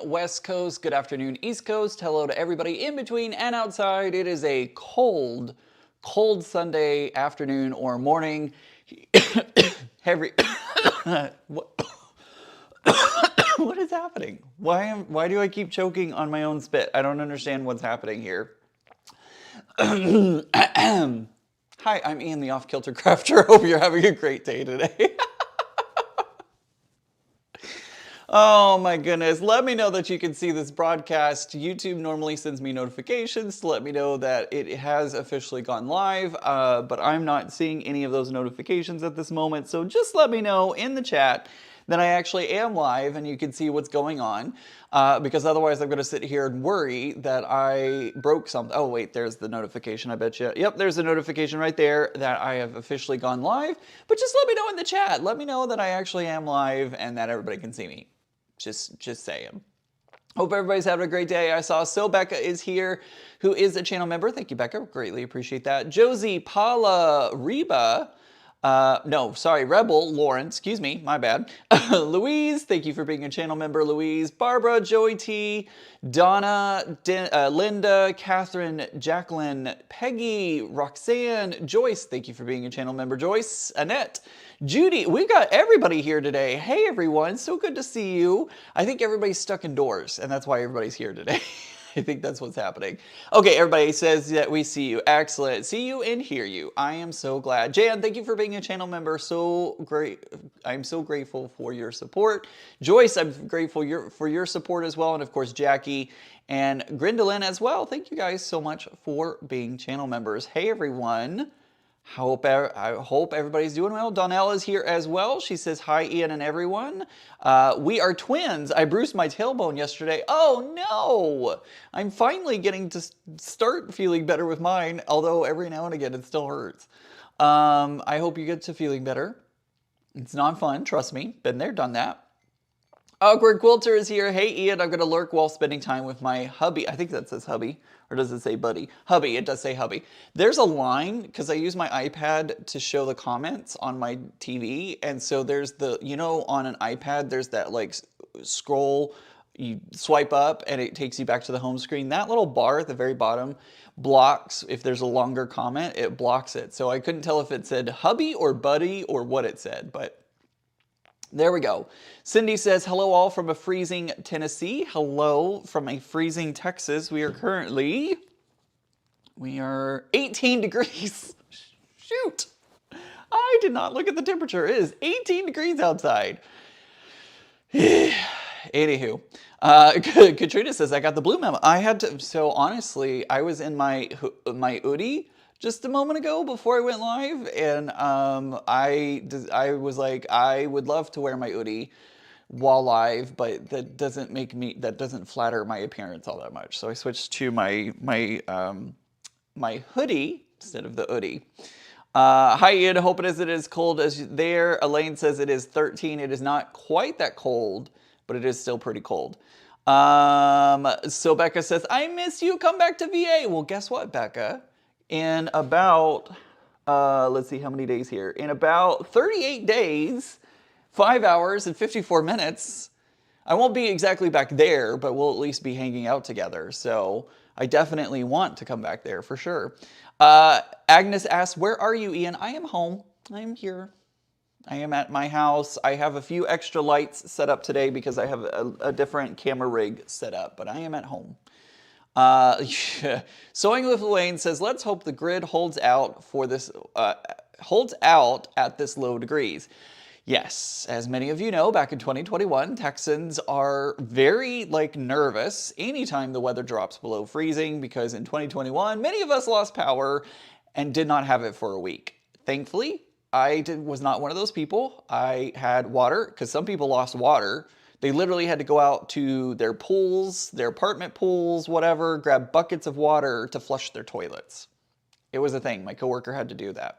West Coast, good afternoon, East Coast. Hello to everybody in between and outside. It is a cold, cold Sunday afternoon or morning. Every what, what is happening? Why do I keep choking on my own spit? I don't understand what's happening here. Hi, I'm Ian the Off-Kilter Crafter. Hope you're having a great day today. Oh my goodness. Let me know that you can see this broadcast. YouTube normally sends me notifications to let me know that it has officially gone live, but I'm not seeing any of those notifications at this moment. So just let me know in the chat that I actually am live and you can see what's going on, because otherwise I'm going to sit here and worry that I broke something. Oh wait, there's the notification, I bet you. Yep, there's the notification right there that I have officially gone live. But just let me know in the chat. Let me know that I actually am live and that everybody can see me. Just saying. Hope everybody's having a great day. I saw Becca is here, who is a channel member. Thank you, Becca. Greatly appreciate that. Josie, Paula, Reba. Rebel, Lauren, excuse me, my bad. Louise, thank you for being a channel member, Louise. Barbara, Joey T, Donna, Linda, Catherine, Jacqueline, Peggy, Roxanne, Joyce, thank you for being a channel member, Joyce, Annette, Judy. We've got everybody here today. Hey everyone, so good to see you. I think everybody's stuck indoors and that's why everybody's here today. I think that's what's happening. Okay, everybody says that we see you. Excellent. See you and hear you. I am so glad. Jan, thank you for being a channel member. So great. I'm so grateful for your support. Joyce, I'm grateful for your support as well. And of course, Jackie and Grindelin as well. Thank you guys so much for being channel members. Hey, everyone. I hope everybody's doing well. Donnell is here as well. She says, hi, Ian and everyone. We are twins. I bruised my tailbone yesterday. Oh, no. I'm finally getting to start feeling better with mine, although every now and again it still hurts. I hope you get to feeling better. It's not fun. Trust me. Been there, done that. Awkward Quilter is here. Hey, Ian, I'm going to lurk while spending time with my hubby. I think that says hubby. Or does it say buddy? Hubby, it does say hubby. There's a line, because I use my iPad to show the comments on my TV. And so there's the, you know, on an iPad, there's that like scroll, you swipe up and it takes you back to the home screen. That little bar at the very bottom blocks, if there's a longer comment, it blocks it. So I couldn't tell if it said hubby or buddy or what it said, but there we go. Cindy says, hello all from a freezing Tennessee. Hello from a freezing Texas. We are 18 degrees. Shoot. I did not look at the temperature. It is 18 degrees outside. Anywho, Katrina says, I got the blue memo. I had to, so honestly, I was in my hoodie just a moment ago before I went live, and I was like, I would love to wear my hoodie while live, but that doesn't flatter my appearance all that much. So I switched to my hoodie instead of the hoodie. Hi Ian, hope it is cold as there. Elaine says it is 13. It is not quite that cold, but it is still pretty cold. So Becca says, I miss you. Come back to VA. Well, guess what, Becca? In about, let's see how many days here. In about 38 days, 5 hours and 54 minutes, I won't be exactly back there, but we'll at least be hanging out together. So I definitely want to come back there for sure. Agnes asks, where are you, Ian? I am home. I am here. I am at my house. I have a few extra lights set up today because I have a different camera rig set up, but I am at home. Sewing with Wayne says, let's hope the grid holds out for this, holds out at this low degrees. Yes, as many of you know, back in 2021, Texans are very nervous anytime the weather drops below freezing, because in 2021, many of us lost power and did not have it for a week. Thankfully, I was not one of those people. I had water, because some people lost water. They literally had to go out to their pools, their apartment pools, whatever, grab buckets of water to flush their toilets. It was a thing. My coworker had to do that.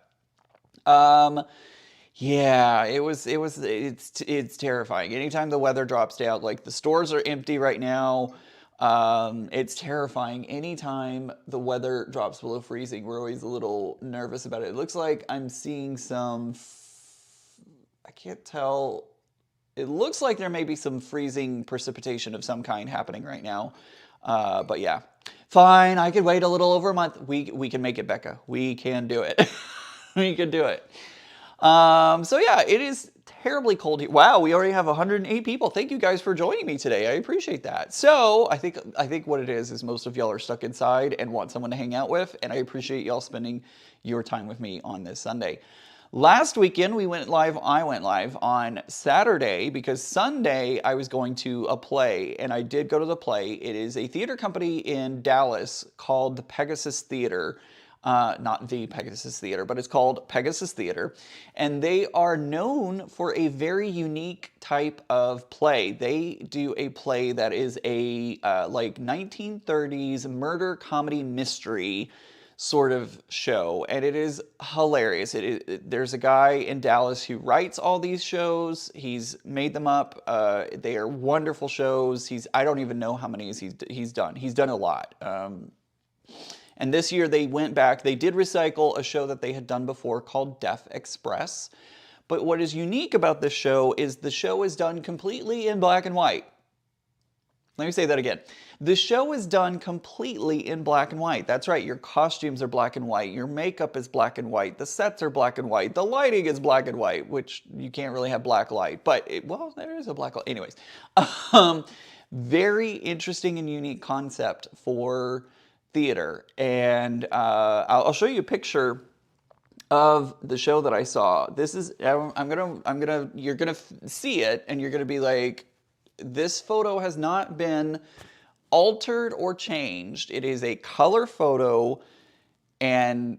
Yeah, it's terrifying. Anytime the weather drops down, like the stores are empty right now. It's terrifying. Anytime the weather drops below freezing, we're always a little nervous about it. It looks like I'm seeing some, I can't tell it looks like there may be some freezing precipitation of some kind happening right now. But yeah, fine. I could wait a little over a month. We can make it, Becca. We can do it. We can do it. So yeah, it is terribly cold here. Wow, we already have 108 people. Thank you guys for joining me today. I appreciate that. So I think what it is most of y'all are stuck inside and want someone to hang out with, and I appreciate y'all spending your time with me on this Sunday. Last weekend I went live on Saturday because Sunday I was going to a play, and I did go to the play. It is a theater company in Dallas called the Pegasus Theater. Not the Pegasus Theater, but it's called Pegasus Theater. And they are known for a very unique type of play. They do a play that is a like 1930s murder comedy mystery sort of show, and it is hilarious. There's a guy in Dallas who writes all these shows. He's made them up. They are wonderful shows. I don't even know how many he's done. He's done a lot. And this year they went back. They did recycle a show that they had done before called Deaf Express. But what is unique about this show is the show is done completely in black and white. Let me say that again. The show is done completely in black and white. That's right, your costumes are black and white, your makeup is black and white, the sets are black and white, the lighting is black and white, which you can't really have black light, but well, there is a black light. Anyways, very interesting and unique concept for theater. And I'll show you a picture of the show that I saw. This is, you're gonna see it and you're gonna be like, this photo has not been altered or changed. It is a color photo, and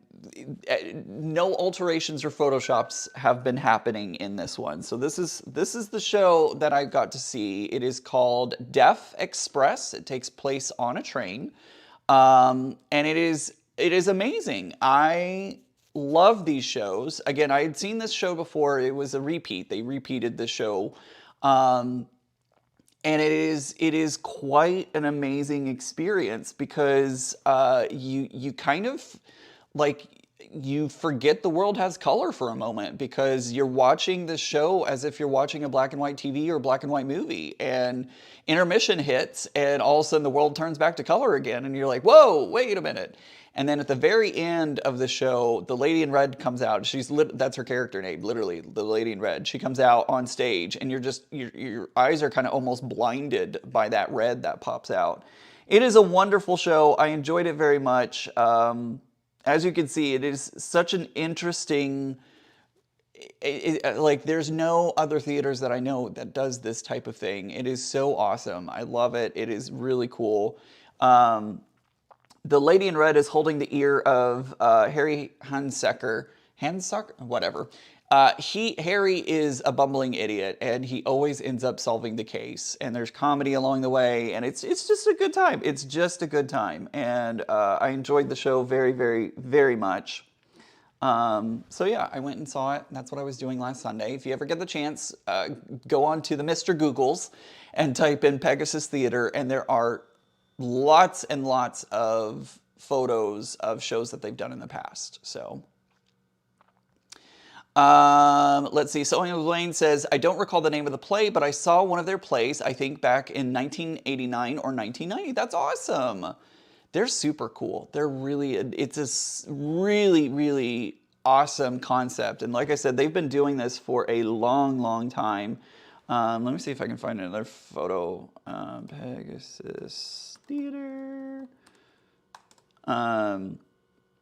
no alterations or photoshops have been happening in this one. So this is the show that I got to see. It is called Deaf Express. It takes place on a train, and it is amazing. I love these shows. Again, I had seen this show before. It was a repeat. They repeated the show. And it is quite an amazing experience because you kind of like, you forget the world has color for a moment because you're watching the show as if you're watching a black and white TV or black and white movie, and intermission hits and all of a sudden the world turns back to color again and you're like, whoa, wait a minute. And then at the very end of the show, the lady in red comes out. That's her character name, literally, the lady in red. She comes out on stage, and your eyes are kind of almost blinded by that red that pops out. It is a wonderful show. I enjoyed it very much. As you can see, it is such an interesting, like, there's no other theaters that I know that does this type of thing. It is so awesome. I love it. It is really cool. The lady in red is holding the ear of Harry Hansecker, whatever. Harry is a bumbling idiot, and he always ends up solving the case. And there's comedy along the way, and it's just a good time. It's just a good time, and I enjoyed the show very, very, very much. So yeah, I went and saw it. That's what I was doing last Sunday. If you ever get the chance, go on to the Mr. Googles and type in Pegasus Theater, and there are lots and lots of photos of shows that they've done in the past. So, let's see. Sonia Lane says, I don't recall the name of the play, but I saw one of their plays, I think back in 1989 or 1990. That's awesome. They're super cool. It's a really, really awesome concept. And like I said, they've been doing this for a long, long time. Let me see if I can find another photo. Pegasus Theater. No,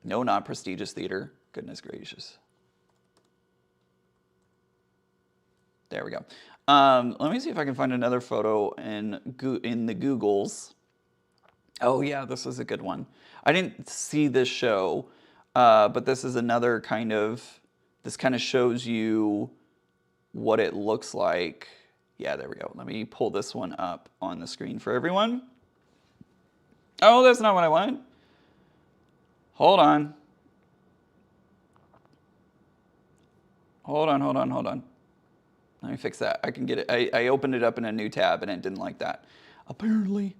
not Prestigious Theater. Goodness gracious. There we go. Let me see if I can find another photo in the Googles. Oh yeah, this was a good one. I didn't see this show, but this is another kind of, this kind of shows you what it looks like. Yeah, there we go. Let me pull this one up on the screen for everyone. Oh, that's not what I want. Hold on. Hold on. Let me fix that. I can get it. I opened it up in a new tab and it didn't like that. Apparently.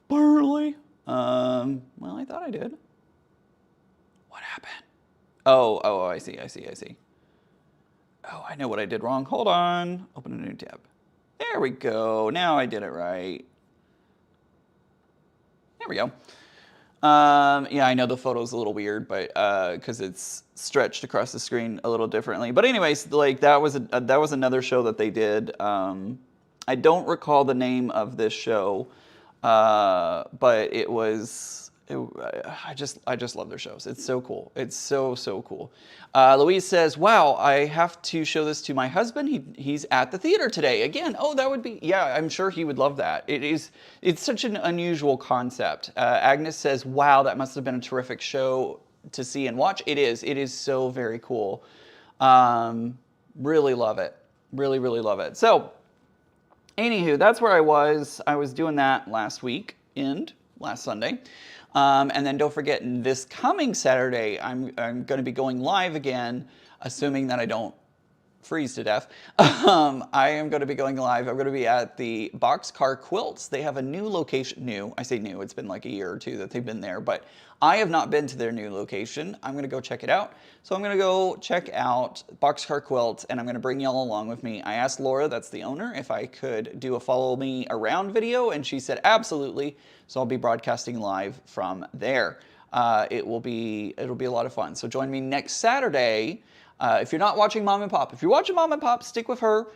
Well, I thought I did. What happened? Oh, I see. Oh, I know what I did wrong. Hold on. Open a new tab. There we go. Now I did it right. There we go. Yeah, I know the photo's a little weird, but because it's stretched across the screen a little differently. But anyways, like that was another show that they did. I don't recall the name of this show, but it was. I just love their shows. It's so cool. It's so cool. Louise says, "Wow, I have to show this to my husband. He's at the theater today again. Oh, that would be, yeah. I'm sure he would love that. It's such an unusual concept." Agnes says, "Wow, that must have been a terrific show to see and watch." It is. It is so very cool. Really love it. Really love it. So, anywho, that's where I was. I was doing that last Sunday. And then don't forget, this coming Saturday, I'm going to be going live again, assuming that I don't freeze to death. I am going to be going live. I'm going to be at the Boxcar Quilts. They have a new location. New, I say new, it's been like a year or two that they've been there, but I have not been to their new location. I'm going to go check it out. So I'm going to go check out Boxcar Quilts, and I'm going to bring y'all along with me. I asked Laura, that's the owner, if I could do a follow me around video, and she said absolutely. So I'll be broadcasting live from there. It'll be a lot of fun. So join me next Saturday. If you're not watching Mom and Pop, if you're watching Mom and Pop, stick with her,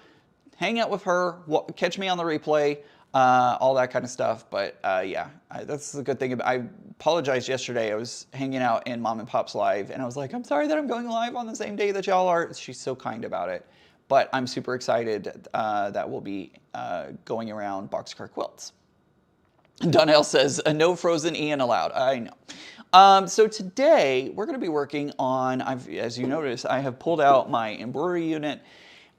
hang out with her, catch me on the replay, all that kind of stuff. But yeah, that's the good thing. I apologized yesterday. I was hanging out in Mom and Pop's live, and I was like, I'm sorry that I'm going live on the same day that y'all are. She's so kind about it. But I'm super excited that we'll be going around Boxcar Quilts. Donnell says, no frozen Ian allowed. I know. So today we're going to be working on, as you notice, I have pulled out my embroidery unit.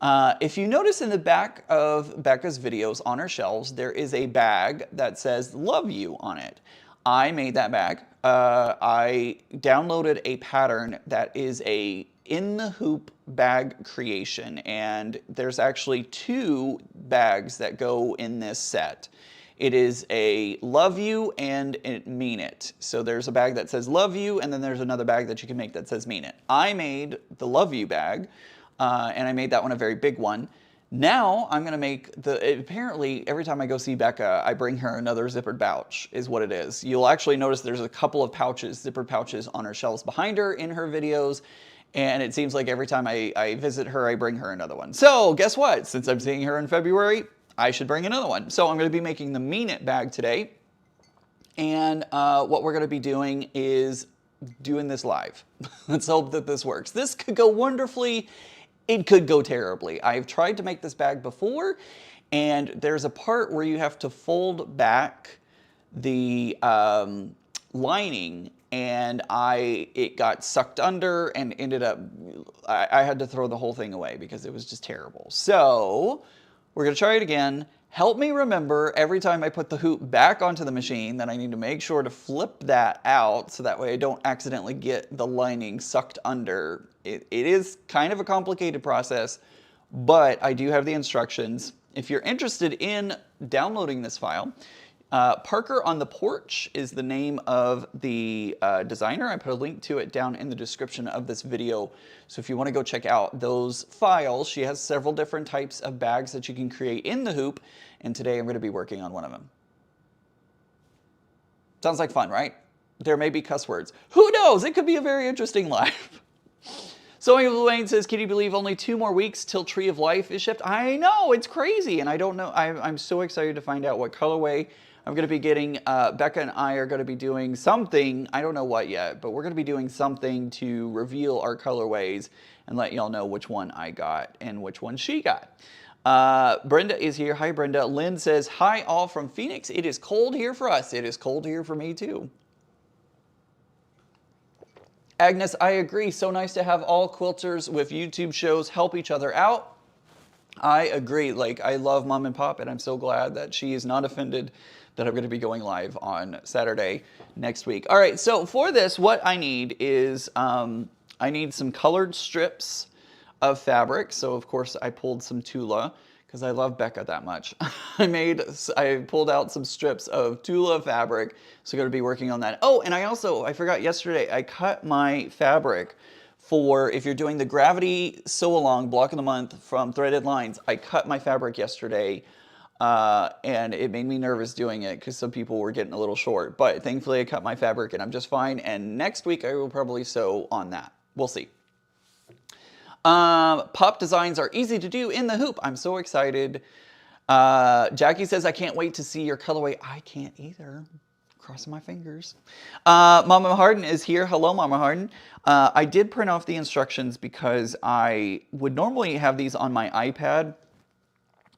If you notice in the back of Becca's videos on her shelves, there is a bag that says "Love You" on it. I made that bag. I downloaded a pattern that is a in the hoop bag creation, and there's actually 2 bags that go in this set. It is a love you and mean it. So there's a bag that says love you, and then there's another bag that you can make that says mean it. I made the love you bag, and I made that one a very big one. Now I'm gonna make apparently every time I go see Becca, I bring her another zippered pouch, is what it is. You'll actually notice there's a couple of pouches, zippered pouches on her shelves behind her in her videos. And it seems like every time I visit her, I bring her another one. So guess what? Since I'm seeing her in February, I should bring another one. So I'm going to be making the Mean It bag today. And what we're going to be doing is doing this live. Let's hope that this works. This could go wonderfully. It could go terribly. I've tried to make this bag before, and there's a part where you have to fold back the lining, and it got sucked under and ended up, I had to throw the whole thing away because it was just terrible. So we're gonna try it again. Help me remember every time I put the hoop back onto the machine that I need to make sure to flip that out so that way I don't accidentally get the lining sucked under. It is kind of a complicated process, but I do have the instructions. If you're interested in downloading this file, Parker on the Porch is the name of the designer. I put a link to it down in the description of this video. So if you want to go check out those files, she has several different types of bags that you can create in the hoop. And today I'm going to be working on one of them. Sounds like fun, right? There may be cuss words. Who knows? It could be a very interesting live. So Wayne says, can you believe only 2 more weeks till Tree of Life is shipped? I know, it's crazy. And I don't know. I'm so excited to find out what colorway I'm going to be getting. Becca and I are going to be doing something. I don't know what yet, but we're going to be doing something to reveal our colorways and let y'all know which one I got and which one she got. Brenda is here. Hi, Brenda. Lynn says, hi, all from Phoenix. It is cold here for us. It is cold here for me, too. Agnes, I agree. So nice to have all quilters with YouTube shows help each other out. I agree. Like, I love Mom and Pop, and I'm so glad that she is not offended that I'm going to be going live on Saturday next week. All right, so for this, what I need is I need some colored strips of fabric. So, of course, I pulled some Tula because I love Becca that much. I pulled out some strips of Tula fabric, so I'm going to be working on that. Oh, and I forgot yesterday, I cut my fabric for if you're doing the Gravity Sew Along Block of the Month from Threaded Lines. I cut my fabric yesterday, and it made me nervous doing it because some people were getting a little short. But thankfully, I cut my fabric and I'm just fine. And next week, I will probably sew on that. We'll see. Pop designs are easy to do in the hoop. I'm so excited. Jackie says, I can't wait to see your colorway. I can't either. Crossing my fingers. Mama Harden is here. Hello, Mama Harden. I did print off the instructions because I would normally have these on my iPad,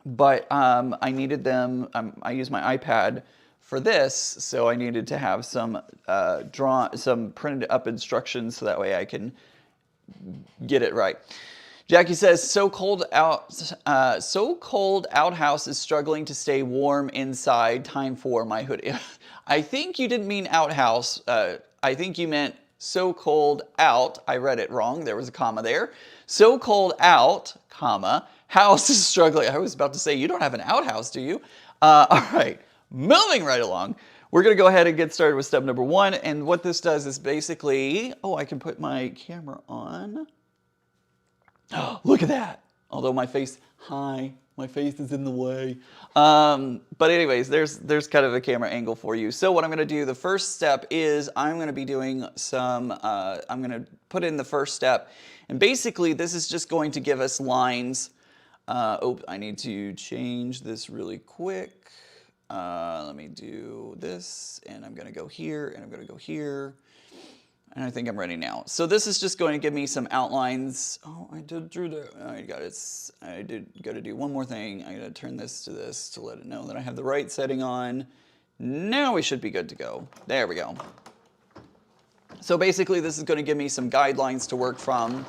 but I needed them. I use my iPad for this, so I needed to have some some printed up instructions so that way I can get it right. Jackie says, so cold outhouse is struggling to stay warm inside. Time for my hoodie. I think you didn't mean outhouse. I think you meant so cold out. I read it wrong. There was a comma there. So cold out, comma, house is struggling. I was about to say, you don't have an outhouse, do you? All right, moving right along. We're going to go ahead and get started with step number 1. And what this does is basically, oh, I can put my camera on. Oh, look at that. Although my face is in the way. But anyways, there's kind of a camera angle for you. So what I'm going to do, the first step is I'm going to be doing some, I'm going to put in the first step. And basically this is just going to give us lines. Oh, I need to change this really quick. Let me do this, and I'm going to go here, and I'm going to go here. And I think I'm ready now. So this is just going to give me some outlines. Oh, I did drew that. I got it. I did got to do one more thing. I got to turn this to let it know that I have the right setting on. Now we should be good to go. There we go. So basically this is going to give me some guidelines to work from.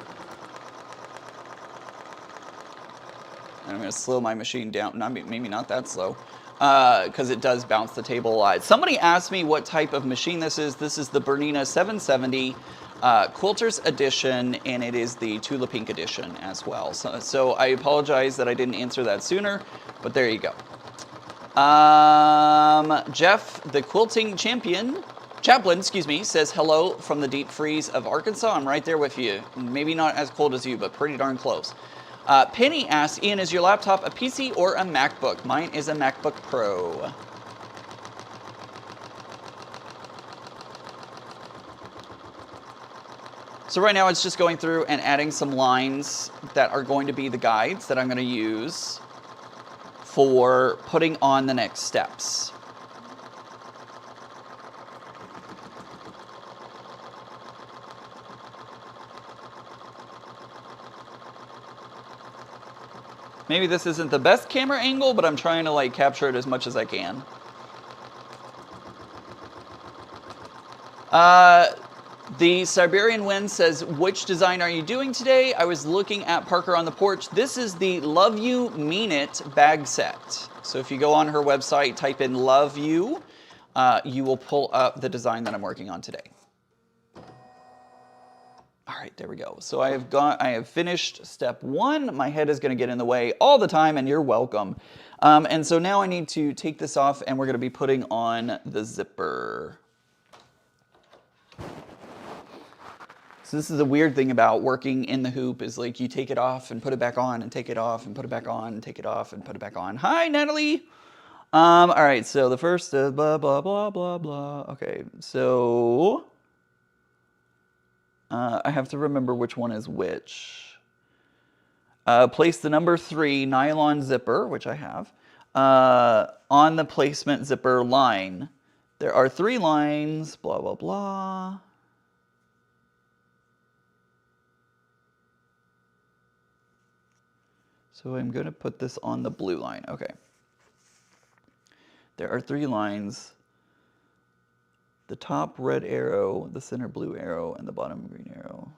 And I'm going to slow my machine down. Maybe not that slow. Because it does bounce the table a lot. Somebody asked me what type of machine this is. This is the Bernina 770 Quilters edition, and it is the Tula Pink edition as well. So I apologize that I didn't answer that sooner, but there you go. Jeff, the quilting chaplain, excuse me, says hello from the deep freeze of Arkansas. I'm right there with you. Maybe not as cold as you, but pretty darn close. Penny asks, Ian, is your laptop a PC or a MacBook? Mine is a MacBook Pro. So right now it's just going through and adding some lines that are going to be the guides that I'm going to use for putting on the next steps. Maybe this isn't the best camera angle, but I'm trying to like capture it as much as I can. The Siberian Wind says, which design are you doing today? I was looking at Parker on the porch. This is the Love You Mean It bag set. So if you go on her website, type in Love You, you will pull up the design that I'm working on today. All right, there we go. So I have finished step 1. My head is going to get in the way all the time, and you're welcome. And so now I need to take this off, and we're going to be putting on the zipper. So this is a weird thing about working in the hoop is like you take it off and put it back on and take it off and put it back on and take it off and put it back on. Hi, Natalie. All right, so the first blah, blah, blah, blah, blah. Okay, so I have to remember which one is which. Place the number 3 nylon zipper, which I have, on the placement zipper line. There are 3 lines, blah, blah, blah. So I'm going to put this on the blue line. Okay. There are 3 lines. The top red arrow, the center blue arrow, and the bottom green arrow.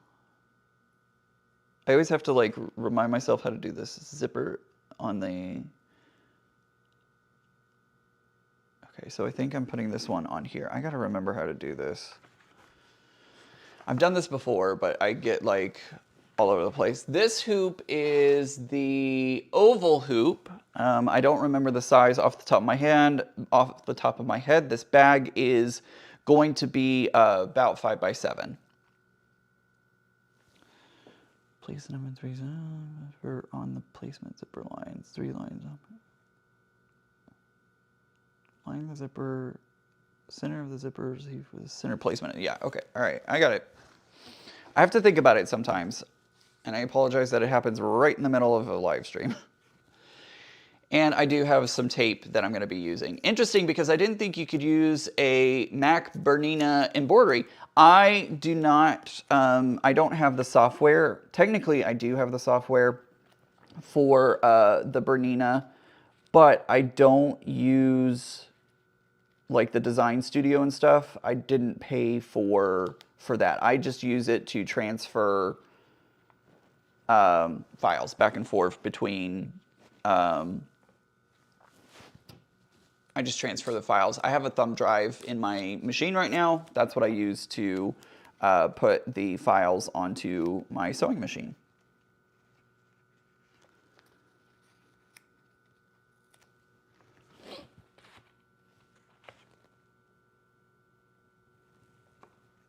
I always have to like remind myself how to do this. Zipper on the... Okay, so I think I'm putting this one on here. I gotta remember how to do this. I've done this before, but I get like all over the place. This hoop is the oval hoop. I don't remember the size off the top of my head. This bag is going to be about 5 by 7. Place the number in 3 for on the placement zipper lines. 3 lines up. Line the zipper, center of the zipper, see for the center placement. Yeah, okay, all right, I got it. I have to think about it sometimes, and I apologize that it happens right in the middle of a live stream. And I do have some tape that I'm going to be using. Interesting, because I didn't think you could use a Mac Bernina embroidery. I do not, I don't have the software. Technically, I do have the software for the Bernina, but I don't use like the design studio and stuff. I didn't pay for that. I just use it to transfer files back and forth between, I just transfer the files. I have a thumb drive in my machine right now. That's what I use to put the files onto my sewing machine.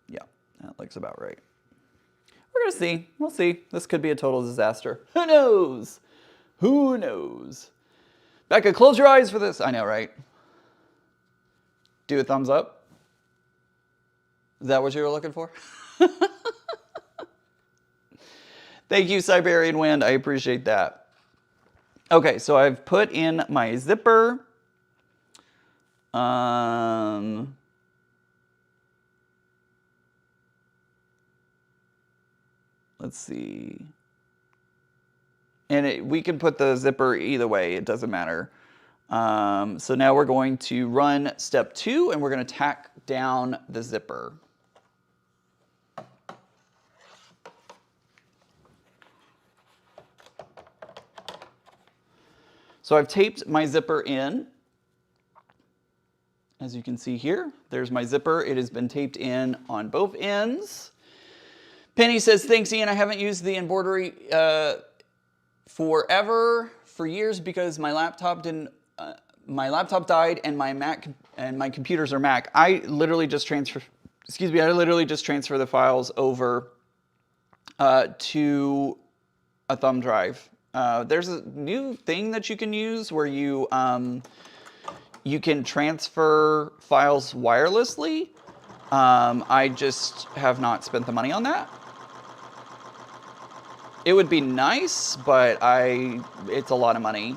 Yeah, that looks about right. We're gonna see, we'll see. This could be a total disaster. Who knows? Who knows? Becca, close your eyes for this. I know, right? Do a thumbs up. Is that what you were looking for? Thank you, Siberian Wind. I appreciate that. Okay, so I've put in my zipper. Let's see. And we can put the zipper either way. It doesn't matter. So now we're going to run step 2, and we're going to tack down the zipper. So I've taped my zipper in. As you can see here, there's my zipper. It has been taped in on both ends. Penny says, thanks, Ian. I haven't used the embroidery for years, because my laptop died and my Mac and my computers are Mac. I literally just transfer the files over to a thumb drive. There's a new thing that you can use where you can transfer files wirelessly. I just have not spent the money on that. It would be nice, but it's a lot of money.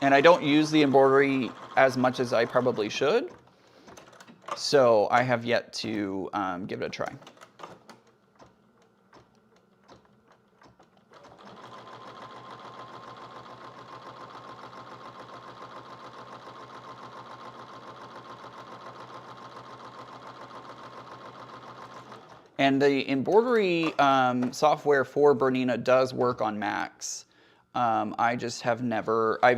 And I don't use the embroidery as much as I probably should. So I have yet to give it a try. And the embroidery software for Bernina does work on Macs. I just have never, I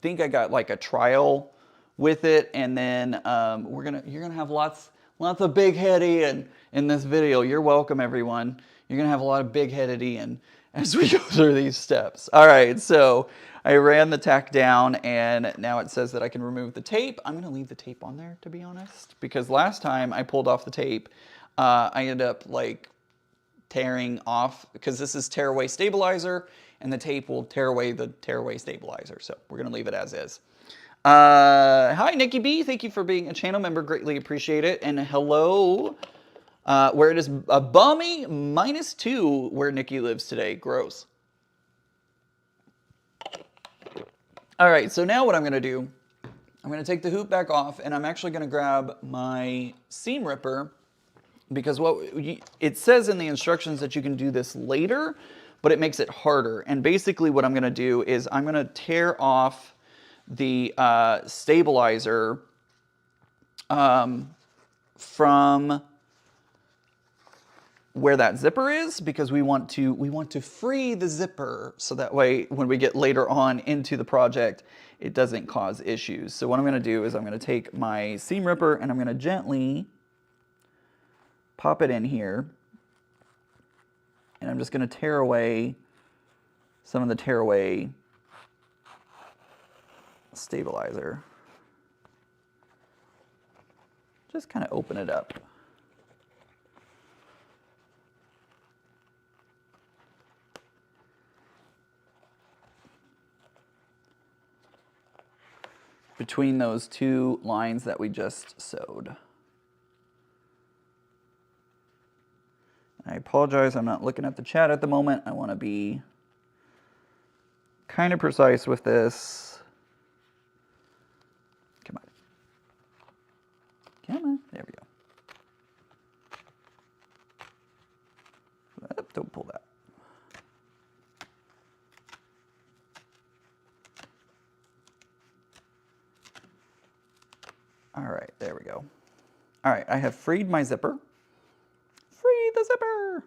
think I got like a trial with it, and then you're gonna have lots of big heady in this video. You're welcome, everyone. You're gonna have a lot of big headedy and as we go through these steps. All right, so I ran the tack down, and now it says that I can remove the tape. I'm gonna leave the tape on there, to be honest, because last time I pulled off the tape, I ended up like tearing off, because this is tearaway stabilizer, and the tape will tear away the tearaway stabilizer. So we're gonna leave it as is. Hi, Nikki B. Thank you for being a channel member. Greatly appreciate it. And hello, where it is a balmy -2 where Nikki lives today. Gross. All right, so now what I'm gonna do, I'm gonna take the hoop back off, and I'm actually gonna grab my seam ripper, because it says in the instructions that you can do this later, but it makes it harder. And basically what I'm gonna do is I'm gonna tear off the stabilizer from where that zipper is, because we want to free the zipper, so that way when we get later on into the project, it doesn't cause issues. So what I'm gonna do is I'm gonna take my seam ripper, and I'm gonna gently pop it in here, and I'm just going to tear away some of the tearaway stabilizer. Just kind of open it up. between those two lines that we just sewed. I apologize, I'm not looking at the chat at the moment. I want to be kind of precise with this. Come on. Come on. There we go. Don't pull that. All right, there we go. All right, I have freed my zipper. Free the zipper.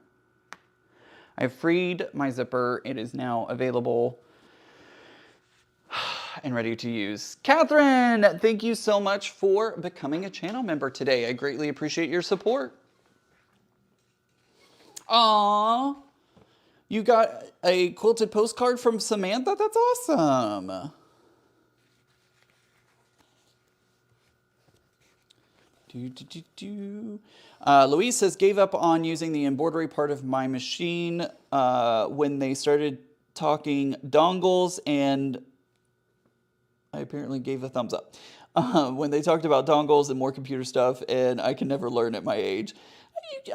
I've freed my zipper. It is now available and ready to use. Catherine, thank you so much for becoming a channel member today. I greatly appreciate your support. Aww, you got a quilted postcard from Samantha? That's awesome. Louise says, gave up on using the embroidery part of my machine when they started talking dongles, and I apparently gave a thumbs up. When they talked about dongles and more computer stuff, and I can never learn at my age.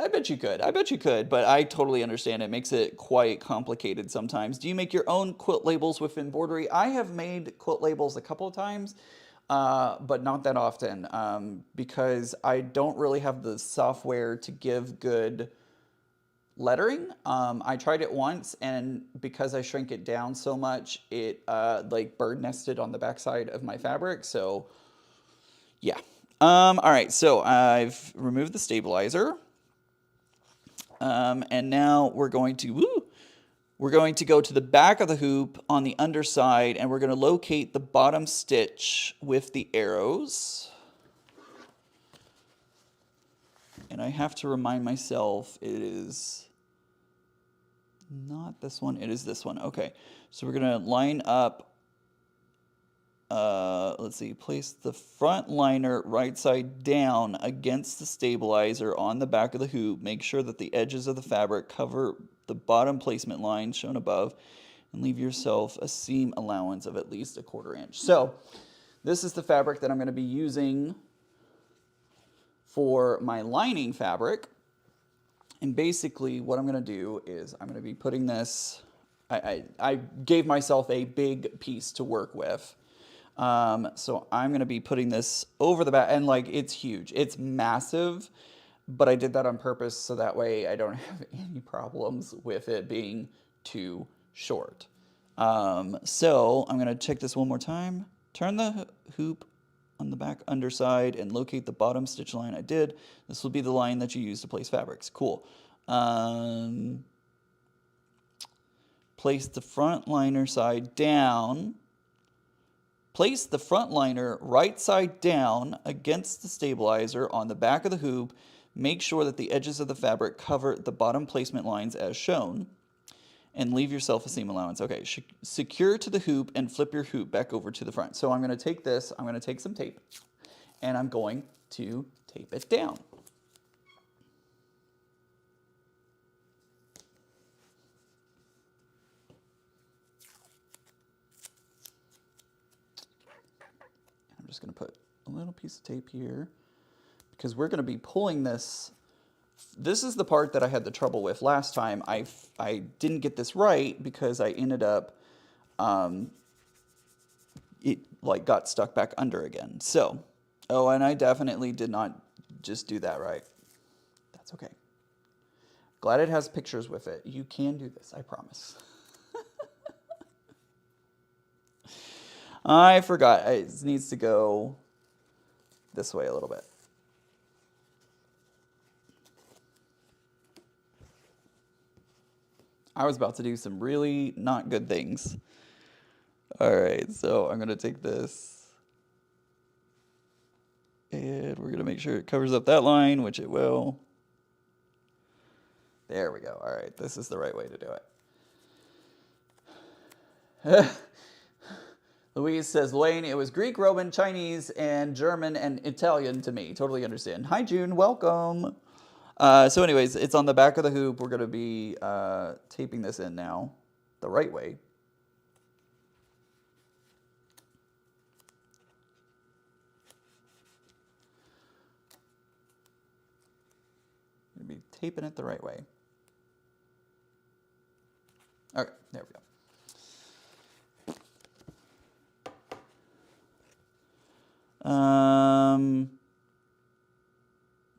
I bet you could. I bet you could, but I totally understand. It makes it quite complicated sometimes. Do you make your own quilt labels with embroidery? I have made quilt labels a couple of times. But not that often, because I don't really have the software to give good lettering. I tried it once, and because I shrink it down so much, it like bird nested on the backside of my fabric. So yeah. All right, so I've removed the stabilizer. And now we're going to, we're going to go to the back of the hoop on the underside, and we're going to locate the bottom stitch with the arrows. And I have to remind myself it is not this one, it is this one. Okay, so we're going to line up, let's see, place the front liner right side down against the stabilizer on the back of the hoop. Make sure that the edges of the fabric cover the bottom placement line shown above, and leave yourself a seam allowance of at least 1/4 inch. So this is the fabric that I'm going to be using for my lining fabric. And basically what I'm going to do is I'm going to be putting this, I gave myself a big piece to work with. So I'm going to be putting this over the back, and like, it's huge, it's massive. But I did that on purpose so that way I don't have any problems with it being too short. So I'm going to check this one more time. Turn the hoop on the back underside and locate the bottom stitch line I did. This will be the line that you use to place fabrics. Cool. Place the front liner side down. Place the front liner right side down against the stabilizer on the back of the hoop. Make sure that the edges of the fabric cover the bottom placement lines as shown, and leave yourself a seam allowance. Okay, secure to the hoop and flip your hoop back over to the front. So I'm going to take this, I'm going to take some tape, and I'm going to tape it down. I'm just going to put a little piece of tape here, because we're going to be pulling this. This is the part that I had the trouble with last time. I didn't get this right because I ended up, it like got stuck back under again. So, oh, and I definitely did not just do that right. That's okay. Glad it has pictures with it. You can do this, I promise. I forgot, it needs to go this way a little bit. I was about to do some really not good things. All right, so I'm gonna take this and we're gonna make sure it covers up that line, which it will. There we go. All right, this is the right way to do it. Louise says, Lane, it was Greek, Roman, Chinese, and German, and Italian to me. Totally understand. Hi, June, welcome. So anyways, it's on the back of the hoop. We're going to be taping this in now the right way. be taping it the right way. Okay, there we go.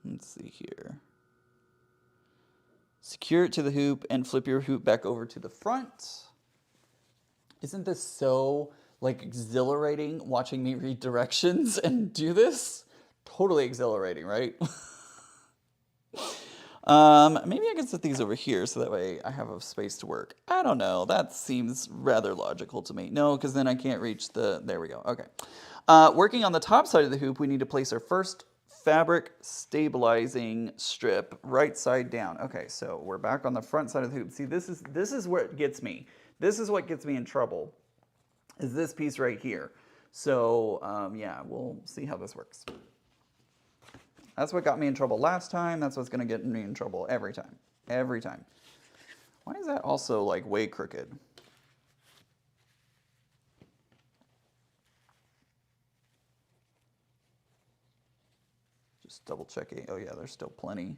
Let's see here. Secure it to the hoop and flip your hoop back over to the front. Isn't this so like exhilarating watching me read directions and do this? Totally exhilarating, right? Maybe I can set these over here so that way I have a space to work. I don't know. That seems rather logical to me. No, because then I can't reach the... There we go. Okay. Working on the top side of the hoop, we need to place our first fabric stabilizing strip right side down. Okay, so we're back on the front side of the hoop. See, this is where it gets me. This is what gets me in trouble, is this piece right here. So, yeah, we'll see how this works. That's what got me in trouble last time. That's what's going to get me in trouble every time. Every time. Why is that also, like, way crooked? Just double checking. Oh, yeah, there's still plenty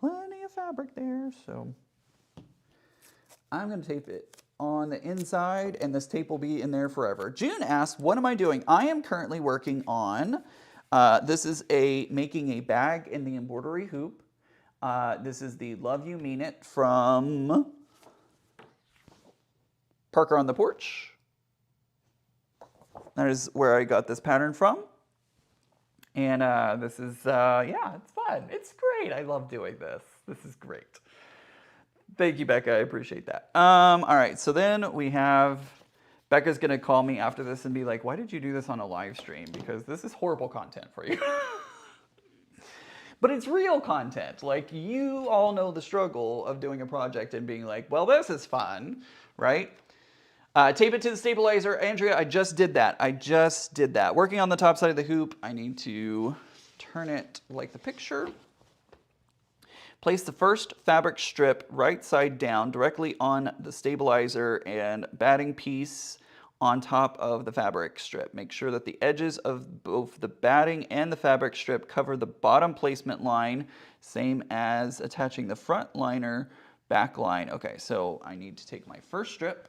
of fabric there. So I'm going to tape it on the inside, and this tape will be in there forever. June asks, what am I doing? I am currently working on... this is making a bag in the embroidery hoop. This is the Love You Mean It from Parker on the Porch. That is where I got this pattern from. And this is, yeah, it's fun. It's great. I love doing this. This is great. Thank you, Becca. I appreciate that. All right, so then we have... Becca's going to call me after this and be like, why did you do this on a live stream? Because this is horrible content for you. But it's real content. Like, you all know the struggle of doing a project and being like, well, this is fun, right? Tape it to the stabilizer. Andrea, I just did that. Working on the top side of the hoop, I need to turn it like the picture. Place the first fabric strip right side down directly on the stabilizer and batting piece on top of the fabric strip. Make sure that the edges of both the batting and the fabric strip cover the bottom placement line, same as attaching the front liner back line. Okay, so I need to take my first strip,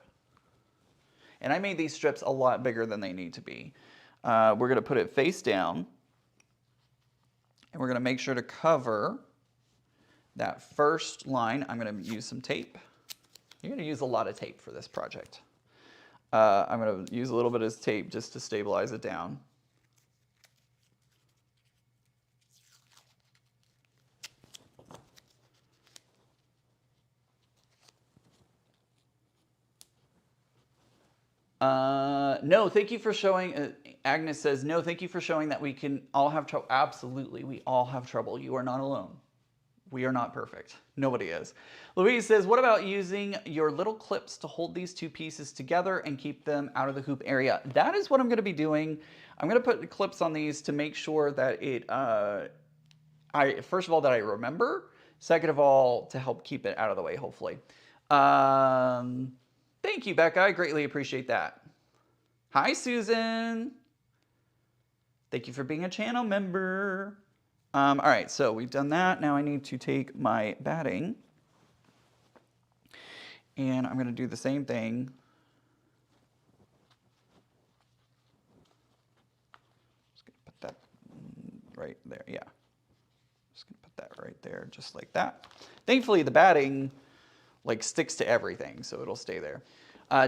and I made these strips a lot bigger than they need to be. We're going to put it face down, and we're going to make sure to cover that first line. I'm going to use some tape. You're going to use a lot of tape for this project. I'm going to use a little bit of tape just to stabilize it down. No, thank you for showing, Agnes says, no, thank you for showing that we can all have trouble. Absolutely, we all have trouble. You are not alone. We are not perfect. Nobody is. Louise says, what about using your little clips to hold these two pieces together and keep them out of the hoop area? That is what I'm going to be doing. I'm going to put the clips on these to make sure that it, first of all, that I remember. Second of all, to help keep it out of the way, hopefully. Thank you, Becca. I greatly appreciate that. Hi, Susan. Thank you for being a channel member. All right, so we've done that. Now I need to take my batting, and I'm going to do the same thing. Just going to put that right there. Yeah, just going to put that right there, just like that. Thankfully, the batting like sticks to everything, so it'll stay there.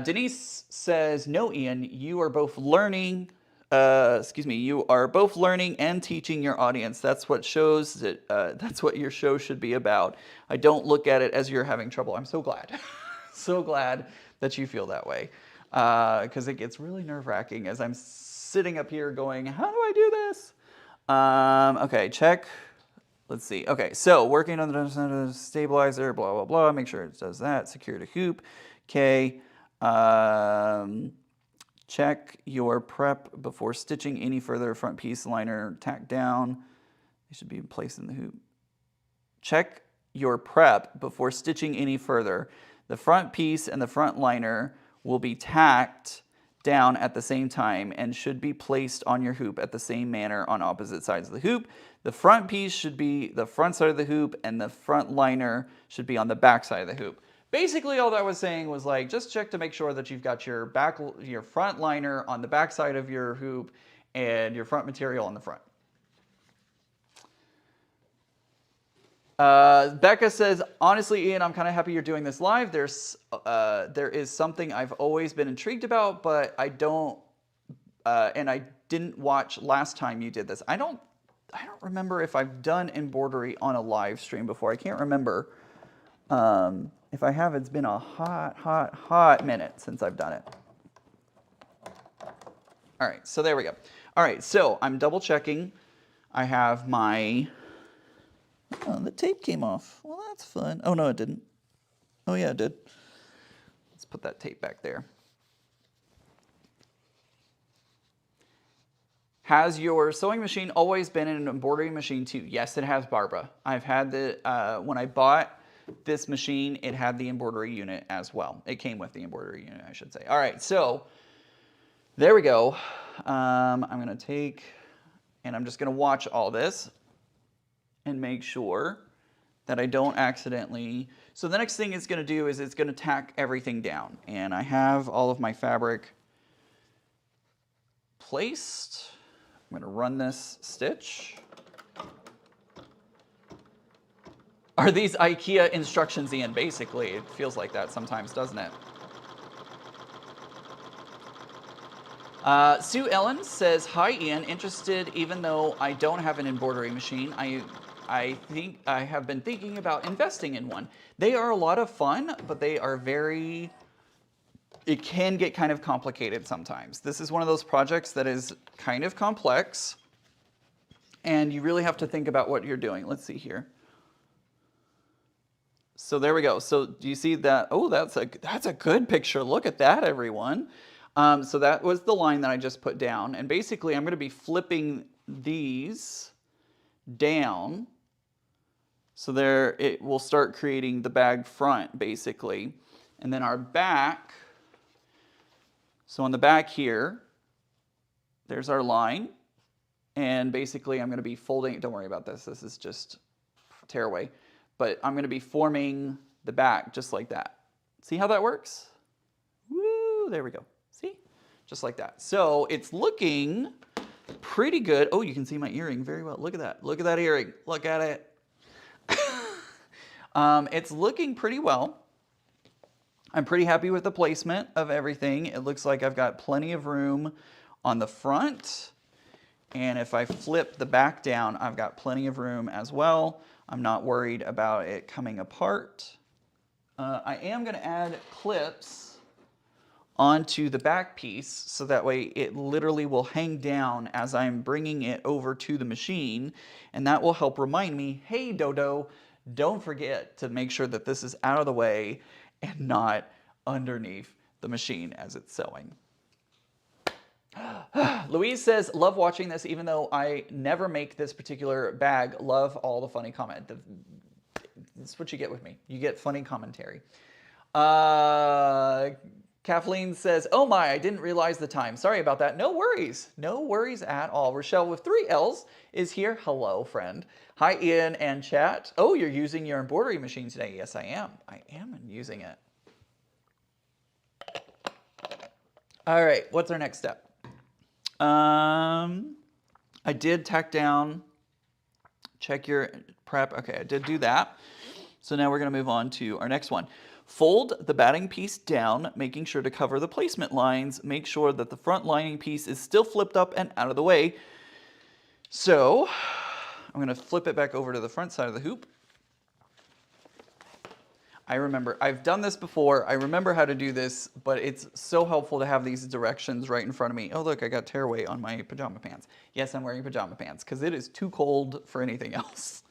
Denise says, no, Ian, you are both learning. You are both learning and teaching your audience. That's what shows that, that's what your show should be about. I don't look at it as you're having trouble. I'm so glad. So glad that you feel that way. Because it gets really nerve-wracking as I'm sitting up here going, how do I do this? Okay, check. Let's see. Okay, so working on the stabilizer, blah, blah, blah. Make sure it does that. Secure to hoop. Okay. Check your prep before stitching any further. Front piece liner tacked down. They should be placed in the hoop. Check your prep before stitching any further. The front piece and the front liner will be tacked down at the same time and should be placed on your hoop at the same manner on opposite sides of the hoop. The front piece should be the front side of the hoop and the front liner should be on the back side of the hoop. Basically, all that was saying was like, just check to make sure that you've got your front liner on the back side of your hoop and your front material on the front. Becca says, honestly, Ian, I'm kind of happy you're doing this live. There is something I've always been intrigued about, but I don't, and I didn't watch last time you did this. I don't remember if I've done embroidery on a live stream before. I can't remember. If I have, it's been a hot minute since I've done it. All right, so there we go. All right, so I'm double checking. I have my, oh, the tape came off. Well, that's fun. Oh, no, it didn't. Oh, yeah, it did. Let's put that tape back there. Has your sewing machine always been an embroidery machine too? Yes, it has, Barbara. I've had the, when I bought this machine, it had the embroidery unit as well. It came with the embroidery unit, I should say. All right, so there we go. I'm going to take, and I'm just going to watch all this and make sure that I don't accidentally. So the next thing it's going to do is it's going to tack everything down. And I have all of my fabric placed. I'm going to run this stitch. Are these IKEA instructions, Ian? Basically, it feels like that sometimes, doesn't it? Sue Ellen says, hi, Ian. Interested, even though I don't have an embroidery machine. I think I have been thinking about investing in one. They are a lot of fun, but they are very, it can get kind of complicated sometimes. This is one of those projects that is kind of complex, and you really have to think about what you're doing. Let's see here. So there we go. So do you see that? Oh, that's a good picture. Look at that, everyone. So that was the line that I just put down. And basically, I'm going to be flipping these down. So there, it will start creating the bag front, basically. And then our back. So on the back here, there's our line. And basically, I'm going to be folding. Don't worry about this. This is just tearaway. But I'm going to be forming the back just like that. See how that works? Woo, there we go. See? Just like that. So it's looking pretty good. Oh, you can see my earring very well. Look at that. Look at that earring. Look at it. It's looking pretty well. I'm pretty happy with the placement of everything. It looks like I've got plenty of room on the front. And if I flip the back down, I've got plenty of room as well. I'm not worried about it coming apart. I am going to add clips onto the back piece so that way it literally will hang down as I'm bringing it over to the machine, and that will help remind me, hey Dodo, don't forget to make sure that this is out of the way and not underneath the machine as it's sewing. Louise says, love watching this even though I never make this particular bag. Love all the funny comment. That's what you get with me. You get funny commentary. Kathleen says, oh my, I didn't realize the time. Sorry about that. No worries. No worries at all. Rochelle with 3 L's is here. Hello, friend. Hi, Ian and chat. Oh, you're using your embroidery machine today. Yes, I am. I am using it. All right, what's our next step? I did tack down, check your prep. Okay, I did do that. So now we're going to move on to our next one. Fold the batting piece down, making sure to cover the placement lines. Make sure that the front lining piece is still flipped up and out of the way. So I'm going to flip it back over to the front side of the hoop. I remember, I've done this before. I remember how to do this, but it's so helpful to have these directions right in front of me. Oh, look, I got tearaway on my pajama pants. Yes, I'm wearing pajama pants because it is too cold for anything else.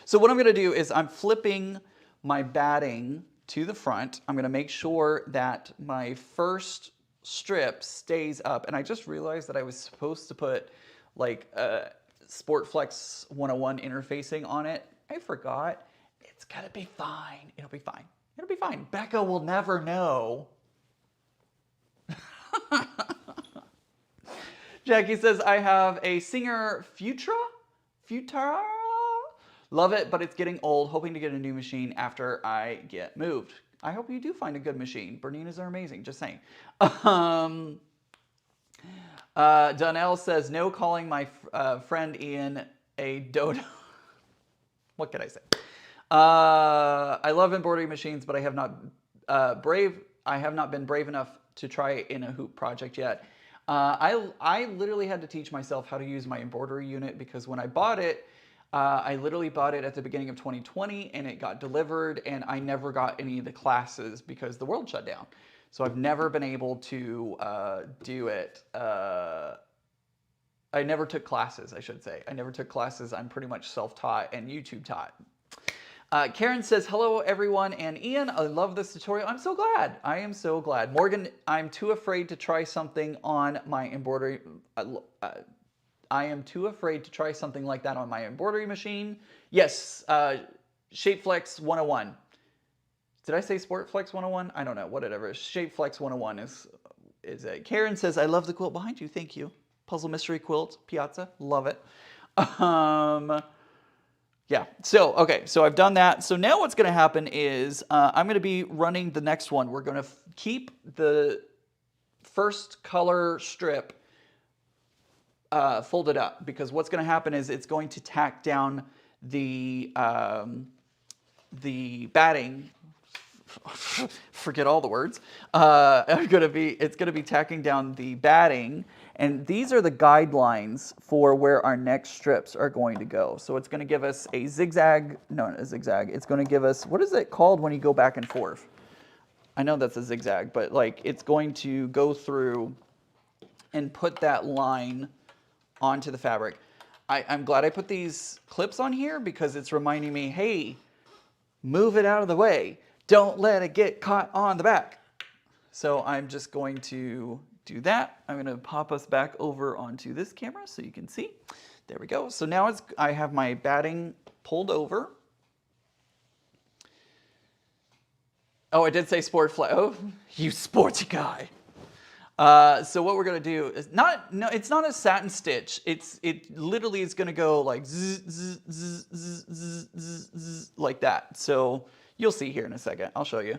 So what I'm going to do is I'm flipping my batting to the front. I'm going to make sure that my first strip stays up. And I just realized that I was supposed to put like Sportflex 101 interfacing on it. I forgot. It's gonna be fine. It'll be fine. It'll be fine. Becca will never know. Jackie says, I have a Singer Futura. Love it, but it's getting old. Hoping to get a new machine after I get moved. I hope you do find a good machine. Berninas are amazing, just saying. Donnell says, no calling my friend Ian a dodo. What can I say? I love embroidery machines, but I have not been brave enough to try it in a hoop project yet. I literally had to teach myself how to use my embroidery unit because when I bought it, I literally bought it at the beginning of 2020 and it got delivered and I never got any of the classes because the world shut down. So I've never been able to do it. I never took classes, I should say. I never took classes. I'm pretty much self-taught and YouTube taught. Karen says, hello everyone, and Ian, I love this tutorial. I'm so glad. I am so glad. Morgan, I'm too afraid to try something on my embroidery. I am too afraid to try something like that on my embroidery machine. Yes, Shapeflex 101. Did I say Sportflex 101? I don't know, whatever. Shapeflex 101 is a. Karen says, I love the quilt behind you. Thank you. Puzzle Mystery Quilt, Piazza, love it. Yeah, so, okay, so I've done that. So now what's gonna happen is I'm gonna be running the next one. We're gonna keep the first color strip folded up because what's gonna happen is it's going to tack down the batting. Forget all the words. It's gonna be tacking down the batting, and these are the guidelines for where our next strips are going to go. So it's gonna give us a zigzag, no, not a zigzag. It's gonna give us, what is it called when you go back and forth? I know that's a zigzag, but like it's going to go through and put that line onto the fabric. I'm glad I put these clips on here because it's reminding me, hey, move it out of the way. Don't let it get caught on the back. So I'm just going to do that. I'm going to pop us back over onto this camera so you can see. There we go. So now I have my batting pulled over. Oh, I did say sport flag. Oh, you sporty guy. So what we're gonna do is it's not a satin stitch. It literally is gonna go like zzz, zzz, zzz, zzz, zzz, zzz, zzz, like that. So you'll see here in a second. I'll show you.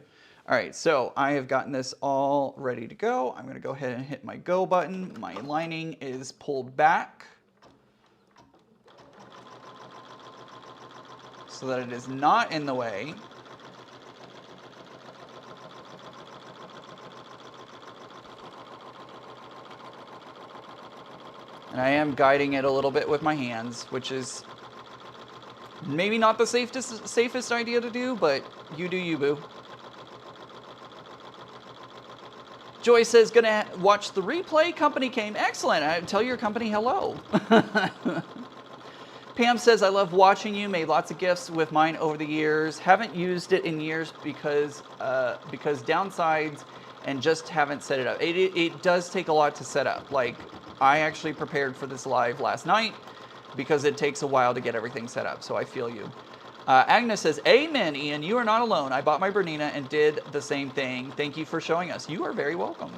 All right, so I have gotten this all ready to go. I'm gonna go ahead and hit my go button. My lining is pulled back so that it is not in the way. And I am guiding it a little bit with my hands, which is maybe not the safest idea to do, but you do you, boo. Joy says, gonna watch the replay. Company came. Excellent. Tell your company hello. Pam says, I love watching you. Made lots of gifts with mine over the years. Haven't used it in years because downsides and just haven't set it up. It does take a lot to set up. Like, I actually prepared for this live last night because it takes a while to get everything set up, so I feel you. Agnes says, amen, Ian, you are not alone. I bought my Bernina and did the same thing. Thank you for showing us. You are very welcome.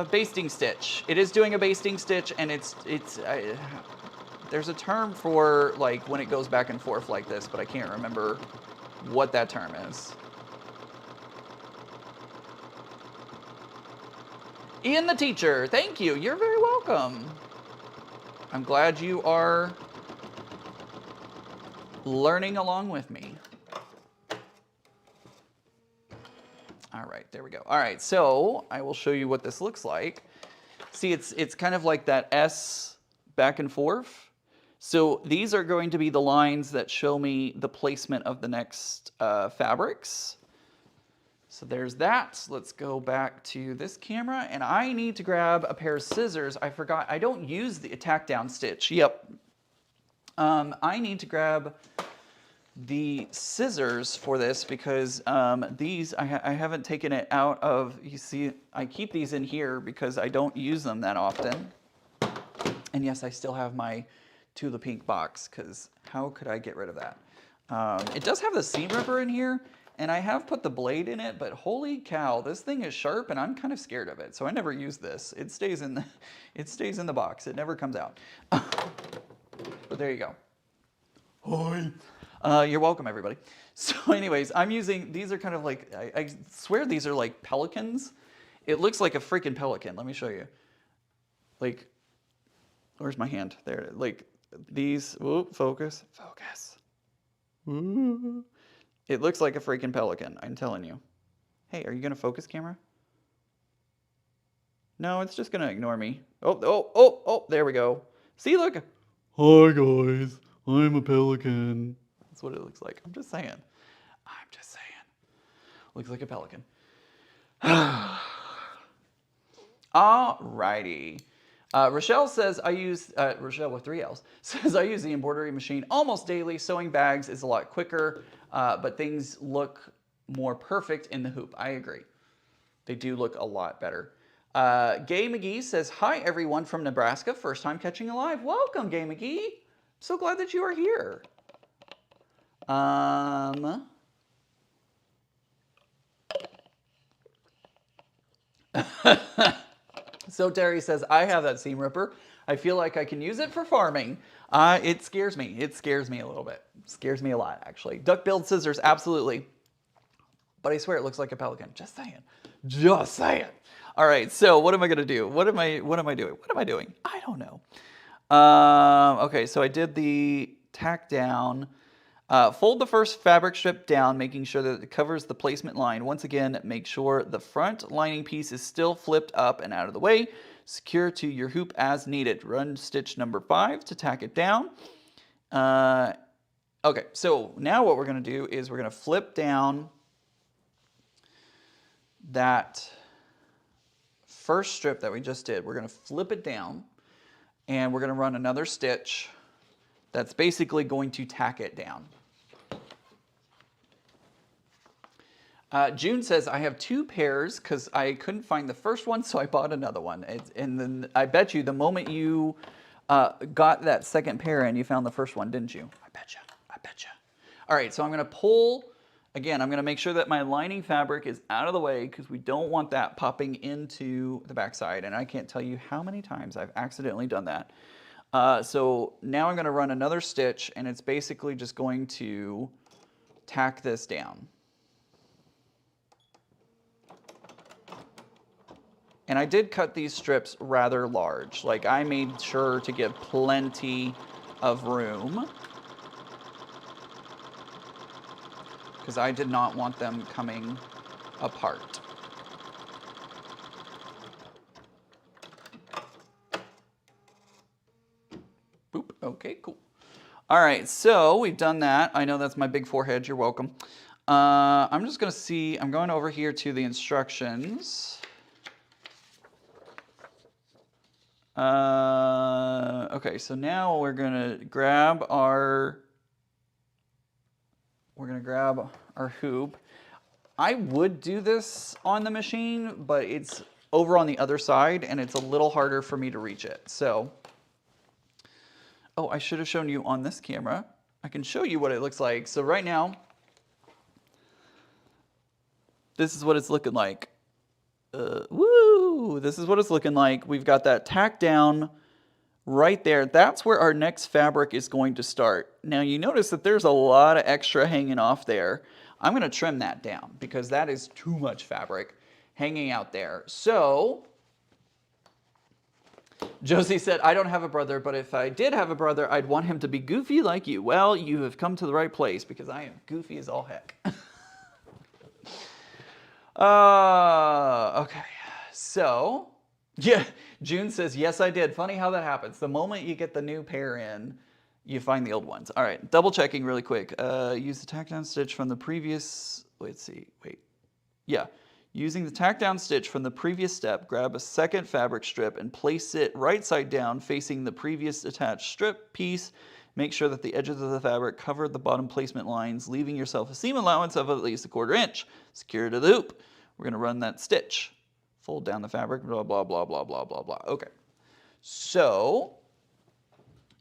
Basting stitch. It is doing a basting stitch, and there's a term for like when it goes back and forth like this, but I can't remember what that term is. Ian the teacher, thank you. You're very welcome. I'm glad you are learning along with me. All right, there we go. All right, so I will show you what this looks like. See, it's kind of like that S back and forth. So these are going to be the lines that show me the placement of the next fabrics. So there's that. Let's go back to this camera, and I need to grab a pair of scissors. I forgot, I don't use the tack down stitch. Yep. I need to grab the scissors for this because these, I haven't taken it out of, you see, I keep these in here because I don't use them that often. And yes, I still have my To the Pink box because how could I get rid of that? It does have the seam ripper in here, and I have put the blade in it, but holy cow, this thing is sharp, and I'm kind of scared of it, so I never use this. It stays in the box. It never comes out. But there you go. Hi. You're welcome, everybody. So anyways, I'm using, these are kind of like, I swear these are like pelicans. It looks like a freaking pelican. Let me show you. Like, where's my hand? There, like these, whoop, focus. Ooh. It looks like a freaking pelican, I'm telling you. Hey, are you gonna focus, camera? No, it's just gonna ignore me. Oh, there we go. See, look. Hi guys, I'm a pelican. That's what it looks like. I'm just saying. Looks like a pelican. Alrighty. Rochelle says I use, Rochelle with 3 L's, says I use the embroidery machine almost daily. Sewing bags is a lot quicker, but things look more perfect in the hoop. I agree. They do look a lot better. Gay McGee says, hi everyone from Nebraska. First time catching a live. Welcome, Gay McGee. So glad that you are here. So Terry says, I have that seam ripper. I feel like I can use it for farming. It scares me. It scares me a little bit. It scares me a lot, actually. Duck build scissors, absolutely. But I swear it looks like a pelican. Just saying. Just saying. All right, so what am I going to do? What am I doing? I don't know. Okay, so I did the tack down. Fold the first fabric strip down, making sure that it covers the placement line. Once again, make sure the front lining piece is still flipped up and out of the way. Secure to your hoop as needed. Run stitch number 5 to tack it down. Okay, so now what we're going to do is we're going to flip down that first strip that we just did. We're going to flip it down, and we're going to run another stitch that's basically going to tack it down. June says, I have 2 pairs because I couldn't find the first one, so I bought another one. And then I bet you the moment you got that second pair in, you found the first one, didn't you? I bet you. All right, so I'm going to pull, again, I'm going to make sure that my lining fabric is out of the way because we don't want that popping into the backside. And I can't tell you how many times I've accidentally done that. So now I'm going to run another stitch, and it's basically just going to tack this down. And I did cut these strips rather large. Like, I made sure to give plenty of room because I did not want them coming apart. Boop. Okay, cool. All right, so we've done that. I know that's my big forehead. You're welcome. I'm just going to see. I'm going over here to the instructions. Okay, so now we're gonna grab our hoop. I would do this on the machine, but it's over on the other side and it's a little harder for me to reach it. So, oh, I should have shown you on this camera. I can show you what it looks like. So right now, this is what it's looking like. Woo! This is what it's looking like. We've got that tack down right there. That's where our next fabric is going to start. Now you notice that there's a lot of extra hanging off there. I'm going to trim that down because that is too much fabric hanging out there. So Josie said, I don't have a brother, but if I did have a brother, I'd want him to be goofy like you. Well, you have come to the right place because I am goofy as all heck. Okay, so, yeah, June says, yes, I did. Funny how that happens. The moment you get the new pair in, you find the old ones. All right, double checking really quick. Use the tack down stitch from the previous, using the tack down stitch from the previous step, grab a second fabric strip and place it right side down facing the previous attached strip piece. Make sure that the edges of the fabric cover the bottom placement lines, leaving yourself a seam allowance of at least 1/4 inch. Secure to the hoop. We're going to run that stitch. Fold down the fabric, blah, blah, blah, blah, blah, blah, blah. Okay. So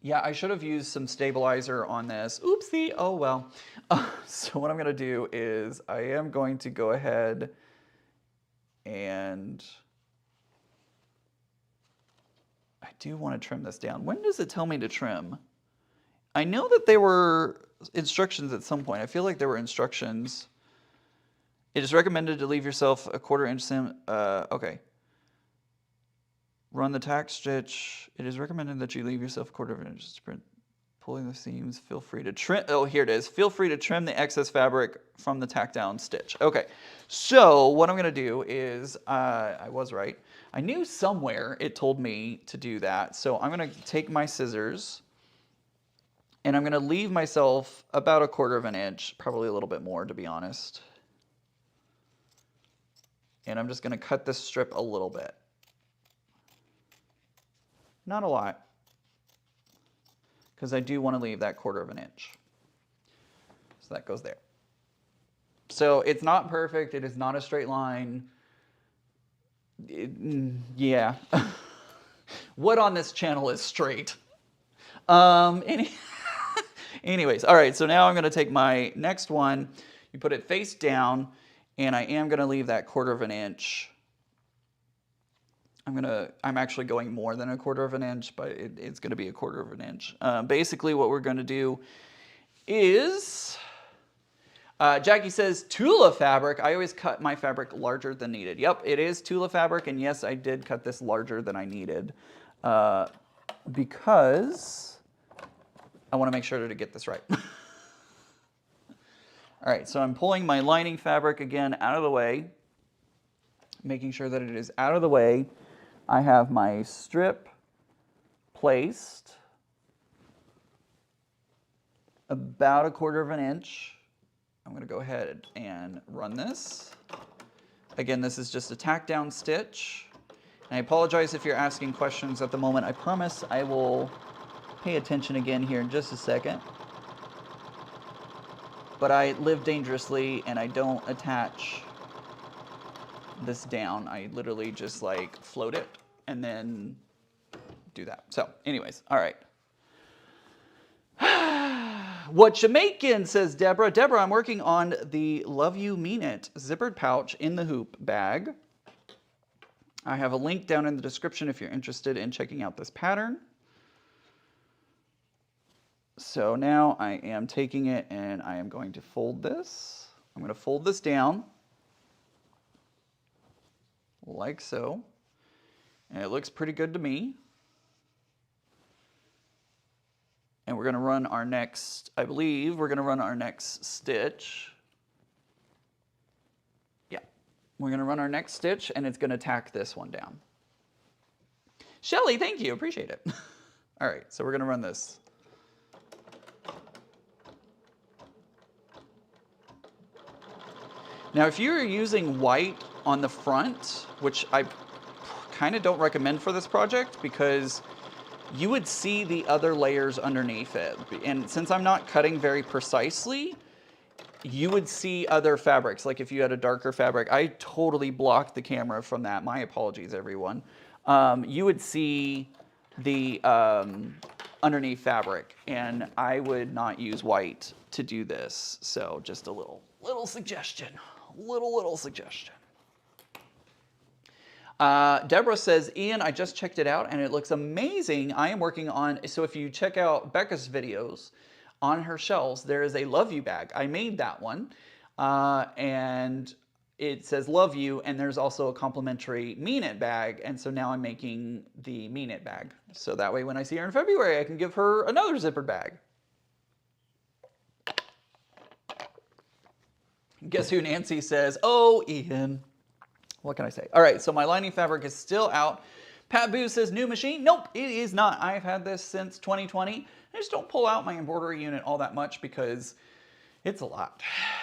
Yeah, I should have used some stabilizer on this. Oopsie, oh well. So what I'm gonna do is I am going to go ahead and I do want to trim this down. When does it tell me to trim? I know that there were instructions at some point. I feel like there were instructions. It is recommended to leave yourself a 1/4 inch okay. Run the tack stitch. It is recommended that you leave yourself a 1/4 inch sprint. Pulling the seams, feel free to trim. Oh, here it is. Feel free to trim the excess fabric from the tack down stitch. Okay, so what I'm gonna do is, I was right. I knew somewhere it told me to do that. So I'm gonna take my scissors and I'm gonna leave myself about a 1/4 inch, probably a little bit more to be honest. And I'm just gonna cut this strip a little bit. Not a lot, because I do want to leave that 1/4 inch. So that goes there. So it's not perfect. It is not a straight line. Yeah. What on this channel is straight? Anyways, all right, so now I'm going to take my next one. You put it face down, and I am going to leave that 1/4 inch. I'm actually going more than a 1/4 inch, but it's going to be a 1/4 inch. Basically, what we're going to do is, Jackie says, Tula fabric. I always cut my fabric larger than needed. Yep, it is Tula fabric, and yes, I did cut this larger than I needed because I want to make sure to get this right. All right, so I'm pulling my lining fabric again out of the way, making sure that it is out of the way. I have my strip placed about a 1/4 inch. I'm going to go ahead and run this. Again, this is just a tack down stitch. And I apologize if you're asking questions at the moment. I promise I will pay attention again here in just a second. But I live dangerously and I don't attach this down. I literally just like float it and then do that. So anyways, all right. What you making, says Deborah. Deborah, I'm working on the Love You Mean It zippered pouch in the hoop bag. I have a link down in the description if you're interested in checking out this pattern. So now I am taking it and I am going to fold this. I'm going to fold this down like so. And it looks pretty good to me. And we're going to run our next, I believe we're going to run our next stitch. Yeah, we're going to run our next stitch and it's going to tack this one down. Shelly, thank you, appreciate it. All right, so we're going to run this. Now, if you're using white on the front, which I kind of don't recommend for this project because you would see the other layers underneath it. And since I'm not cutting very precisely, you would see other fabrics. Like if you had a darker fabric, I totally blocked the camera from that. My apologies, everyone. You would see the underneath fabric, and I would not use white to do this. So just a little suggestion, little suggestion. Deborah says, Ian, I just checked it out and it looks amazing. I am working on, so if you check out Becca's videos, on her shelves, there is a Love You bag. I made that one, and it says Love You, and there's also a complimentary Mean It bag, and so now I'm making the Mean It bag. So that way when I see her in February, I can give her another zippered bag. Guess who Nancy says? Oh, Ian. What can I say? All right, so my lining fabric is still out. Pat Boo says, new machine? Nope, it is not. I've had this since 2020. I just don't pull out my embroidery unit all that much because it's a lot.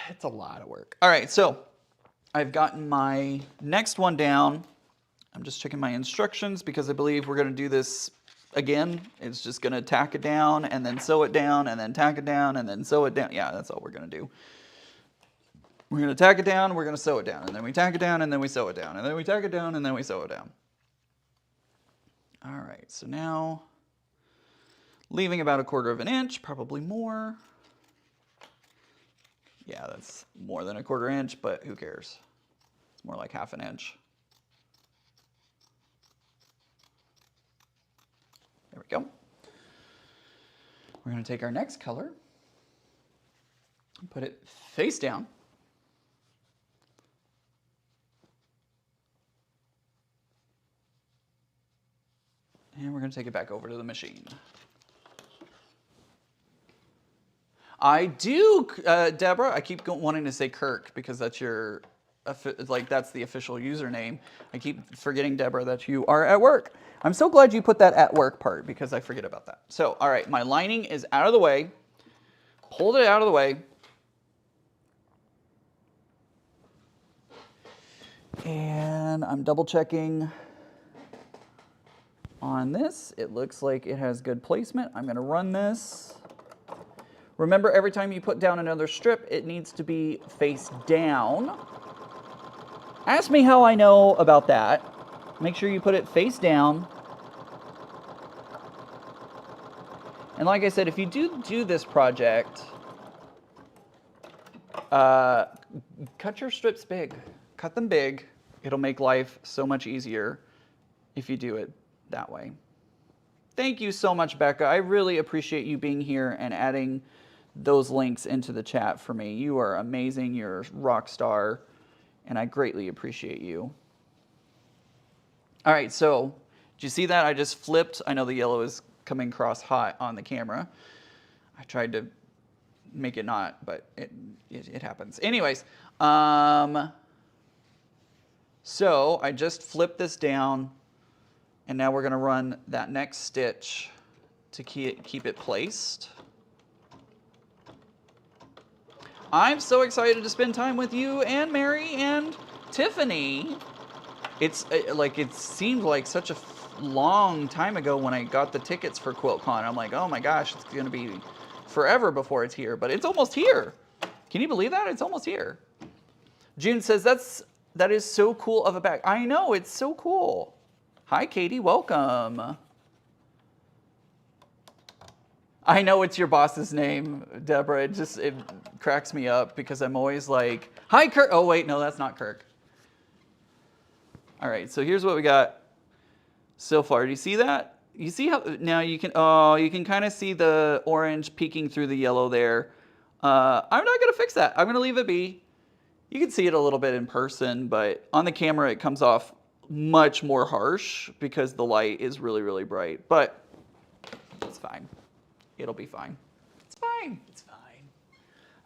It's a lot of work. All right, so I've gotten my next one down. I'm just checking my instructions because I believe we're going to do this again. It's just going to tack it down and then sew it down and then tack it down and then sew it down. Yeah, that's all we're going to do. We're going to tack it down, we're going to sew it down, and then we tack it down, and then we sew it down, and then we tack it down, and then we sew it down. All right, so now leaving about 1/4 of an inch, probably more. Yeah, that's more than 1/4 inch, but who cares? It's more like 1/2 inch. There we go. We're going to take our next color and put it face down. And we're going to take it back over to the machine. I do, Deborah, I keep wanting to say Kirk because that's your, that's the official username. I keep forgetting, Deborah, that you are at work. I'm so glad you put that at work part because I forget about that. So, all right, my lining is out of the way. Pulled it out of the way. And I'm double checking on this. It looks like it has good placement. I'm going to run this. Remember, every time you put down another strip, it needs to be face down. Ask me how I know about that. Make sure you put it face down. And like I said, if you do this project, cut your strips big. Cut them big. It'll make life so much easier if you do it that way. Thank you so much, Becca. I really appreciate you being here and adding those links into the chat for me. You are amazing. You're a rock star, and I greatly appreciate you. All right, so did you see that? I just flipped. I know the yellow is coming across hot on the camera. I tried to make it not, but it happens. Anyways, so I just flipped this down, and now we're going to run that next stitch to keep it placed. I'm so excited to spend time with you and Mary and Tiffany. It's like, it seemed like such a long time ago when I got the tickets for QuiltCon. I'm like, oh my gosh, it's going to be forever before it's here, but it's almost here. Can you believe that? It's almost here. June says, that is so cool of a bag. I know, it's so cool. Hi, Katie, welcome. I know it's your boss's name, Deborah. It cracks me up because I'm always like, hi, Kirk. Oh, wait, no, that's not Kirk. All right, so here's what we got so far. Do you see that? You see how, now you can kind of see the orange peeking through the yellow there. I'm not going to fix that. I'm going to leave it be. You can see it a little bit in person, but on the camera it comes off much more harsh because the light is really, really bright. But it's fine. It'll be fine. It's fine. It's fine.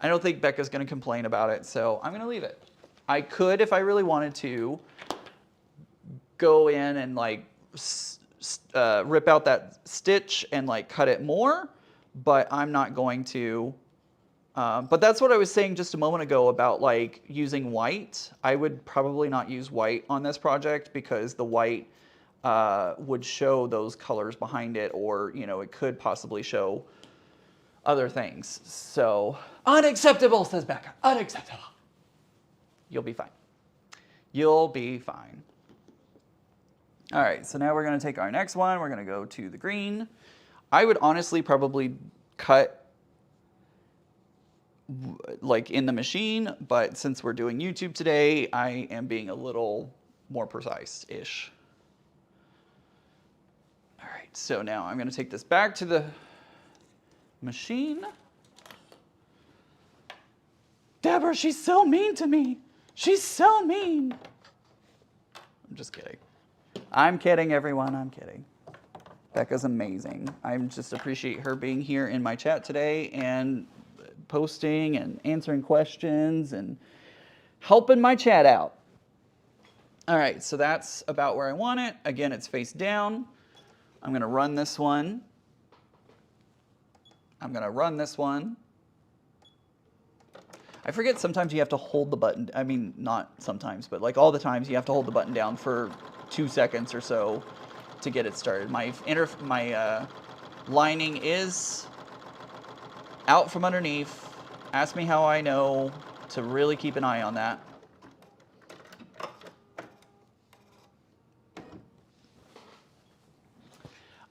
I don't think Becca's going to complain about it, so I'm going to leave it. I could, if I really wanted to, go in and like rip out that stitch and like cut it more, but I'm not going to. But that's what I was saying just a moment ago about like using white. I would probably not use white on this project because the white would show those colors behind it, or it could possibly show other things. So unacceptable, says Becca. Unacceptable. You'll be fine. You'll be fine. All right, so now we're going to take our next one. We're going to go to the green. I would honestly probably cut like in the machine, but since we're doing YouTube today, I am being a little more precise-ish. All right, so now I'm going to take this back to the machine. Deborah, she's so mean to me. She's so mean. I'm just kidding. I'm kidding, everyone. I'm kidding. Becca's amazing. I just appreciate her being here in my chat today and posting and answering questions and helping my chat out. All right, so that's about where I want it. Again, it's face down. I'm going to run this one. I'm going to run this one. I forget sometimes you have to hold the button. I mean, not sometimes, but like all the times you have to hold the button down for 2 seconds or so to get it started. My lining is out from underneath. Ask me how I know to really keep an eye on that.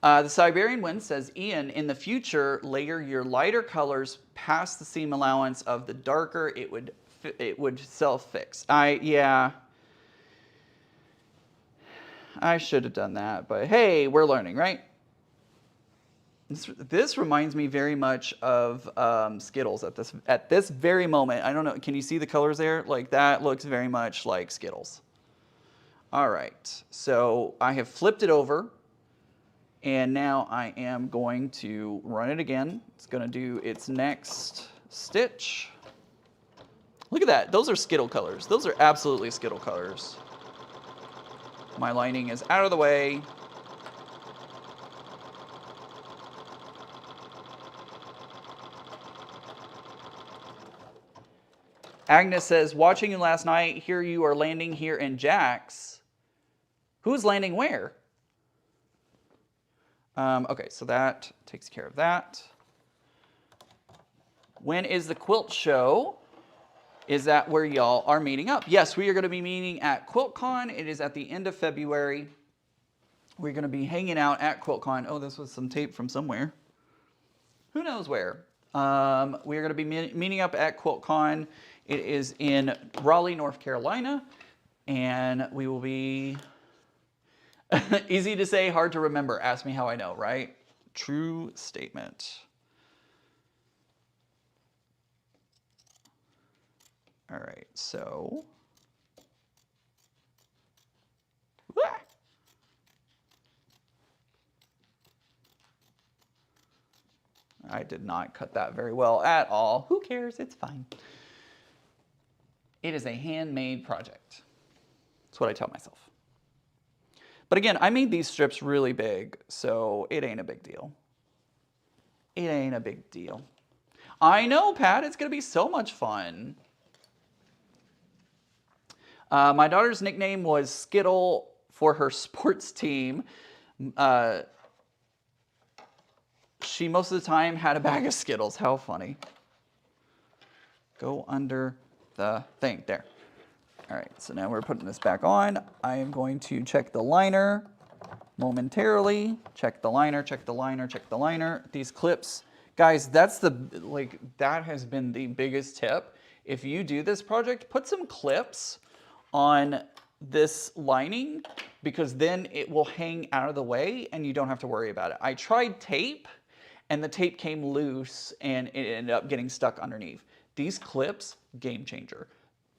The Siberian Wind says, Ian, in the future, layer your lighter colors past the seam allowance of the darker. It would self-fix. Yeah, I should have done that, but hey, we're learning, right? This reminds me very much of Skittles at this very moment. I don't know. Can you see the colors there? Like that looks very much like Skittles. All right. So I have flipped it over, and now I am going to run it again. It's going to do its next stitch. Look at that. Those are Skittle colors. Those are absolutely Skittle colors. My lining is out of the way. Agnes says, watching you last night, here you are landing here in Jack's. Who's landing where? Okay, so that takes care of that. When is the quilt show? Is that where y'all are meeting up? Yes, we are going to be meeting at QuiltCon. It is at the end of February. We're going to be hanging out at QuiltCon. Oh, this was some tape from somewhere. Who knows where? We are going to be meeting up at QuiltCon. It is in Raleigh, North Carolina, and we will be easy to say, hard to remember. Ask me how I know, right? True statement. All right, so I did not cut that very well at all. Who cares? It's fine. It is a handmade project. That's what I tell myself. But again, I made these strips really big, so it ain't a big deal. It ain't a big deal. I know, Pat, it's going to be so much fun. My daughter's nickname was Skittle for her sports team. She most of the time had a bag of Skittles. How funny. Go under the thing there. All right, so now we're putting this back on. I am going to check the liner momentarily. Check the liner, check the liner, check the liner. These clips, guys, that has been the biggest tip. If you do this project, put some clips on this lining, because then it will hang out of the way and you don't have to worry about it. I tried tape and the tape came loose and it ended up getting stuck underneath. These clips, game changer.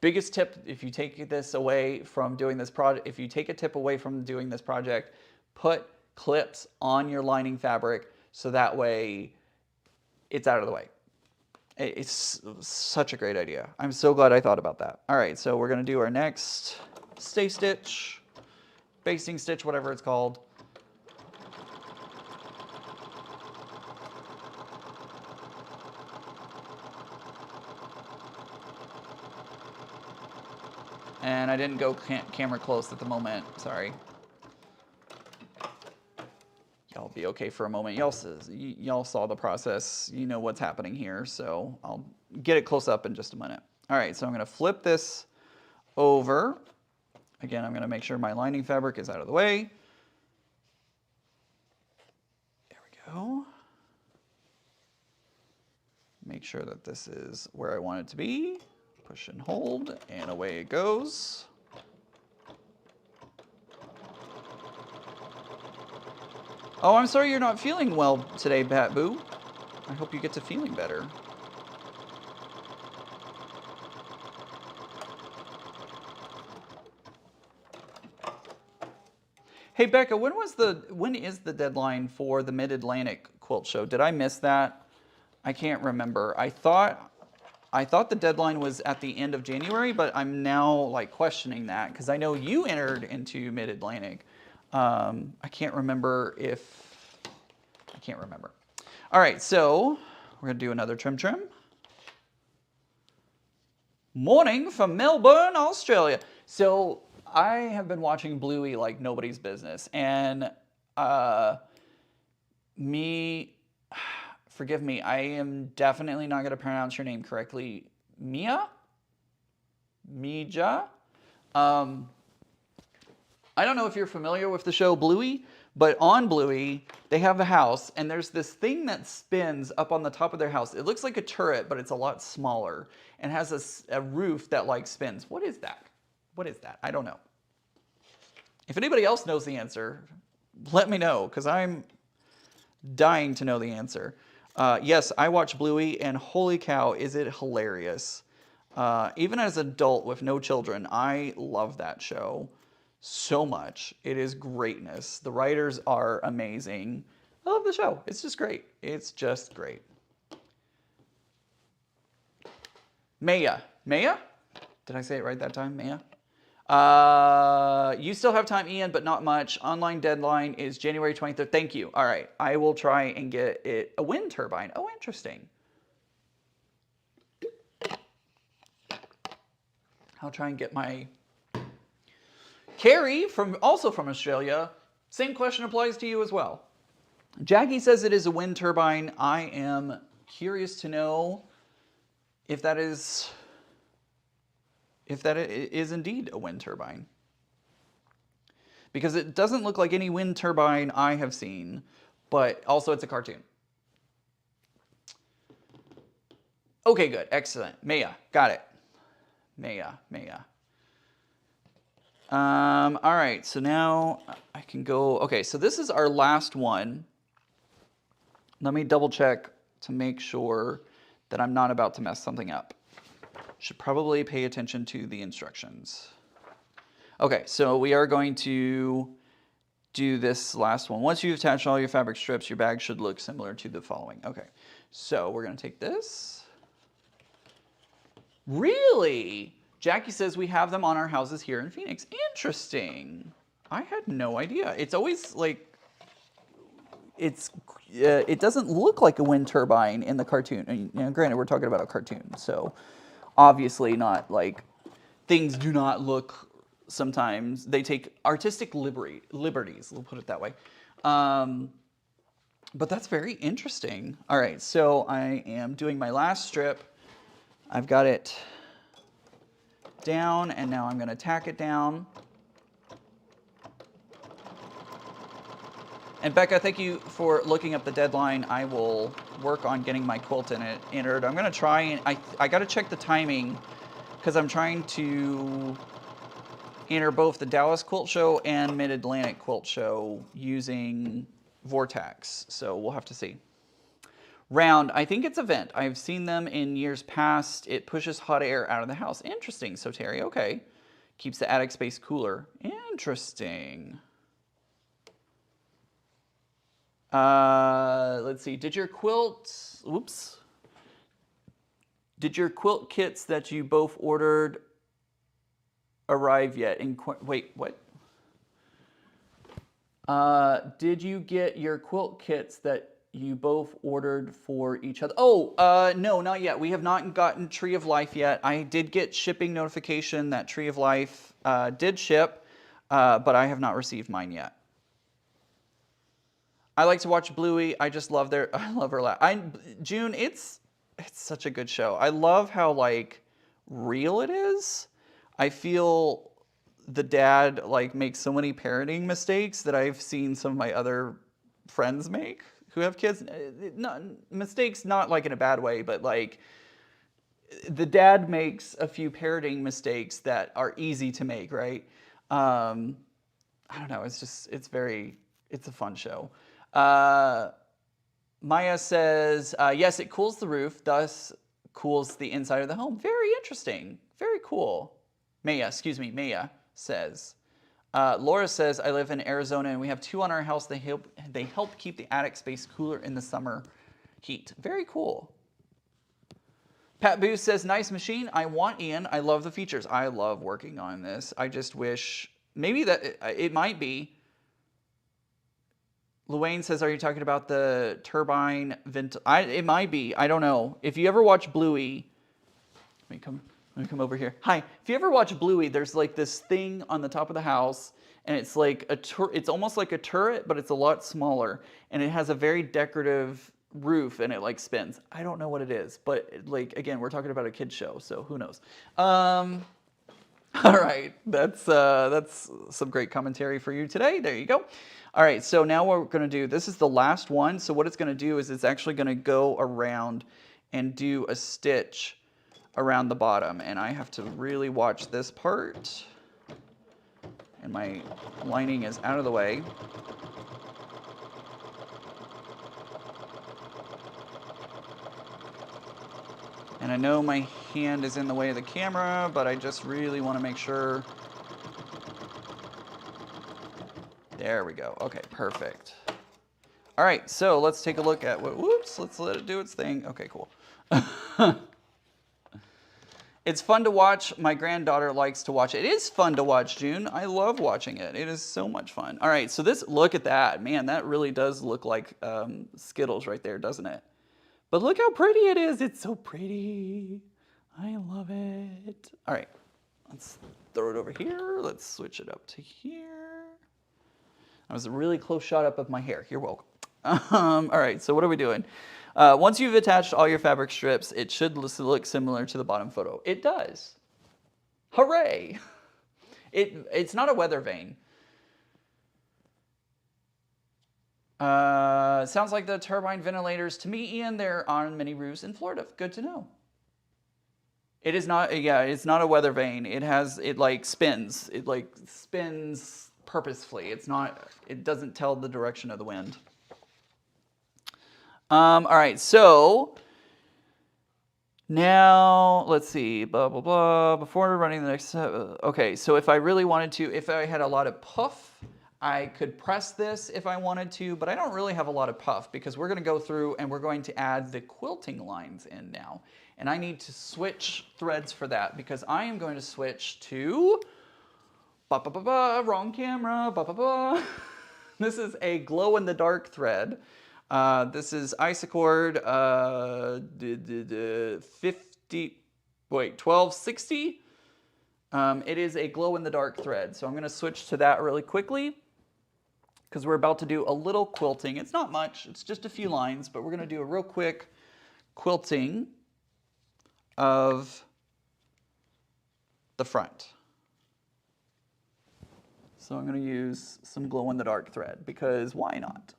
Biggest tip, if you take this away from doing this project, if you take a tip away from doing this project, put clips on your lining fabric so that way it's out of the way. It's such a great idea. I'm so glad I thought about that. All right, so we're gonna do our next stay stitch, basting stitch, whatever it's called. And I didn't go camera close at the moment, sorry. Y'all be okay for a moment. Y'all saw the process. You know what's happening here, so I'll get it close up in just a minute. All right, so I'm gonna flip this over. Again, I'm gonna make sure my lining fabric is out of the way. There we go. Make sure that this is where I want it to be. Push and hold, and away it goes. Oh, I'm sorry you're not feeling well today, Bat Boo. I hope you get to feeling better. Hey Becca, when is the deadline for the Mid-Atlantic quilt show? Did I miss that? I can't remember. I thought the deadline was at the end of January, but I'm now like questioning that because I know you entered into Mid-Atlantic. I can't remember. All right, so we're gonna do another trim. Morning from Melbourne, Australia. So I have been watching Bluey like nobody's business, and forgive me, I am definitely not gonna pronounce your name correctly. Mija? I don't know if you're familiar with the show Bluey, but on Bluey, they have a house, and there's this thing that spins up on the top of their house. It looks like a turret, but it's a lot smaller, and has a roof that like spins. What is that? What is that? I don't know. If anybody else knows the answer, let me know, because I'm dying to know the answer. Yes, I watch Bluey, and holy cow, is it hilarious. Even as an adult with no children, I love that show so much. It is greatness. The writers are amazing. I love the show. It's just great. It's just great. Maya. Maya? Did I say it right that time? Maya? You still have time, Ian, but not much. Online deadline is January 23rd. Thank you. All right. I will try and get it a wind turbine. Oh, interesting. I'll try and get my... Carrie, also from Australia, same question applies to you as well. Jackie says it is a wind turbine. I am curious to know if that is indeed a wind turbine. Because it doesn't look like any wind turbine I have seen, but also it's a cartoon. Okay, good. Excellent. Maya, got it. Maya. All right, so now I can go. Okay, so this is our last one. Let me double check to make sure that I'm not about to mess something up. Should probably pay attention to the instructions. Okay, so we are going to do this last one. Once you've attached all your fabric strips, your bag should look similar to the following. Okay, so we're going to take this. Really? Jackie says we have them on our houses here in Phoenix. Interesting. I had no idea. It's always like, it doesn't look like a wind turbine in the cartoon. And, you know, granted, we're talking about a cartoon, so obviously not like, things do not look, sometimes they take artistic liberties, we'll put it that way. But that's very interesting. All right, so I am doing my last strip. I've got it down, and now I'm going to tack it down. And Becca, thank you for looking up the deadline. I will work on getting my quilt entered. I'm going to try, and I got to check the timing, because I'm trying to enter both the Dallas Quilt Show and Mid-Atlantic Quilt Show using Vortex. So we'll have to see. Round, I think it's a vent. I've seen them in years past. It pushes hot air out of the house. Interesting, so Terry, okay. Keeps the attic space cooler. Interesting. Let's see, did your quilt kits that you both ordered arrive yet? Wait, what? Did you get your quilt kits that you both ordered for each other? Oh, no, not yet. We have not gotten Tree of Life yet. I did get shipping notification that Tree of Life did ship, but I have not received mine yet. I like to watch Bluey. I just love I love her laugh. June, it's such a good show. I love how like real it is. I feel the dad like makes so many parenting mistakes that I've seen some of my other friends make who have kids. Mistakes not like in a bad way, but like the dad makes a few parenting mistakes that are easy to make, right? I don't know. It's a fun show. Maya says, yes, it cools the roof, thus cools the inside of the home. Very interesting. Very cool. Maya says. Laura says, I live in Arizona and we have 2 on our house. They help keep the attic space cooler in the summer heat. Very cool. Pat Booth says, nice machine. I want Ian. I love the features. I love working on this. I just wish, maybe that it might be. Luane says, are you talking about the turbine vent? It might be. I don't know. If you ever watch Bluey, let me come over here. Hi. If you ever watch Bluey, there's like this thing on the top of the house, and it's like it's almost like a turret, but it's a lot smaller, and it has a very decorative roof, and it like spins. I don't know what it is, but like again, we're talking about a kid's show, so who knows? All right, that's some great commentary for you today. There you go. All right, so now what we're going to do, this is the last one. So what it's going to do is it's actually going to go around and do a stitch around the bottom. And I have to really watch this part. And my lining is out of the way. And I know my hand is in the way of the camera, but I just really want to make sure. There we go. Okay, perfect. All right, so let's take a look at what, whoops, let's let it do its thing. Okay, cool. It's fun to watch. My granddaughter likes to watch it. It is fun to watch, June. I love watching it. It is so much fun. All right, so this, look at that. Man, that really does look like Skittles right there, doesn't it? But look how pretty it is. It's so pretty. I love it. All right, let's throw it over here. Let's switch it up to here. That was a really close shot up of my hair. You're welcome. All right, so what are we doing? Once you've attached all your fabric strips, it should look similar to the bottom photo. It does. Hooray! It's not a weather vane. Sounds like the turbine ventilators to me, Ian. They're on many roofs in Florida. Good to know. It is not. Yeah, it's not a weather vane. It like spins. It like spins purposefully. It's not. It doesn't tell the direction of the wind. All right. So now let's see. Blah blah blah. Before running the next. Okay. So if I really wanted to, if I had a lot of puff, I could press this if I wanted to, but I don't really have a lot of puff because we're going to go through and we're going to add the quilting lines in now. And I need to switch threads for that because I am going to switch to, wrong camera, This is a glow-in-the-dark thread. This is Isacord 1260. It is a glow-in-the-dark thread. So I'm going to switch to that really quickly because we're about to do a little quilting. It's not much, it's just a few lines, but we're going to do a real quick quilting of the front. So I'm going to use some glow-in-the-dark thread because why not?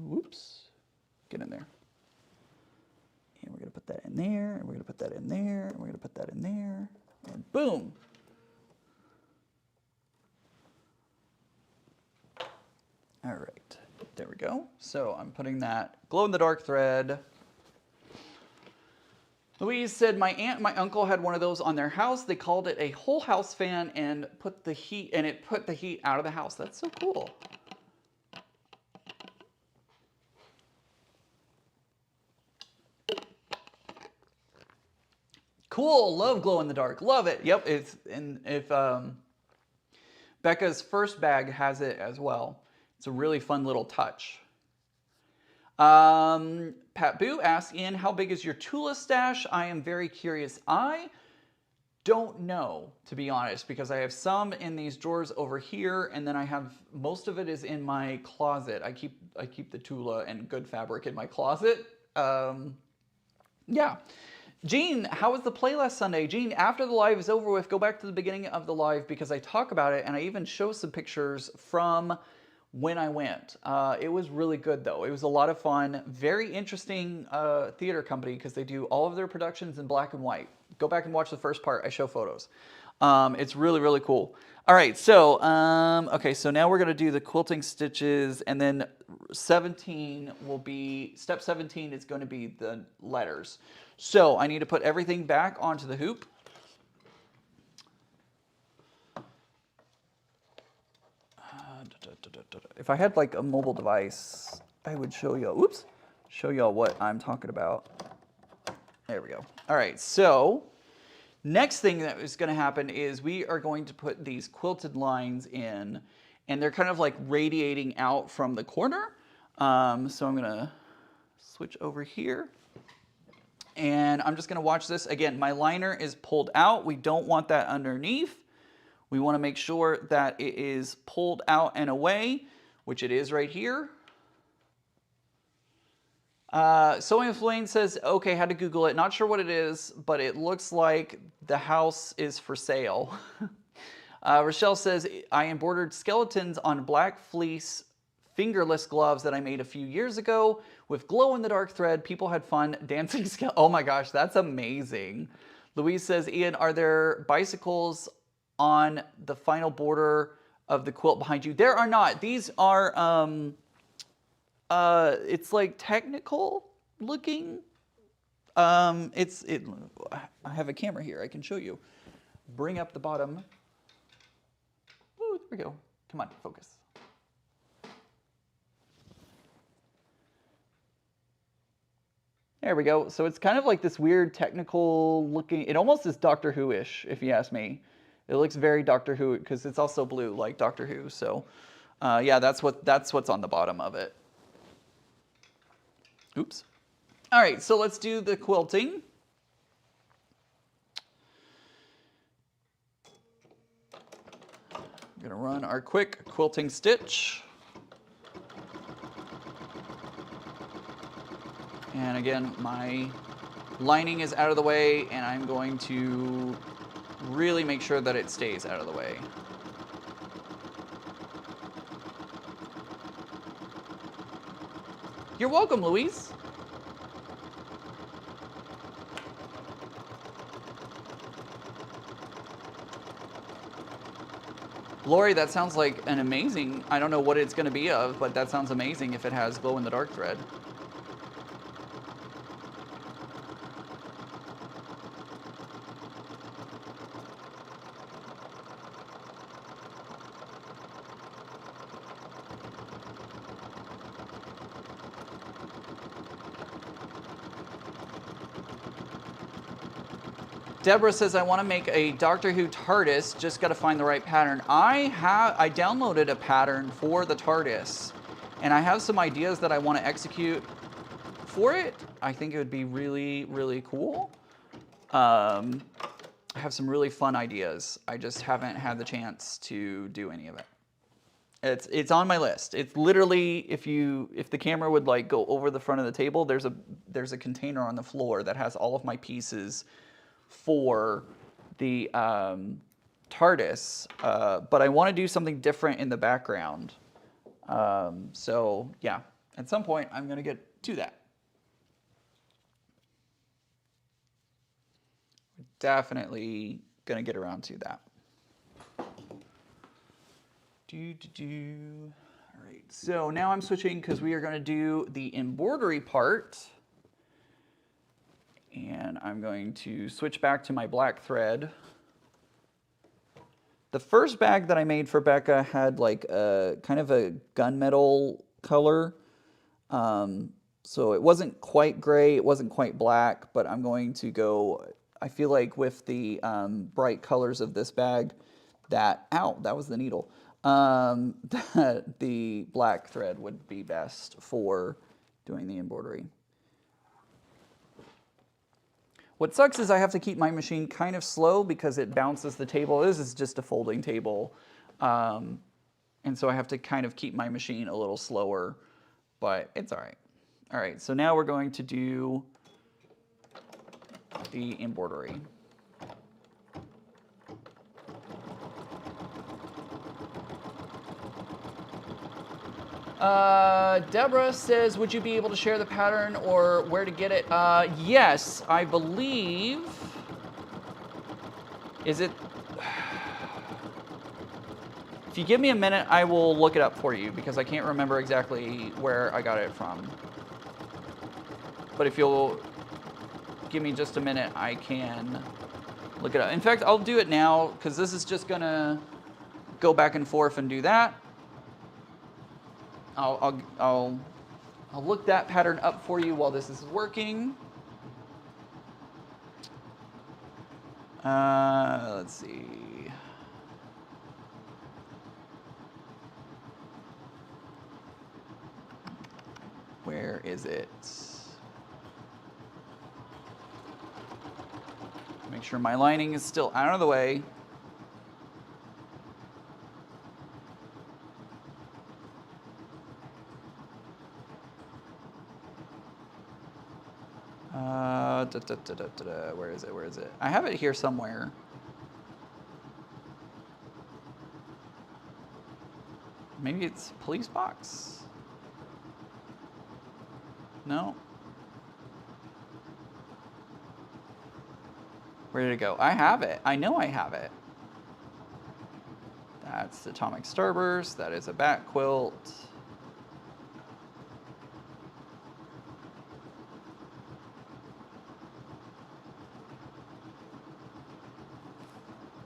Whoops. Get in there. And we're going to put that in there, and we're going to put that in there, and we're going to put that in there, and boom. All right, there we go. So I'm putting that glow-in-the-dark thread. Louise said, my aunt and my uncle had one of those on their house. They called it a whole house fan and it put the heat out of the house. That's so cool. Cool, love glow in the dark, love it. Yep, it's and if Becca's first bag has it as well. It's a really fun little touch. Pat Boo asks, Ian, how big is your Tula stash? I am very curious. I don't know, to be honest, because I have some in these drawers over here, and then I have most of it is in my closet. I keep the Tula and good fabric in my closet. Yeah. Jean, how was the play last Sunday? Jean, after the live is over with, go back to the beginning of the live because I talk about it and I even show some pictures from when I went. It was really good though. It was a lot of fun. Very interesting theater company because they do all of their productions in black and white. Go back and watch the first part. I show photos. It's really, really cool. All right, so, okay, so now we're gonna do the quilting stitches and then 17 will be, step 17 is gonna be the letters. So I need to put everything back onto the hoop. If I had like a mobile device, I would show you, show y'all what I'm talking about. There we go. All right, so next thing that is going to happen is we are going to put these quilted lines in, and they're kind of like radiating out from the corner. So I'm going to switch over here. And I'm just going to watch this. Again, my liner is pulled out. We don't want that underneath. We want to make sure that it is pulled out and away, which it is right here. Sewing Flame says, okay, had to Google it. Not sure what it is, but it looks like the house is for sale. Rochelle says, I embroidered skeletons on black fleece fingerless gloves that I made a few years ago with glow-in-the-dark thread. People had fun dancing. Oh my gosh, that's amazing. Louise says, Ian, are there bicycles on the final border of the quilt behind you? There are not. These are, it's like technical looking. I have a camera here. I can show you. Bring up the bottom. Ooh, there we go. Come on, focus. There we go. So it's kind of like this weird technical looking, it almost is Doctor Who-ish, if you ask me. It looks very Doctor Who, because it's also blue, like Doctor Who. So yeah, that's what's on the bottom of it. Oops. All right, so let's do the quilting. I'm gonna run our quick quilting stitch. And again, my lining is out of the way, and I'm going to really make sure that it stays out of the way. You're welcome, Louise. Lori, that sounds like an amazing, I don't know what it's going to be of, but that sounds amazing if it has glow-in-the-dark thread. Deborah says, I want to make a Doctor Who TARDIS, just got to find the right pattern. I downloaded a pattern for the TARDIS, and I have some ideas that I want to execute for it. I think it would be really, really cool. I have some really fun ideas. I just haven't had the chance to do any of it. It's on my list. It's literally, if the camera would like go over the front of the table, there's a container on the floor that has all of my pieces for the TARDIS, but I want to do something different in the background. So yeah, at some point I'm going to get to that. Definitely going to get around to that. All right, so now I'm switching because we are going to do the embroidery part. And I'm going to switch back to my black thread. The first bag that I made for Becca had like a kind of a gunmetal color. So it wasn't quite gray, it wasn't quite black, but I'm going to go, I feel like with the bright colors of this bag, that was the needle. That the black thread would be best for doing the embroidery. What sucks is I have to keep my machine kind of slow because it bounces the table. This is just a folding table. And so I have to kind of keep my machine a little slower, but it's all right. All right, so now we're going to do the embroidery. Deborah says, would you be able to share the pattern or where to get it? Yes, I believe. Is it? If you give me a minute, I will look it up for you because I can't remember exactly where I got it from. But if you'll give me just a minute, I can look it up. In fact, I'll do it now because this is just gonna go back and forth and do that. I'll look that pattern up for you while this is working. Let's see. Where is it? Make sure my lining is still out of the way. Where is it? Where is it? I have it here somewhere. Maybe it's police box? No? Where did it go? I have it. I know I have it. That's Atomic Starburst. That is a bat quilt.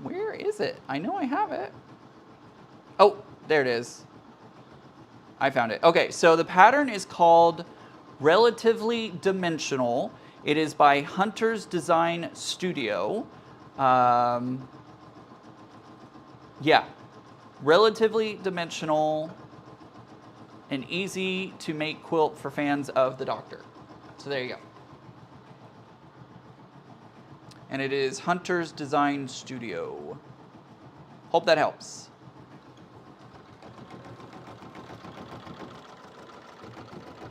Where is it? I know I have it. Oh, there it is. I found it. Okay, so the pattern is called Relatively Dimensional. It is by Hunter's Design Studio. Yeah, relatively dimensional, an easy to make quilt for fans of the Doctor. So there you go. And it is Hunter's Design Studio. Hope that helps.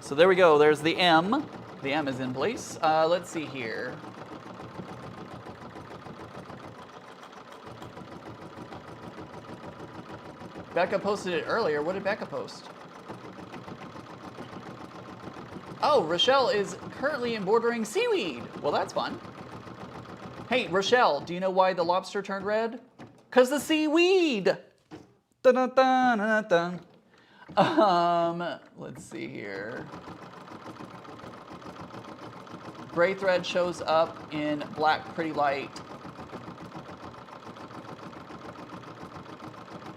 So there we go. There's the M. The M is in place. Let's see here. Becca posted it earlier. What did Becca post? Oh, Rochelle is currently embroidering seaweed. Well, that's fun. Hey, Rochelle, do you know why the lobster turned red? 'Cause the seaweed. Dun, dun, dun, dun, dun. Let's see here. Gray thread shows up in black pretty light.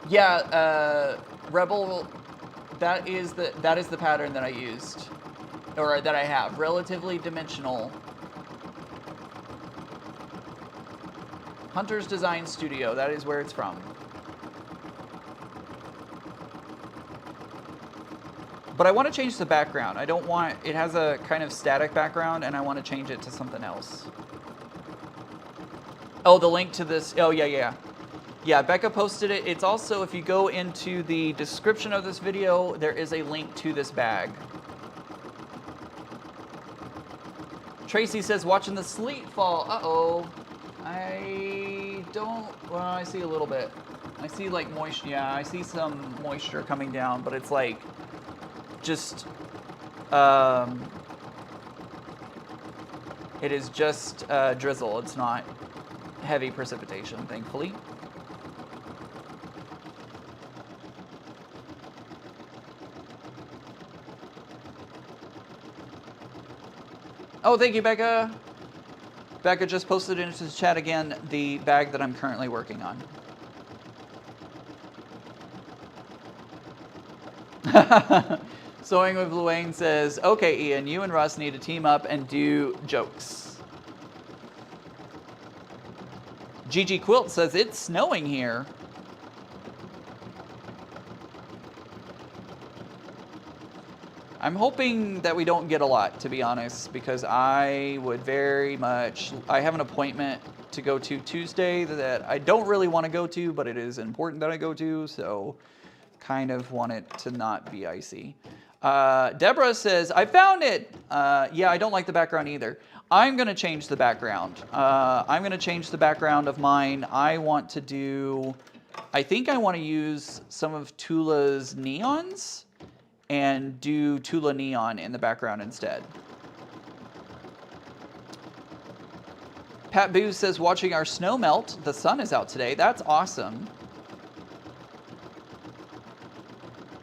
Yeah, Rebel, that is the pattern that I used, or that I have. Relatively dimensional. Hunter's Design Studio, that is where it's from. But I want to change the background. I don't want, it has a kind of static background and I want to change it to something else. Oh, the link to this, oh yeah. Yeah, Becca posted it. It's also, if you go into the description of this video, there is a link to this bag. Tracy says, watching the sleet fall. Uh-oh. I don't, well, I see a little bit. I see like moisture, yeah, I see some moisture coming down, but it's like, just, it is just drizzle. It's not heavy precipitation, thankfully. Oh, thank you, Becca. Becca just posted into the chat again the bag that I'm currently working on. Sewing with Luane says, okay, Ian, you and Russ need to team up and do jokes. Gigi Quilt says, it's snowing here. I'm hoping that we don't get a lot, to be honest, because I would very much, I have an appointment to go to Tuesday that I don't really want to go to, but it is important that I go to, so kind of want it to not be icy. Deborah says, I found it. Yeah, I don't like the background either. I'm going to change the background. I'm going to change the background of mine. I want to do, I think I want to use some of Tula's neons and do Tula neon in the background instead. Pat Boo says, watching our snow melt. The sun is out today. That's awesome.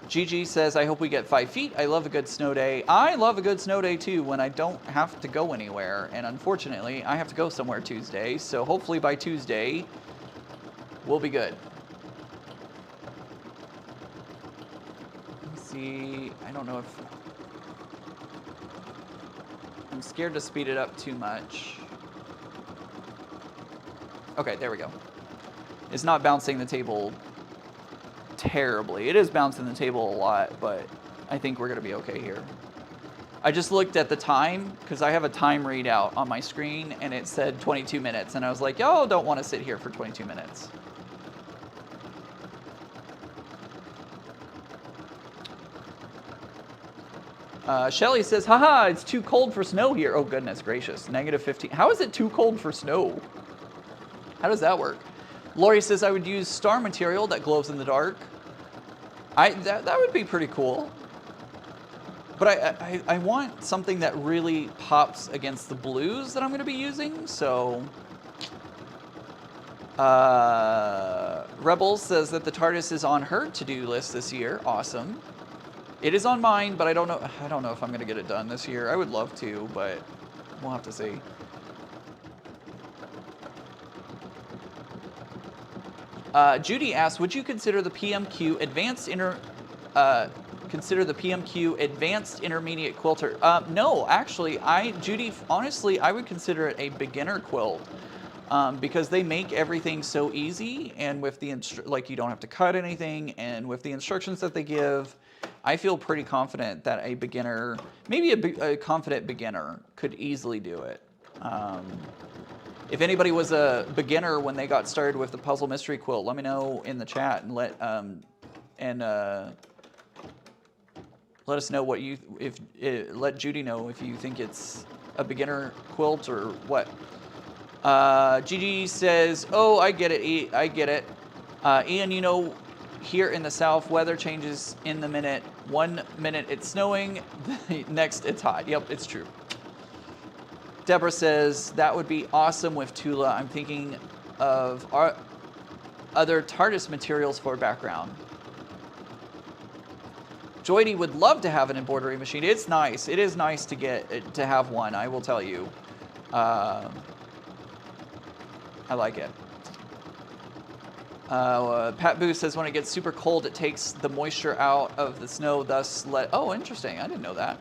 Gigi says, I hope we get 5 feet. I love a good snow day. I love a good snow day too when I don't have to go anywhere. And unfortunately, I have to go somewhere Tuesday. So hopefully by Tuesday, we'll be good. Let me see. I don't know if... I'm scared to speed it up too much. Okay, there we go. It's not bouncing the table terribly. It is bouncing the table a lot, but I think we're going to be okay here. I just looked at the time because I have a time readout on my screen and it said 22 minutes and I was like, oh, don't want to sit here for 22 minutes. Shelly says, haha, it's too cold for snow here. Oh, goodness gracious. -15. How is it too cold for snow? How does that work? Lori says, I would use star material that glows in the dark. That would be pretty cool. But I want something that really pops against the blues that I'm going to be using, so... Rebels says that the TARDIS is on her to-do list this year. Awesome. It is on mine, but I don't know if I'm going to get it done this year. I would love to, but we'll have to see. Judy asks, would you consider the PMQ Advanced Intermediate Quilter? No, actually, Judy, honestly, I would consider it a beginner quilt. Because they make everything so easy, and with the you don't have to cut anything, and with the instructions that they give, I feel pretty confident that a beginner, maybe a confident beginner, could easily do it. If anybody was a beginner when they got started with the puzzle mystery quilt, let me know in the chat and let us know what let Judy know if you think it's a beginner quilt or what. Gigi says, oh, I get it, I get it. Ian, you know, here in the South, weather changes in the minute. 1 minute it's snowing, next it's hot. Yep, it's true. Deborah says, that would be awesome with Tula. I'm thinking of other TARDIS materials for background. Joydy would love to have an embroidery machine. It's nice. It is nice to have one, I will tell you. I like it. Pat Booth says when it gets super cold, it takes the moisture out of the snow, thus oh, interesting. I didn't know that.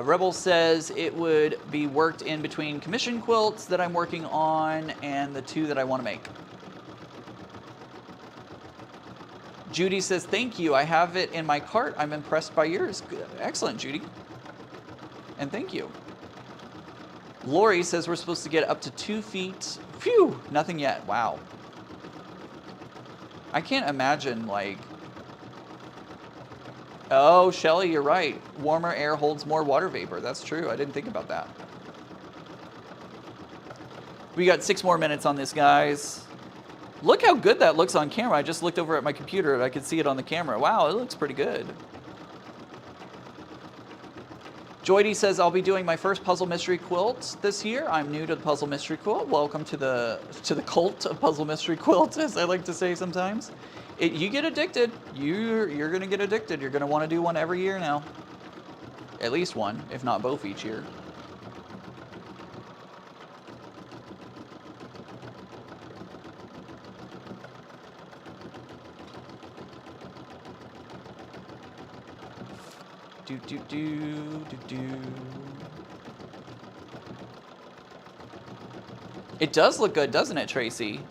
Rebel says it would be worked in between commission quilts that I'm working on and the 2 that I want to make. Judy says, thank you. I have it in my cart. I'm impressed by yours. Good. Excellent, Judy. And thank you. Lori says we're supposed to get up to 2 feet. Phew, nothing yet. Wow. I can't imagine, like... Oh, Shelly, you're right. Warmer air holds more water vapor. That's true. I didn't think about that. We got 6 more minutes on this, guys. Look how good that looks on camera. I just looked over at my computer and I could see it on the camera. Wow, it looks pretty good. Joydy says, I'll be doing my first puzzle mystery quilt this year. I'm new to the puzzle mystery quilt. Welcome to the cult of puzzle mystery quilt, as I like to say sometimes. You get addicted. You're going to get addicted. You're going to want to do one every year now. At least one, if not both each year. It does look good, doesn't it, Tracy?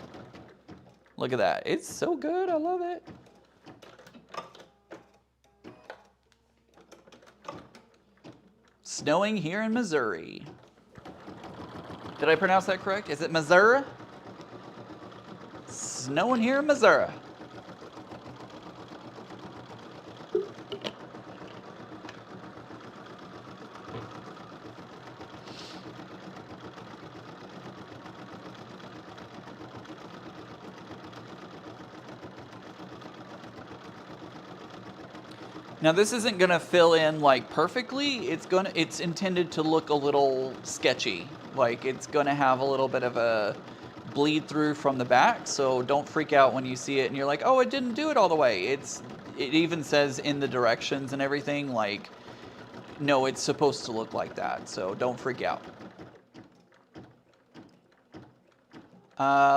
Look at that. It's so good. I love it. Snowing here in Missouri. Did I pronounce that correct? Is it Missouri? Snowing here in Missouri. Now this isn't gonna fill in like perfectly. It's intended to look a little sketchy. Like it's gonna have a little bit of a bleed through from the back. So don't freak out when you see it and you're like, oh, it didn't do it all the way. It even says in the directions and everything, like, no, it's supposed to look like that. So don't freak out.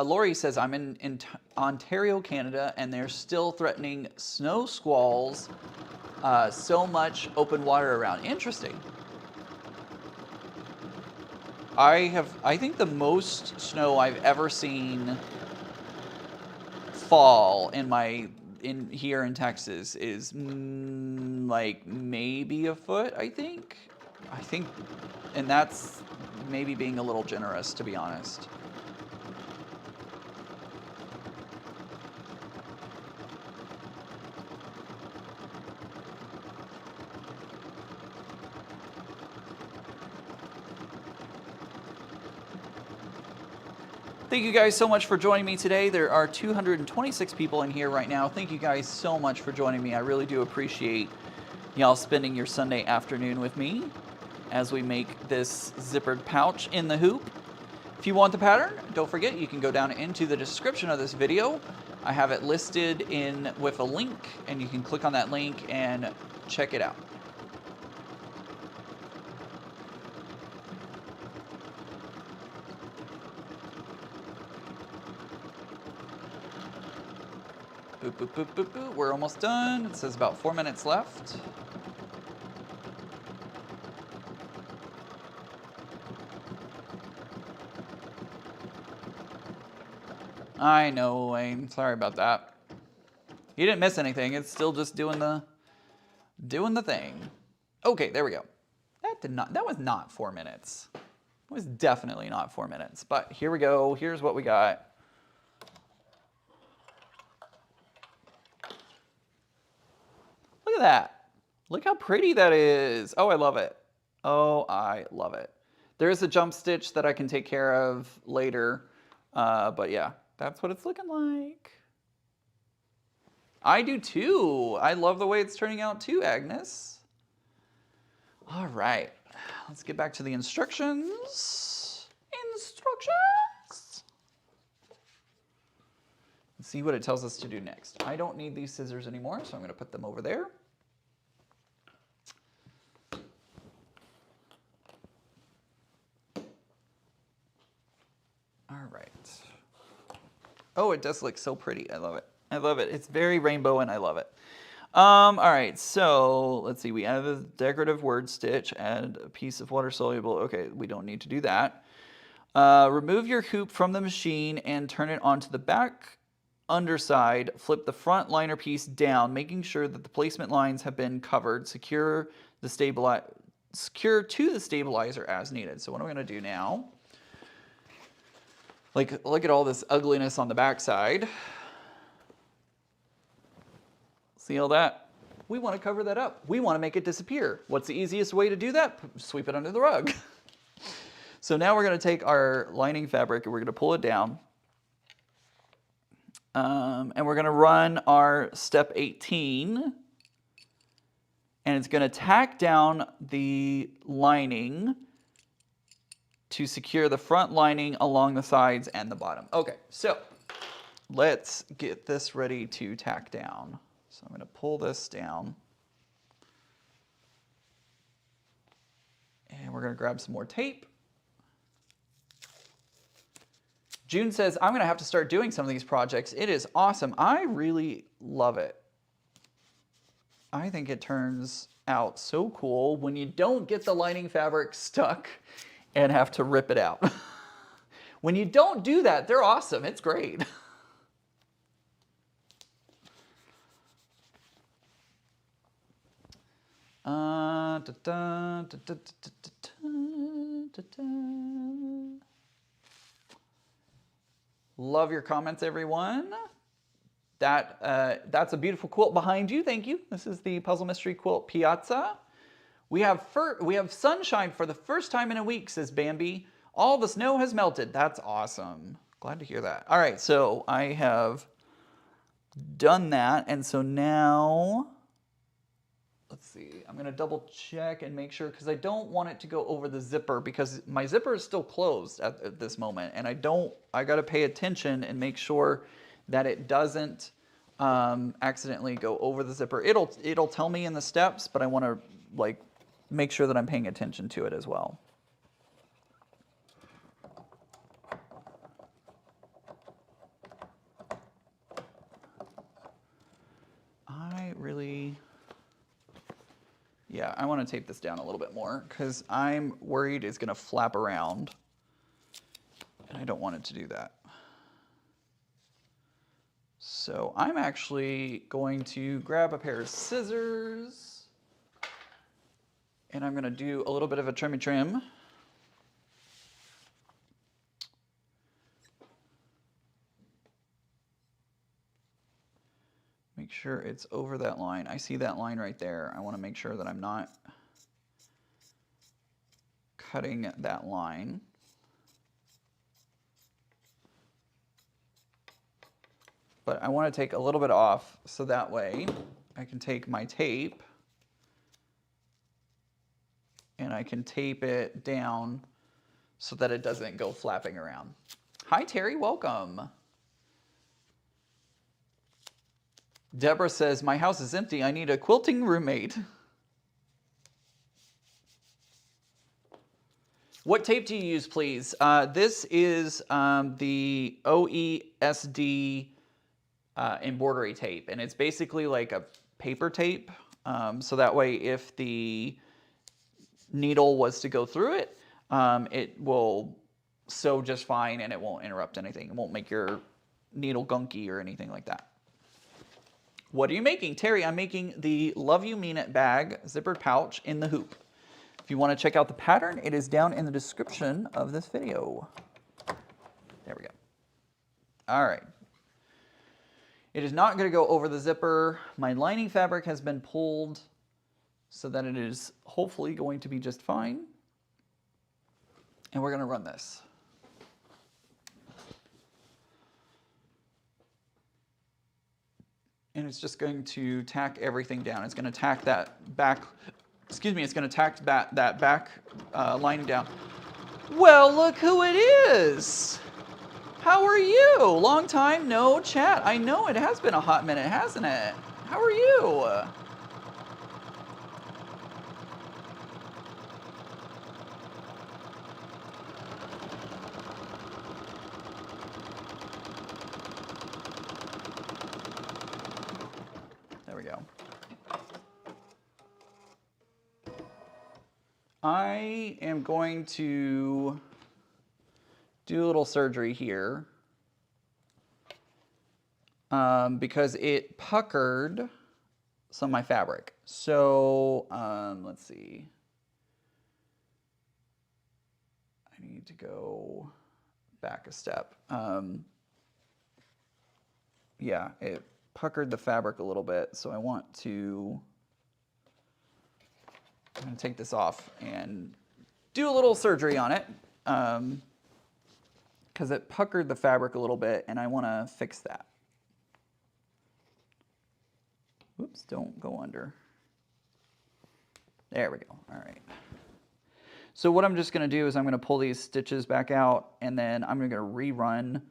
Lori says, I'm in Ontario, Canada, and they're still threatening snow squalls. So much open water around. Interesting. I think the most snow I've ever seen fall here in Texas is like maybe a foot, I think, and that's maybe being a little generous, to be honest. Thank you guys so much for joining me today. There are 226 people in here right now. Thank you guys so much for joining me. I really do appreciate y'all spending your Sunday afternoon with me as we make this zippered pouch in the hoop. If you want the pattern, don't forget you can go down into the description of this video. I have it listed in with a link, and you can click on that link and check it out. Boop, boop, boop, boop, boop. We're almost done. It says about 4 minutes left. I know, Wayne. Sorry about that. You didn't miss anything. It's still just doing the thing. Okay, there we go. That was not 4 minutes. It was definitely not 4 minutes. But here we go. Here's what we got. Look at that. Look how pretty that is. Oh, I love it. Oh, I love it. There is a jump stitch that I can take care of later. But yeah, that's what it's looking like. I do too. I love the way it's turning out too, Agnes. All right. Let's get back to the instructions. Let's see what it tells us to do next. I don't need these scissors anymore, so I'm going to put them over there. All right. Oh, it does look so pretty. I love it. I love it. It's very rainbow and I love it. All right, so let's see. We add a decorative word stitch, add a piece of water soluble. Okay, we don't need to do that. Remove your hoop from the machine and turn it onto the back underside. Flip the front liner piece down, making sure that the placement lines have been covered. Secure to the stabilizer as needed. So what I'm going to do now, like, look at all this ugliness on the back side. See all that? We want to cover that up. We want to make it disappear. What's the easiest way to do that? Sweep it under the rug. So now we're going to take our lining fabric and we're going to pull it down. And we're going to run our step 18. And it's going to tack down the lining to secure the front lining along the sides and the bottom. Okay, so let's get this ready to tack down. So I'm going to pull this down. And we're going to grab some more tape. June says, I'm going to have to start doing some of these projects. It is awesome. I really love it. I think it turns out so cool when you don't get the lining fabric stuck and have to rip it out. When you don't do that, they're awesome. It's great. Love your comments, everyone. That's a beautiful quilt behind you. Thank you. This is the Puzzle Mystery Quilt Piazza. We have sunshine for the first time in a week, says Bambi. All the snow has melted. That's awesome. Glad to hear that. All right, so I have done that, and so now, let's see, I'm gonna double check and make sure, because I don't want it to go over the zipper, because my zipper is still closed at this moment, and I gotta pay attention and make sure that it doesn't accidentally go over the zipper. It'll tell me in the steps, but I wanna like make sure that I'm paying attention to it as well. Yeah, I want to tape this down a little bit more because I'm worried it's going to flap around and I don't want it to do that. So I'm actually going to grab a pair of scissors and I'm going to do a little bit of a trimmy trim. Make sure it's over that line. I see that line right there. I want to make sure that I'm not cutting that line. but I want to take a little bit off so that way I can take my tape and I can tape it down so that it doesn't go flapping around. Hi, Terry, welcome. Deborah says, my house is empty. I need a quilting roommate. What tape do you use, please? This is the OESD embroidery tape, and it's basically like a paper tape. So that way, if the needle was to go through it, it will sew just fine and it won't interrupt anything. It won't make your needle gunky or anything like that. What are you making? Terry, I'm making the Love You Mean It bag zippered pouch in the hoop. If you want to check out the pattern, it is down in the description of this video. There we go. All right. It is not going to go over the zipper. My lining fabric has been pulled so that it is hopefully going to be just fine. And we're going to run this. And it's just going to tack everything down. It's going to tack that back, excuse me, it's going to tack that back lining down. Well, look who it is. How are you? Long time no chat. I know it has been a hot minute, hasn't it? How are you? There we go. I am going to do a little surgery here because it puckered some of my fabric. So let's see. I need to go back a step. Yeah, it puckered the fabric a little bit, so I want to, I'm going to take this off and do a little surgery on it. Because it puckered the fabric a little bit, and I want to fix that. Oops, don't go under. There we go. All right. So what I'm just going to do is I'm going to pull these stitches back out, and then I'm going to rerun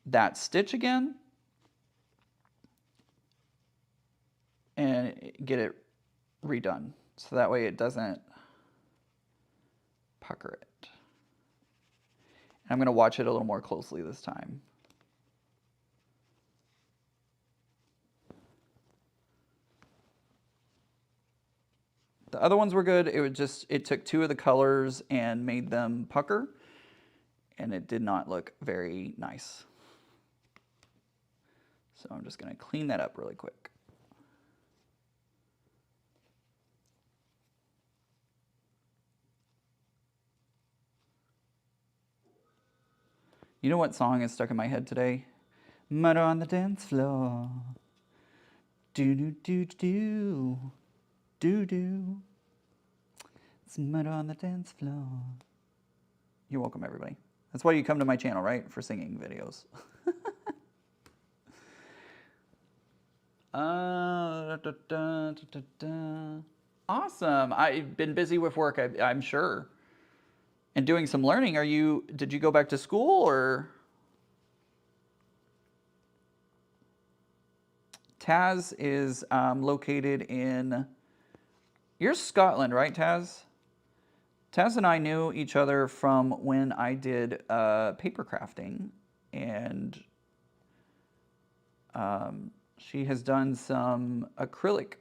that stitch again and get it redone. So that way it doesn't pucker it. I'm going to watch it a little more closely this time. The other ones were good. It took two of the colors and made them pucker, and it did not look very nice. So I'm just going to clean that up really quick. You know what song is stuck in my head today? Murder on the dance floor. Do do do do do do. It's murder on the dance floor. You're welcome, everybody. That's why you come to my channel, right? For singing videos. Awesome. I've been busy with work, I'm sure. And doing some learning. Did you go back to school or? Taz is located in, you're Scotland, right, Taz? Taz and I knew each other from when I did paper crafting, and she has done some acrylic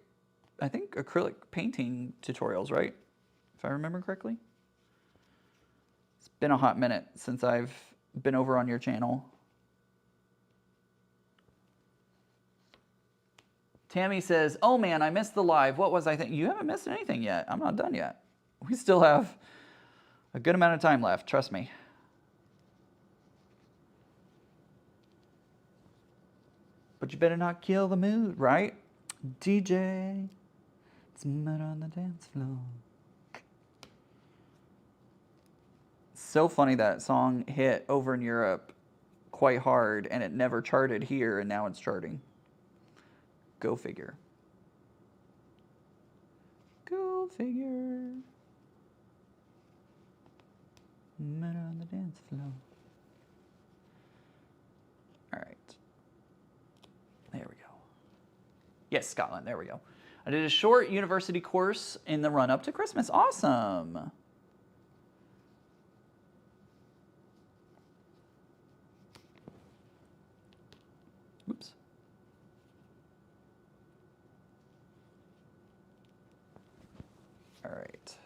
painting tutorials, right? If I remember correctly. It's been a hot minute since I've been over on your channel. Tammy says, oh man, I missed the live. What was I thinking? You haven't missed anything yet. I'm not done yet. We still have a good amount of time left, trust me. But you better not kill the mood, right? DJ, it's murder on the dance floor. So funny that song hit over in Europe quite hard, and it never charted here, and now it's charting. Go figure. Go figure. Men on the dance floor. All right. There we go. Yes, Scotland. There we go. I did a short university course in the run-up to Christmas. Awesome. Oops. All right.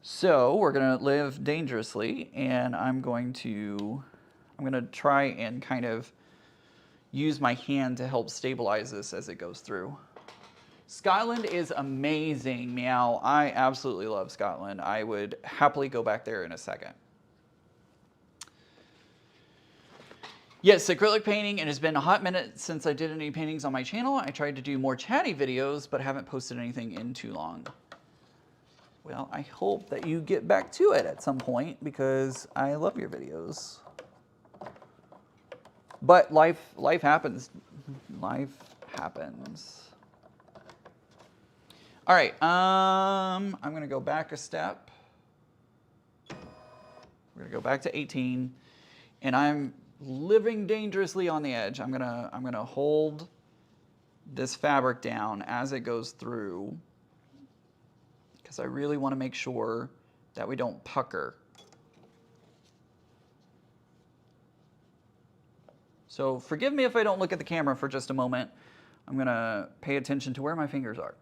So we're going to live dangerously, and I'm going to try and kind of use my hand to help stabilize this as it goes through. Scotland is amazing, meow. I absolutely love Scotland. I would happily go back there in a second. Yes, acrylic painting, and it's been a hot minute since I did any paintings on my channel. I tried to do more chatty videos, but haven't posted anything in too long. Well, I hope that you get back to it at some point because I love your videos. But life happens. Life happens. All right, I'm gonna go back a step. We're gonna go back to 18, and I'm living dangerously on the edge. I'm gonna hold this fabric down as it goes through because I really want to make sure that we don't pucker. So forgive me if I don't look at the camera for just a moment. I'm gonna pay attention to where my fingers are.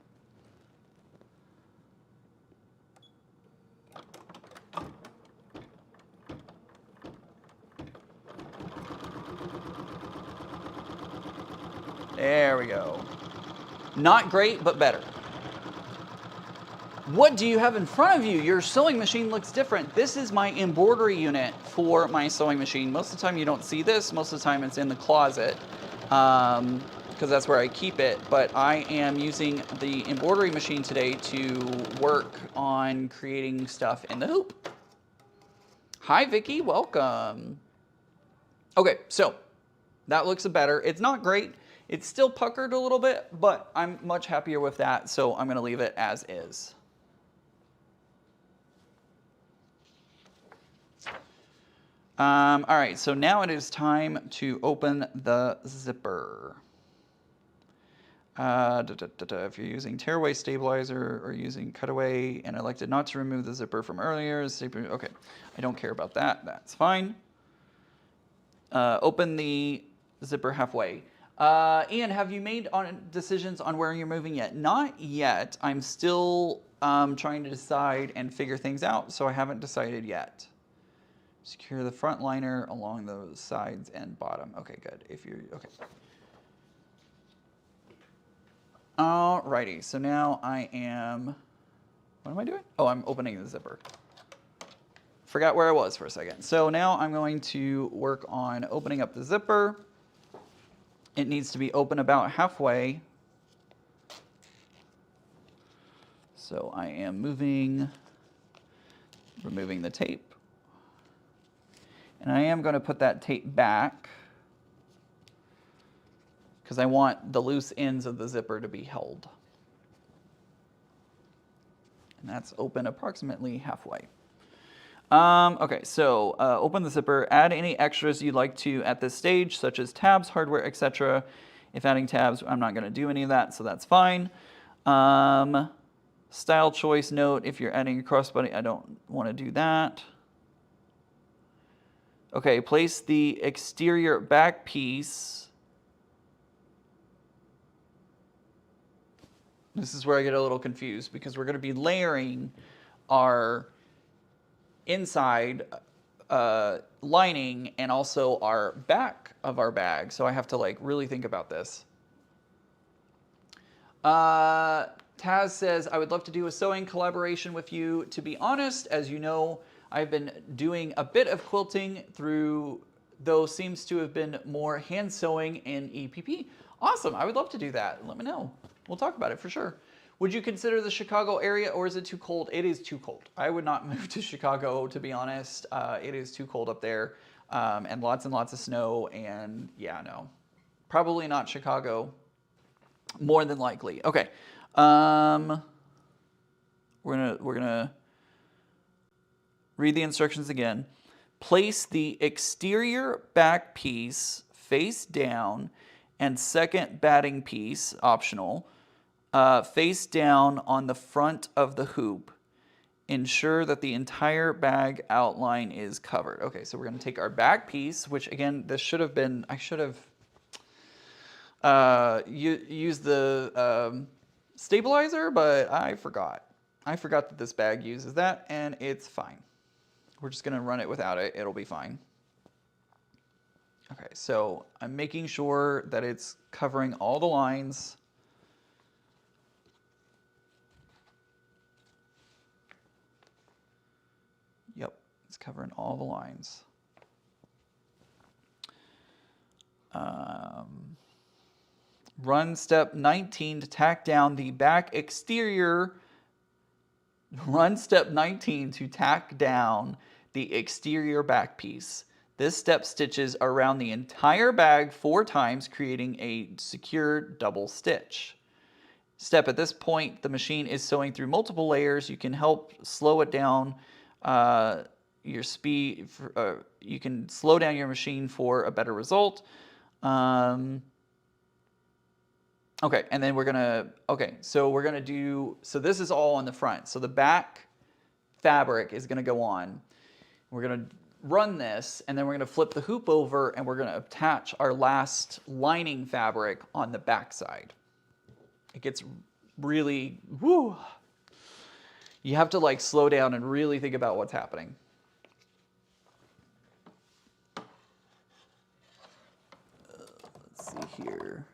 There we go. Not great, but better. What do you have in front of you? Your sewing machine looks different. This is my embroidery unit for my sewing machine. Most of the time you don't see this. Most of the time it's in the closet because that's where I keep it. But I am using the embroidery machine today to work on creating stuff in the hoop. Hi, Vicky. Welcome. Okay, so that looks better. It's not great. It's still puckered a little bit, but I'm much happier with that, so I'm going to leave it as is. All right, so now it is time to open the zipper. If you're using tearaway stabilizer or using cutaway and elected not to remove the zipper from earlier, okay, I don't care about that. That's fine. Open the zipper halfway. Ian, have you made decisions on where you're moving yet? Not yet. I'm still trying to decide and figure things out, so I haven't decided yet. Secure the front liner along the sides and bottom. Okay, good. Okay. Alrighty, so now I am, what am I doing? Oh, I'm opening the zipper. Forgot where I was for a second. So now I'm going to work on opening up the zipper. It needs to be open about halfway. So I am removing the tape. And I am going to put that tape back because I want the loose ends of the zipper to be held. And that's open approximately halfway. Okay, so open the zipper, add any extras you'd like to at this stage, such as tabs, hardware, etc. If adding tabs, I'm not going to do any of that, so that's fine. Style choice note, if you're adding a crossbody, I don't want to do that. Okay, place the exterior back piece. This is where I get a little confused because we're going to be layering our inside lining and also our back of our bag. So I have to like really think about this. Taz says, I would love to do a sewing collaboration with you. To be honest, as you know, I've been doing a bit of quilting though seems to have been more hand sewing in EPP. Awesome, I would love to do that. Let me know. We'll talk about it for sure. Would you consider the Chicago area or is it too cold? It is too cold. I would not move to Chicago, to be honest. It is too cold up there. and lots of snow. And yeah, no, probably not Chicago. More than likely. Okay. We're gonna read the instructions again. Place the exterior back piece face down and second batting piece, optional, face down on the front of the hoop. Ensure that the entire bag outline is covered. Okay, so we're going to take our back piece, which again, this should have been, I should have use the stabilizer, but I forgot. I forgot that this bag uses that, and it's fine. We're just gonna run it without it. It'll be fine. Okay, so I'm making sure that it's covering all the lines. Yep, it's covering all the lines. Run step 19 to tack down the back exterior. Run step 19 to tack down the exterior back piece. This step stitches around the entire bag 4 times, creating a secure double stitch. Step at this point, the machine is sewing through multiple layers. You can help slow it down. Your speed. You can slow down your machine for a better result. Okay, and then we're gonna, so this is all on the front. So the back fabric is gonna go on. We're gonna run this, and then we're gonna flip the hoop over, and we're gonna attach our last lining fabric on the back side. It gets really, woo. You have to like slow down and really think about what's happening. Let's see here.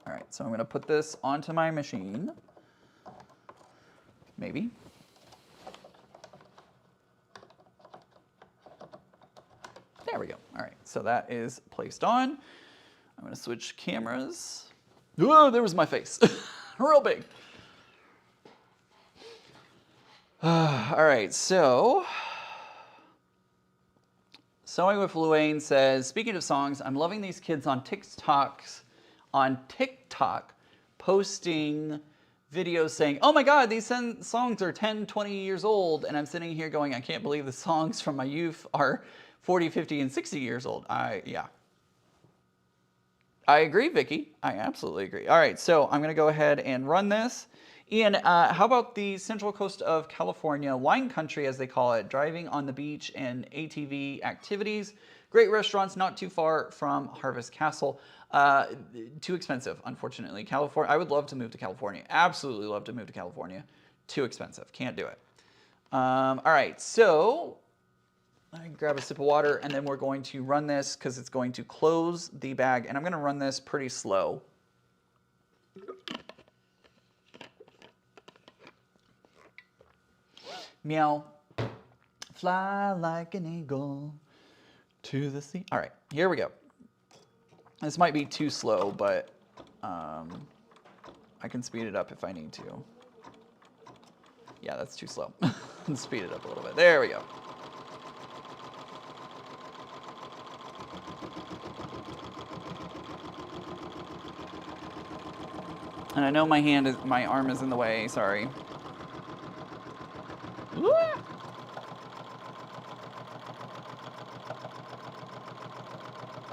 All right, so I'm going to put this onto my machine. Maybe. There we go. All right, so that is placed on. I'm going to switch cameras. Whoa, there was my face. Real big. All right, so Sewing with Luane says, speaking of songs, I'm loving these kids on TikTok posting videos saying, oh my God, these songs are 10, 20 years old. And I'm sitting here going, I can't believe the songs from my youth are 40, 50, and 60 years old. Yeah. I agree, Vicky. I absolutely agree. All right, so I'm gonna go ahead and run this. Ian, how about the Central Coast of California, wine country as they call it, driving on the beach and ATV activities. Great restaurants not too far from Harvest Castle. Too expensive, unfortunately. California, I would love to move to California. Absolutely love to move to California. Too expensive, can't do it. All right, so I can grab a sip of water, and then we're going to run this because it's going to close the bag, and I'm gonna run this pretty slow. Meow. Fly like an eagle to the sea. All right, here we go. This might be too slow, but I can speed it up if I need to. Yeah, that's too slow. Speed it up a little bit. There we go. And I know my arm is in the way, sorry.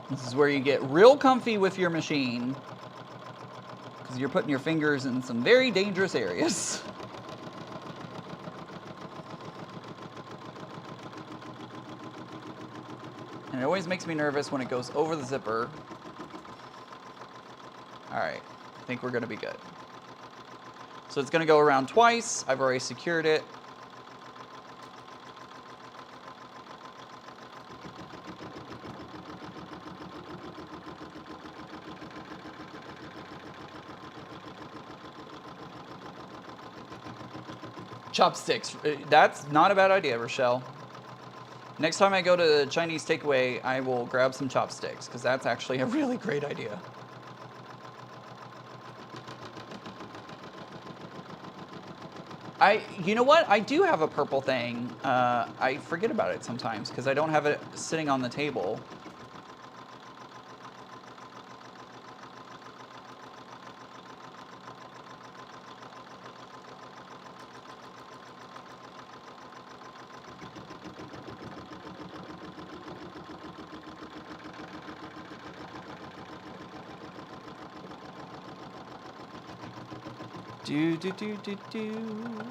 This is where you get real comfy with your machine because you're putting your fingers in some very dangerous areas. And it always makes me nervous when it goes over the zipper. All right, I think we're gonna be good. So it's gonna go around twice. I've already secured it. Chopsticks. That's not a bad idea, Rochelle. Next time I go to the Chinese takeaway, I will grab some chopsticks, because that's actually a really great idea. You know what? I do have a purple thing. I forget about it sometimes because I don't have it sitting on the table. Do, do, do, do, do.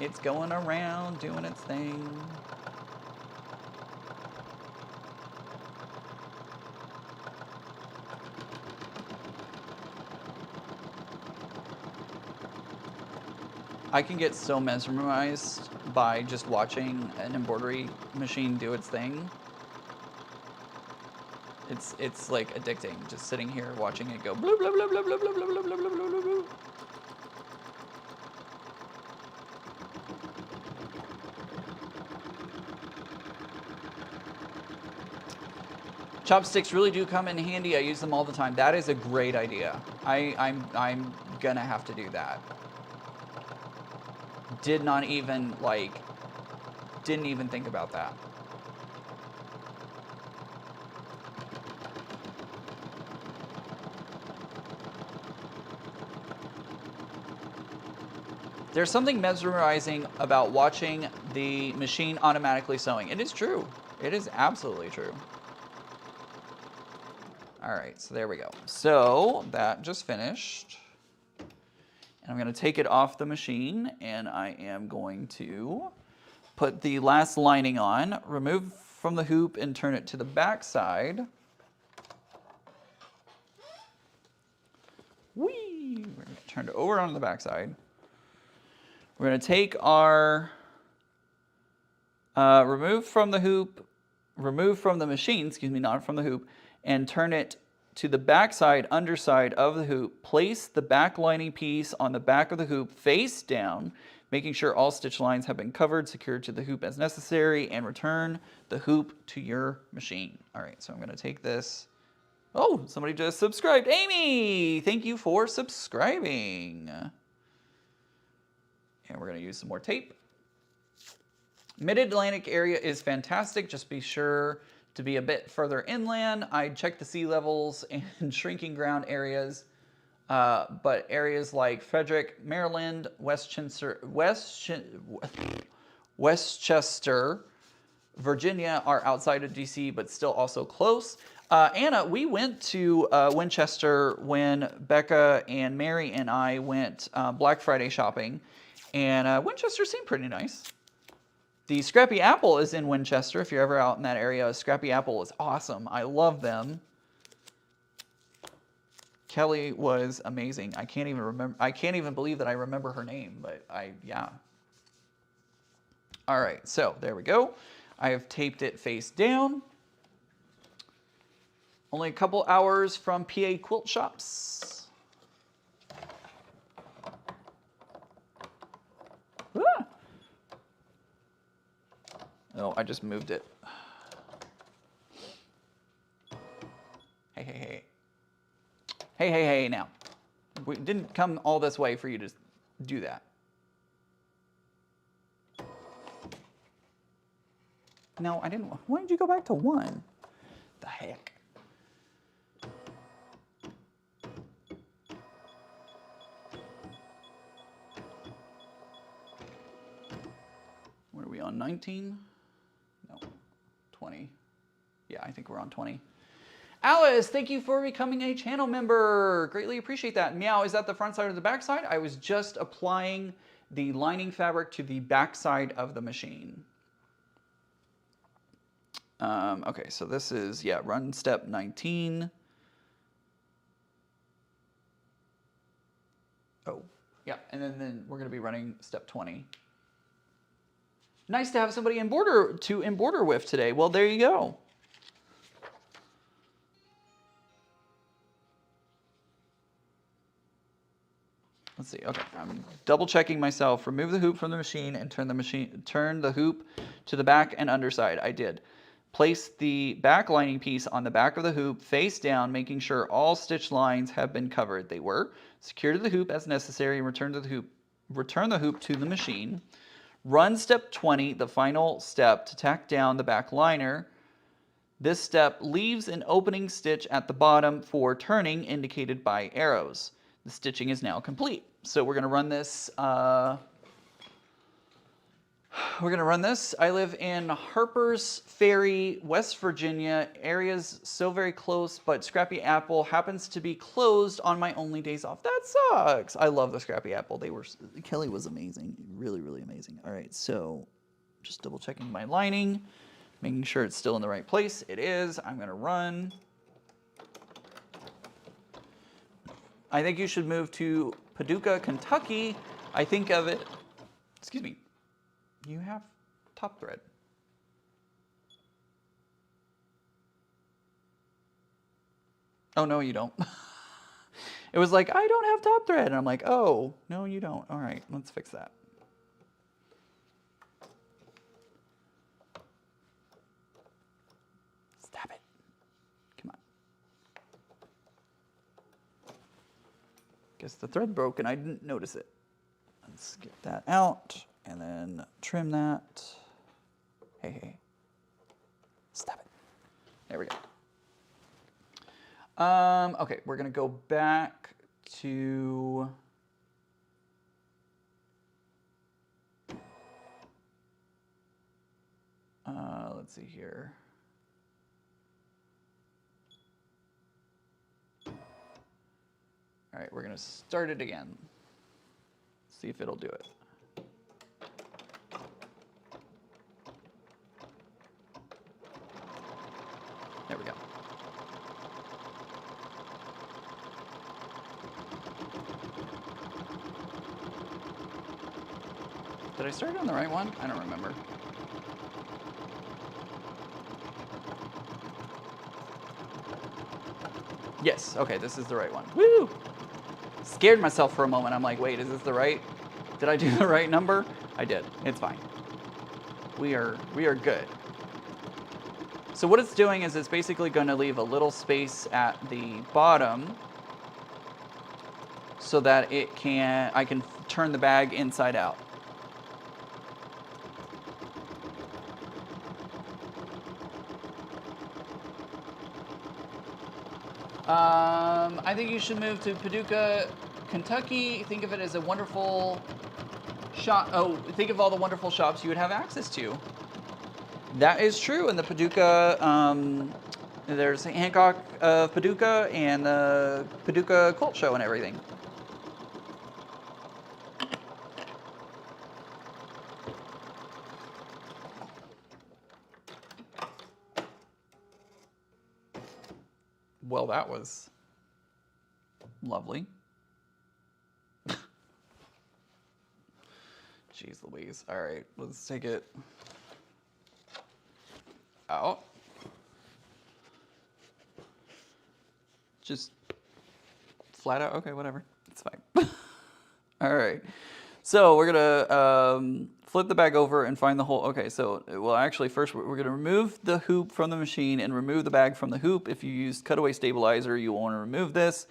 It's going around doing its thing. I can get so mesmerized by just watching an embroidery machine do its thing. It's like addicting, just sitting here watching it go blah blah blah blah blah blah blah blah blah blah blah blah. Chopsticks really do come in handy. I use them all the time. That is a great idea. I'm gonna have to do that. Didn't even think about that. There's something mesmerizing about watching the machine automatically sewing. It is true. It is absolutely true. All right, so there we go. So that just finished. And I'm going to take it off the machine, and I am going to put the last lining on, remove from the hoop, and turn it to the back side. Whee! We're going to turn it over onto the back side. We're going to take our remove from the machine, excuse me, not from the hoop, and turn it to the back side, underside of the hoop. Place the back lining piece on the back of the hoop face down, making sure all stitch lines have been covered, secured to the hoop as necessary, and return the hoop to your machine. All right, so I'm going to take this. Oh, somebody just subscribed. Amy, thank you for subscribing. And we're going to use some more tape. Mid-Atlantic area is fantastic. Just be sure to be a bit further inland. I checked the sea levels and shrinking ground areas, but areas like Frederick, Maryland, Westchester, Virginia are outside of DC, but still also close. Anna, we went to Winchester when Becca and Mary and I went Black Friday shopping, and Winchester seemed pretty nice. The Scrappy Apple is in Winchester. If you're ever out in that area, Scrappy Apple is awesome. I love them. Kelly was amazing. I can't even believe that I remember her name, but yeah. All right, so there we go. I have taped it face down. Only a couple hours from PA Quilt Shops. Ah. Oh, I just moved it. Hey. Hey, now. We didn't come all this way for you to do that. No, I didn't. Why did you go back to 1? The heck? What are we on, 19? No, 20. Yeah, I think we're on 20. Alice, thank you for becoming a channel member. Greatly appreciate that. Meow, is that the front side or the back side? I was just applying the lining fabric to the back side of the machine. Okay, so this is, yeah, run step 19. Oh, yeah, and then we're going to be running step 20. Nice to have somebody to embroider with today. Well, there you go. Let's see. Okay, I'm double checking myself. Remove the hoop from the machine and turn the hoop to the back and underside. I did. Place the back lining piece on the back of the hoop face down, making sure all stitch lines have been covered. They were. Secure to the hoop as necessary and return to the hoop return the hoop to the machine, run step 20, the final step, to tack down the back liner. This step leaves an opening stitch at the bottom for turning, indicated by arrows. The stitching is now complete. So we're going to run this. I live in Harper's Ferry, West Virginia. Area's so very close, but Scrappy Apple happens to be closed on my only days off. That sucks. I love the Scrappy Apple. Kelly was amazing. Really, really amazing. All right, so just double checking my lining, making sure it's still in the right place. It is. I'm going to run. I think you should move to Paducah, Kentucky. I think of it. Excuse me. You have top thread. Oh, no, you don't. It was like, I don't have top thread. And I'm like, oh, no, you don't. All right, let's fix that. Stop it. Come on. Guess the thread broke and I didn't notice it. Let's get that out. And then trim that. Hey. Stop it. There we go. Okay, we're gonna go back to let's see here. All right, we're gonna start it again. See if it'll do it. There we go. Did I start on the right one? I don't remember. Yes, okay, this is the right one. Woo! Scared myself for a moment. I'm like, wait, is this the right? Did I do the right number? I did. It's fine. We are good. So what it's doing is it's basically going to leave a little space at the bottom so that I can turn the bag inside out. I think you should move to Paducah, Kentucky. Think of it as a wonderful shop. Oh, think of all the wonderful shops you would have access to. That is true. In the Paducah, there's Hancock of Paducah and the Paducah Quilt Show and everything. Well, that was lovely. Jeez Louise. All right, let's take it out. Just flat out. Okay, whatever. It's fine. All right. So we're gonna flip the bag over and find the hole. Okay, so well, actually, first we're gonna remove the hoop from the machine and remove the bag from the hoop. If you use cutaway stabilizer, you will want to remove this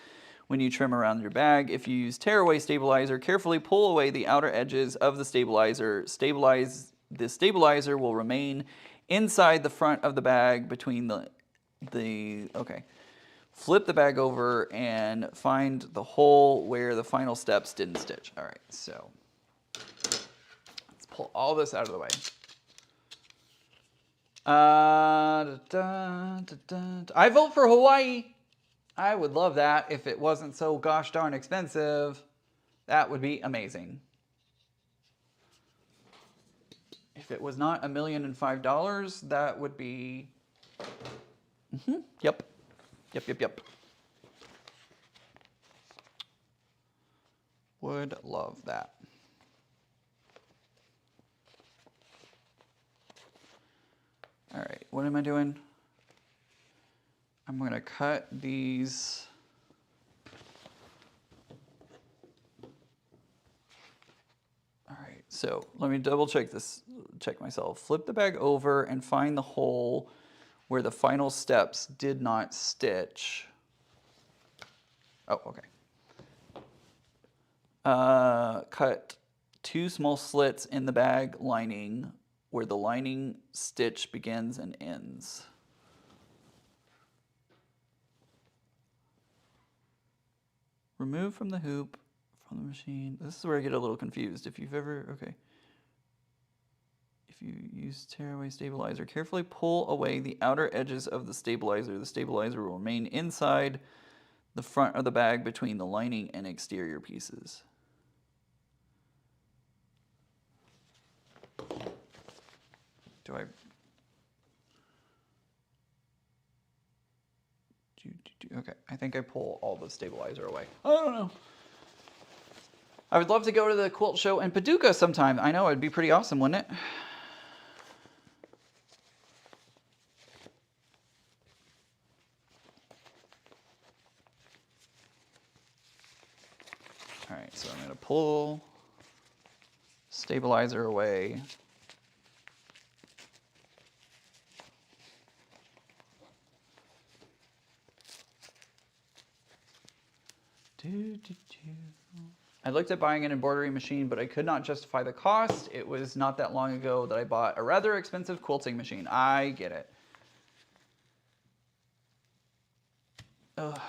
when you trim around your bag. If you use tearaway stabilizer, carefully pull away the outer edges of the stabilizer. The stabilizer will remain inside the front of the bag between okay. Flip the bag over and find the hole where the final steps didn't stitch. All right, so let's pull all this out of the way. I vote for Hawaii. I would love that if it wasn't so gosh darn expensive. That would be amazing. If it was not $1,005,005, that would be. Yep. Would love that. All right, what am I doing? I'm going to cut these. All right, so let me double check this, check myself. Flip the bag over and find the hole where the final steps did not stitch. Oh, okay. Cut 2 small slits in the bag lining where the lining stitch begins and ends. Remove from the hoop from the machine. This is where I get a little confused. If you've ever, okay. If you use tearaway stabilizer, carefully pull away the outer edges of the stabilizer. The stabilizer will remain inside the front of the bag between the lining and exterior pieces. Do I... Okay, I think I pull all the stabilizer away. I don't know. I would love to go to the quilt show in Paducah sometime. I know, it'd be pretty awesome, wouldn't it? All right, so I'm going to pull stabilizer away. I looked at buying an embroidery machine, but I could not justify the cost. It was not that long ago that I bought a rather expensive quilting machine. I get it. Ugh.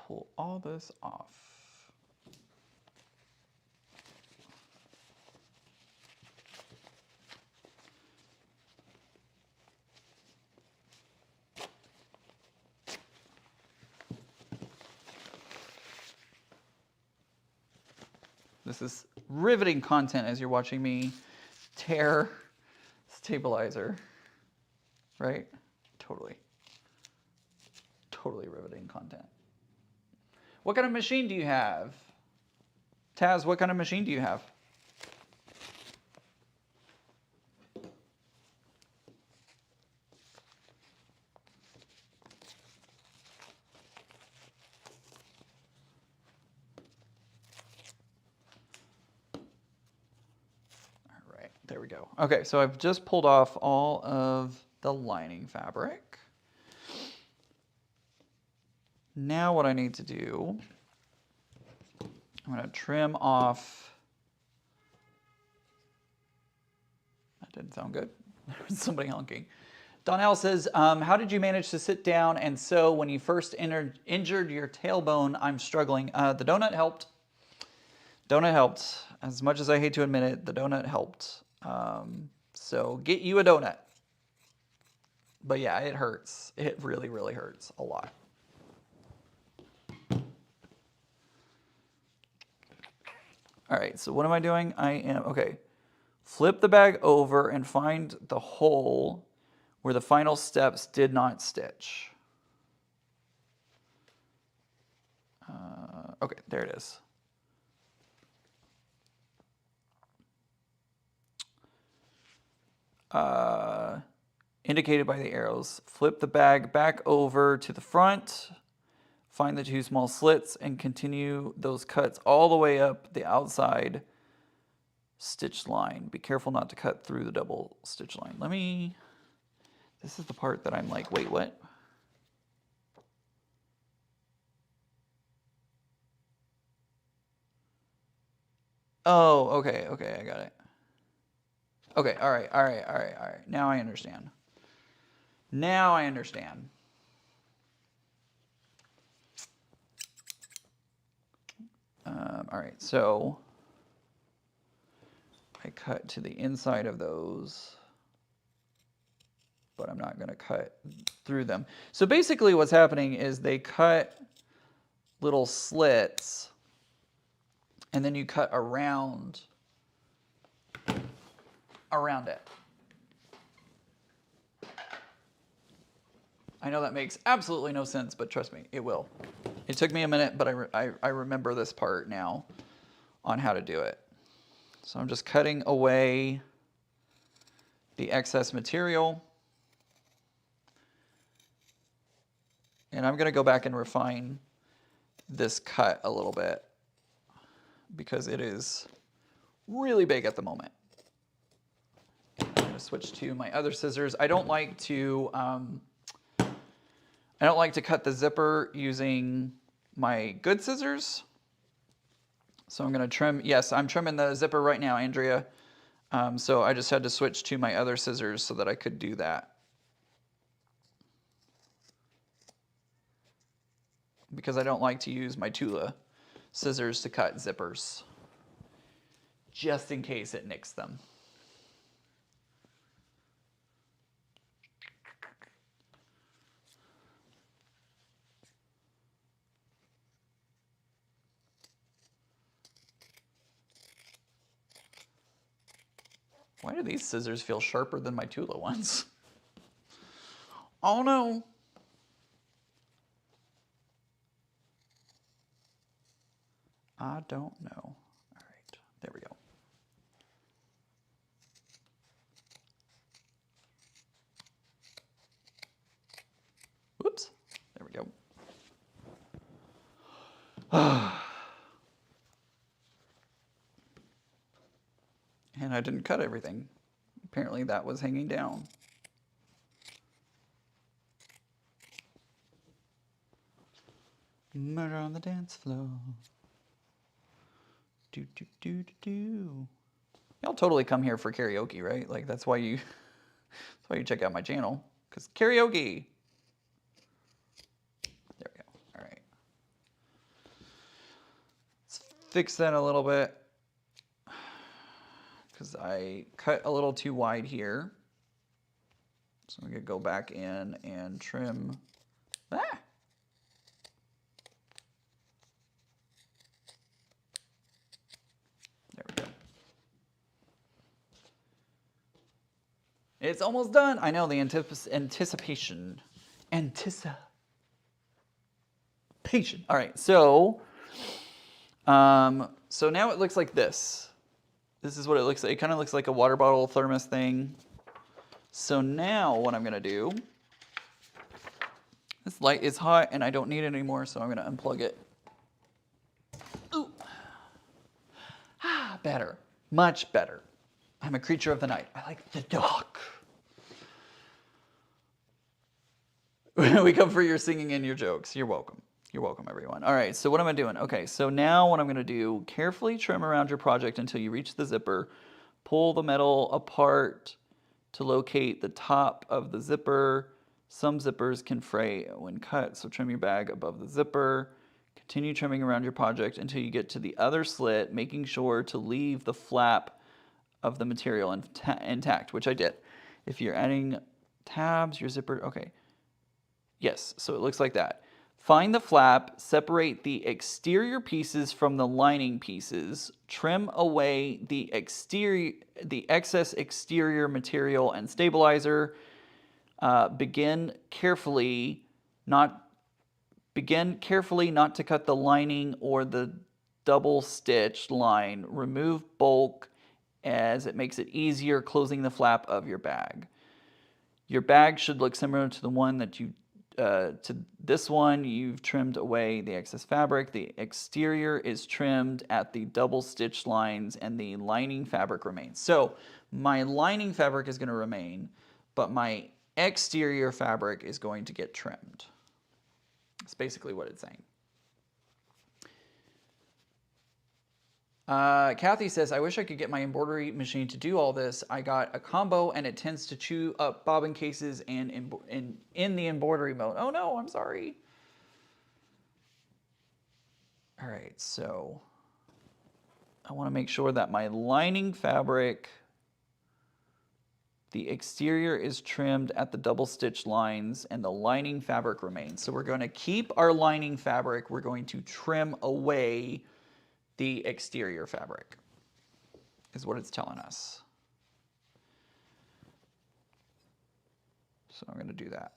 Pull all this off. This is riveting content as you're watching me tear stabilizer, right? Totally. Totally riveting content. What kind of machine do you have? Taz, what kind of machine do you have? There we go. Okay, so I've just pulled off all of the lining fabric. Now what I need to do, I'm going to trim off. That didn't sound good. There was somebody honking. Donnell says, how did you manage to sit down and sew when you first injured your tailbone? I'm struggling. The donut helped. Donut helped. As much as I hate to admit it, the donut helped. So get you a donut. But yeah, it hurts. It really, really hurts a lot. All right, so what am I doing? Okay. Flip the bag over and find the hole where the final steps did not stitch. Okay, there it is. Indicated by the arrows. Flip the bag back over to the front, find the 2 small slits, and continue those cuts all the way up the outside stitch line. Be careful not to cut through the double stitch line. This is the part that I'm like, wait, what? Oh, okay, I got it. Okay, all right. Now I understand. All right, so I cut to the inside of those, but I'm not going to cut through them. So basically what's happening is they cut little slits, and then you cut around it. I know that makes absolutely no sense, but trust me, it will. It took me a minute, but I remember this part now on how to do it. So I'm just cutting away the excess material. And I'm going to go back and refine this cut a little bit because it is really big at the moment. I'm going to switch to my other scissors. I don't like to I don't like to cut the zipper using my good scissors. So I'm going to trim. Yes, I'm trimming the zipper right now, Andrea. So I just had to switch to my other scissors so that I could do that. Because I don't like to use my Tula scissors to cut zippers, just in case it nicks them. Why do these scissors feel sharper than my Tula ones? Oh no. I don't know. All right, there we go. Whoops, there we go. And I didn't cut everything. Apparently that was hanging down. Murder on the dance floor. Do, do, do, do, do. Y'all totally come here for karaoke, right? Like that's why you check out my channel. Because karaoke. There we go. All right. Let's fix that a little bit. Because I cut a little too wide here. So I'm going to go back in and trim. Ah! There we go. It's almost done. I know the anticipation. Anticipation. All right, so now it looks like this. This is what it looks like. It kind of looks like a water bottle thermos thing. So now what I'm gonna do, this light is hot and I don't need it anymore, so I'm gonna unplug it. Ooh. Ah, better, much better. I'm a creature of the night. I like the dark. We come for your singing and your jokes. You're welcome. You're welcome, everyone. All right, so what am I doing? Okay, so now what I'm gonna do, carefully trim around your project until you reach the zipper. Pull the metal apart to locate the top of the zipper. Some zippers can fray when cut, so trim your bag above the zipper. Continue trimming around your project until you get to the other slit, making sure to leave the flap of the material intact, which I did. If you're adding tabs, your zipper, okay. Yes, so it looks like that. Find the flap, separate the exterior pieces from the lining pieces, trim away the excess exterior material and stabilizer. Begin carefully not to cut the lining or the double stitch line. Remove bulk as it makes it easier closing the flap of your bag. Your bag should look similar to the one that you to this one. You've trimmed away the excess fabric. The exterior is trimmed at the double stitch lines and the lining fabric remains. So my lining fabric is going to remain, but my exterior fabric is going to get trimmed. That's basically what it's saying. Kathy says, I wish I could get my embroidery machine to do all this. I got a combo and it tends to chew up bobbin cases and in the embroidery mode. Oh no, I'm sorry. All right, so I want to make sure that my lining fabric, the exterior is trimmed at the double stitch lines and the lining fabric remains. So we're going to keep our lining fabric. We're going to trim away the exterior fabric, is what it's telling us. So I'm going to do that.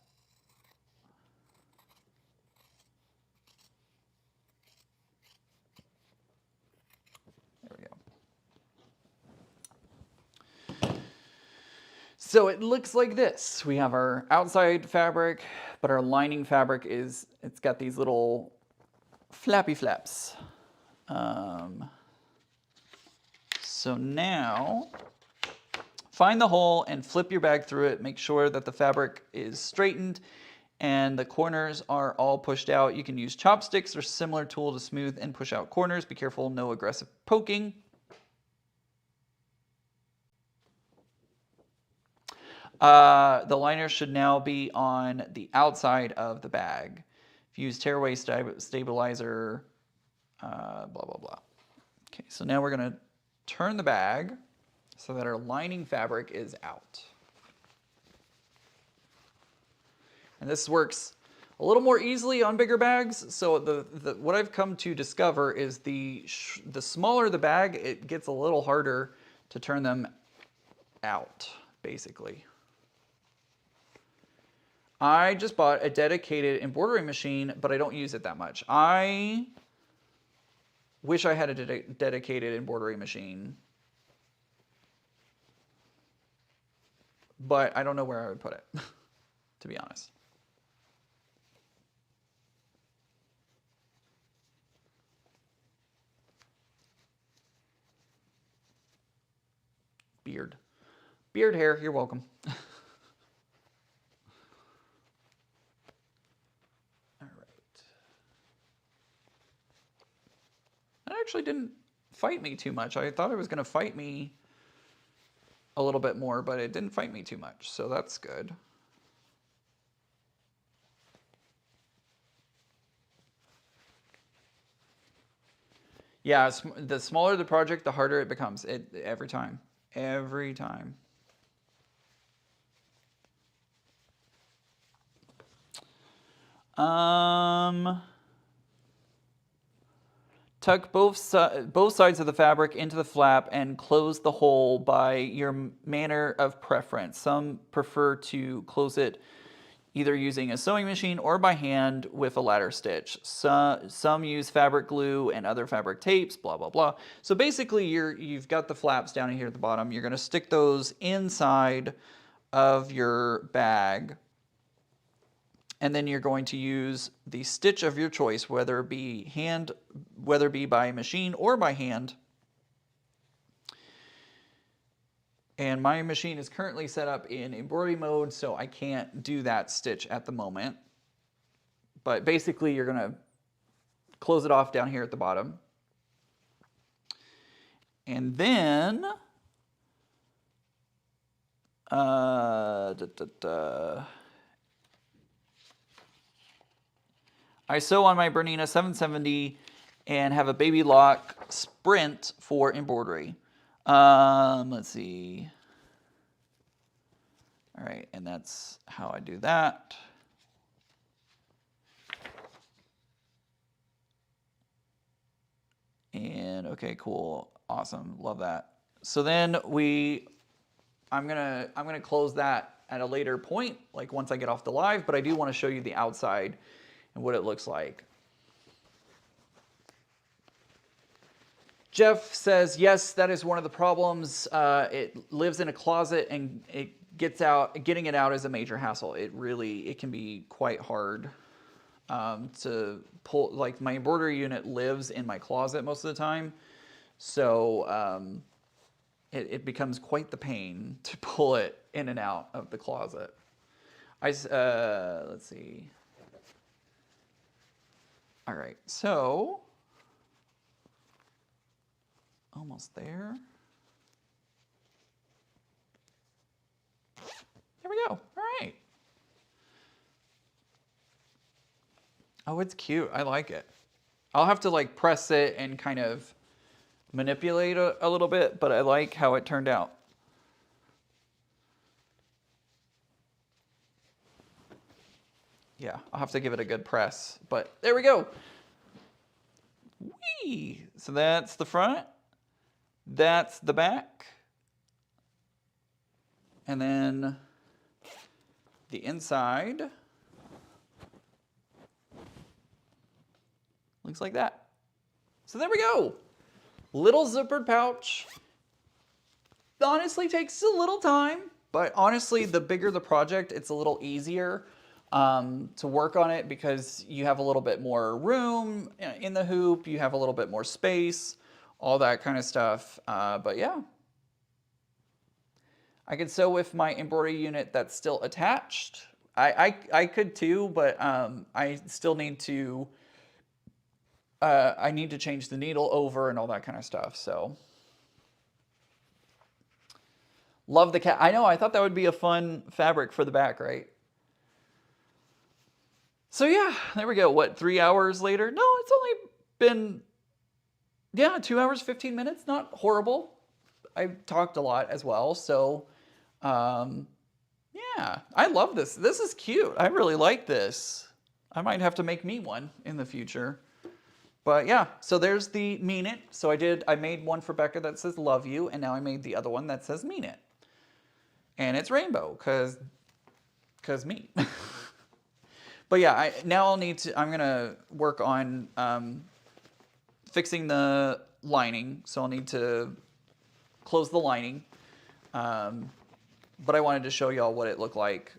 There we go. So it looks like this. We have our outside fabric, but our lining fabric it's got these little flappy flaps. So now, find the hole and flip your bag through it. Make sure that the fabric is straightened and the corners are all pushed out. You can use chopsticks or similar tool to smooth and push out corners. Be careful, no aggressive poking. The liner should now be on the outside of the bag. If you use tearaway stabilizer, blah, blah, blah. Okay, so now we're going to turn the bag so that our lining fabric is out. And this works a little more easily on bigger bags. So what I've come to discover is the smaller the bag, it gets a little harder to turn them out, basically. I just bought a dedicated embroidery machine, but I don't use it that much. I wish I had a dedicated embroidery machine, but I don't know where I would put it, to be honest. Beard hair, you're welcome. Actually didn't fight me too much. I thought it was going to fight me a little bit more, but it didn't fight me too much, so that's good. Yeah, the smaller the project, the harder it becomes. Every time. Every time. Tuck both sides of the fabric into the flap and close the hole by your manner of preference. Some prefer to close it either using a sewing machine or by hand with a ladder stitch. Some use fabric glue and other fabric tapes, blah, blah, blah. So basically you've got the flaps down here at the bottom. You're going to stick those inside of your bag. And then you're going to use the stitch of your choice, whether it be by machine or by hand. And my machine is currently set up in embroidery mode, so I can't do that stitch at the moment. But basically, you're going to close it off down here at the bottom. And then I sew on my Bernina 770 and have a baby lock sprint for embroidery. Let's see. All right, and that's how I do that. And okay, cool, awesome, love that. So then I'm gonna close that at a later point, like once I get off the live, but I do want to show you the outside and what it looks like. Jeff says, yes, that is one of the problems. It lives in a closet and getting it out is a major hassle. It can be quite hard to pull. Like my embroidery unit lives in my closet most of the time. So it becomes quite the pain to pull it in and out of the closet. Let's see. All right, so almost there. There we go. All right. Oh, it's cute. I like it. I'll have to like press it and kind of manipulate a little bit, but I like how it turned out. Yeah, I'll have to give it a good press, but there we go. Whee! So that's the front, that's the back, and then the inside looks like that. So there we go. Little zippered pouch. Honestly takes a little time, but honestly, the bigger the project, it's a little easier to work on it because you have a little bit more room in the hoop, you have a little bit more space, all that kind of stuff. But yeah, I could sew with my embroidery unit that's still attached, I could too, but I still need to. I need to change the needle over and all that kind of stuff. So love the cat. I know. I thought that would be a fun fabric for the back, right? So yeah, there we go. What, 3 hours later? No, it's only been, yeah, 2 hours, 15 minutes. Not horrible. I've talked a lot as well. So um, yeah, I love this. This is cute. I really like this. I might have to make me one in the future. But yeah, so there's the mean it. So I made one for Becca that says love you, and now I made the other one that says mean it. And it's rainbow, cause me. But yeah, I'm gonna work on fixing the lining. So I'll need to close the lining. But I wanted to show y'all what it looked like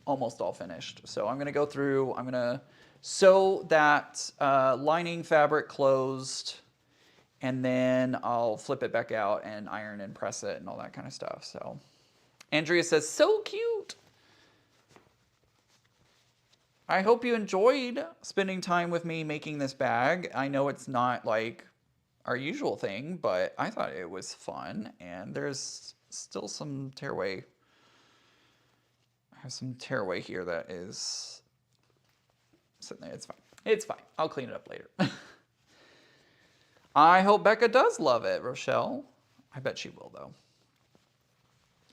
almost all finished. So I'm gonna go through, I'm gonna sew that lining fabric closed, and then I'll flip it back out and iron and press it and all that kind of stuff. So Andrea says, so cute. I hope you enjoyed spending time with me making this bag. I know it's not like our usual thing, but I thought it was fun, and there's still some tearaway. I have some tearaway here that is sitting there. It's fine. It's fine. I'll clean it up later. I hope Becca does love it, Rochelle. I bet she will, though.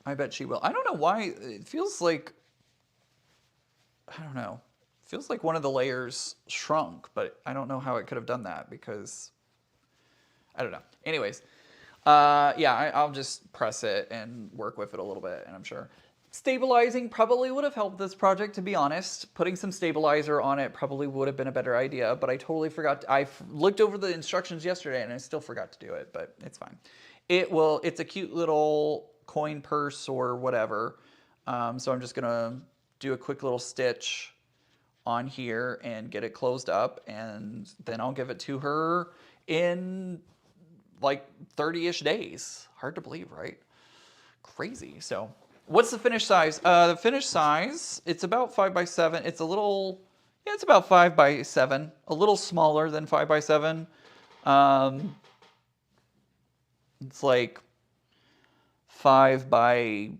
I bet she will. I don't know why. It feels like, I don't know. It feels like one of the layers shrunk, but I don't know how it could have done that because, I don't know. Anyways, yeah, I'll just press it and work with it a little bit, and I'm sure. Stabilizing probably would have helped this project, to be honest. Putting some stabilizer on it probably would have been a better idea, but I totally forgot. I looked over the instructions yesterday and I still forgot to do it, but it's fine. It's a cute little coin purse or whatever. So I'm just gonna do a quick little stitch on here and get it closed up, and then I'll give it to her in like 30-ish days. Hard to believe, right? Crazy. So what's the finished size? The finished size, it's about 5x7. It's a little, yeah, it's about 5x7. A little smaller than 5x7. It's like 5x6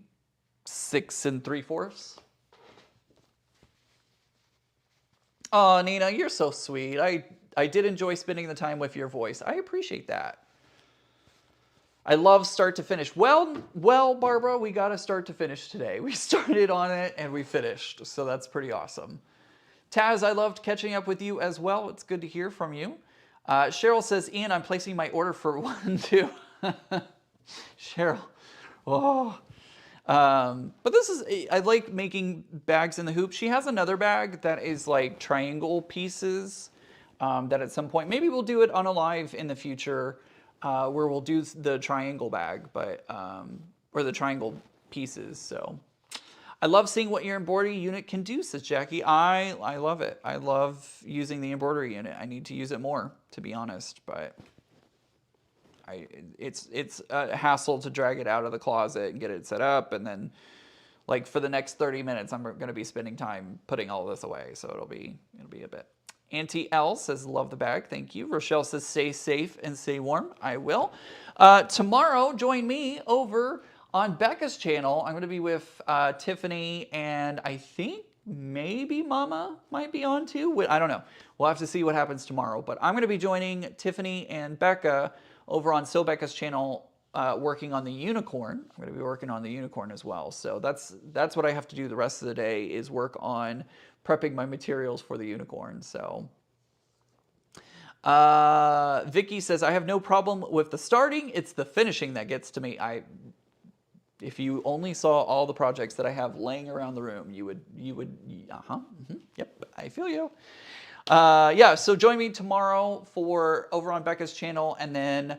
3/4. Oh, Nina, you're so sweet. I did enjoy spending the time with your voice. I appreciate that. I love start to finish. Well, Barbara, we got to start to finish today. We started on it and we finished, so that's pretty awesome. Taz, I loved catching up with you as well. It's good to hear from you. Cheryl says, Ian, I'm placing my order for one too. Cheryl, oh. But this is, I like making bags in the hoop. She has another bag that is like triangle pieces that at some point, maybe we'll do it on a live in the future where we'll do the triangle bag, but or the triangle pieces. So I love seeing what your embroidery unit can do, says Jackie. I love it. I love using the embroidery unit. I need to use it more, to be honest, but it's a hassle to drag it out of the closet and get it set up, and then like for the next 30 minutes I'm going to be spending time putting all this away, so it'll be a bit. Auntie L says love the bag, thank you. Rochelle says stay safe and stay warm. I will. Tomorrow join me over on Becca's channel. I'm going to be with Tiffany, and I think maybe Mama might be on too. I don't know. We'll have to see what happens tomorrow, but I'm going to be joining Tiffany and Becca over on So Becca's channel, working on the unicorn. I'm going to be working on the unicorn as well. So that's what I have to do the rest of the day, is work on prepping my materials for the unicorn. So Vicky says, I have no problem with the starting. It's the finishing that gets to me. If you only saw all the projects that I have laying around the room, you would, yep, I feel you. Yeah, so join me tomorrow over on Becca's channel, and then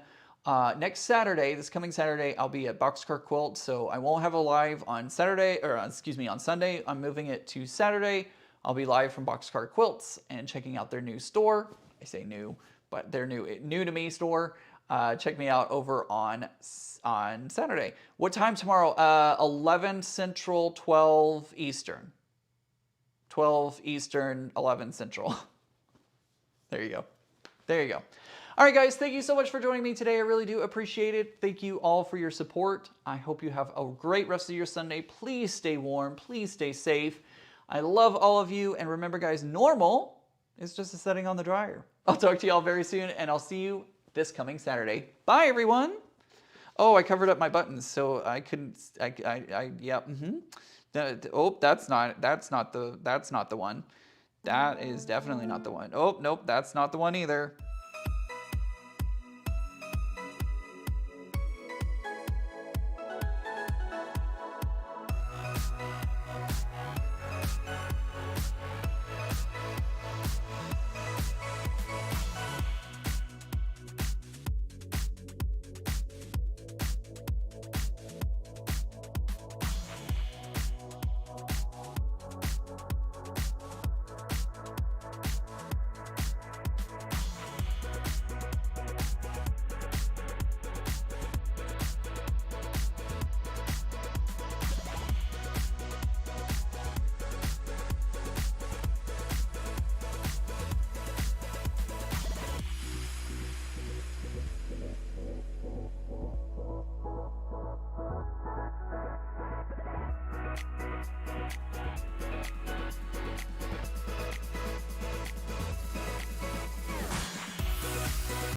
next Saturday, this coming Saturday, I'll be at Boxcar Quilt, so I won't have a live on Saturday, or excuse me, on Sunday. I'm moving it to Saturday. I'll be live from Boxcar Quilts and checking out their new store. I say new, but their new to me store. Check me out over on Saturday. What time tomorrow? 11 Central, 12 Eastern. 12 Eastern, 11 Central. There you go. There you go. All right, guys, thank you so much for joining me today. I really do appreciate it. Thank you all for your support. I hope you have a great rest of your Sunday. Please stay warm. Please stay safe. I love all of you. And remember, guys, normal is just a setting on the dryer. I'll talk to you all very soon, and I'll see you this coming Saturday. Bye, everyone. Oh, I covered up my buttons, so I couldn't. Yeah. Oh, that's not the one. That is definitely not the one. Oh, nope, that's not the one either.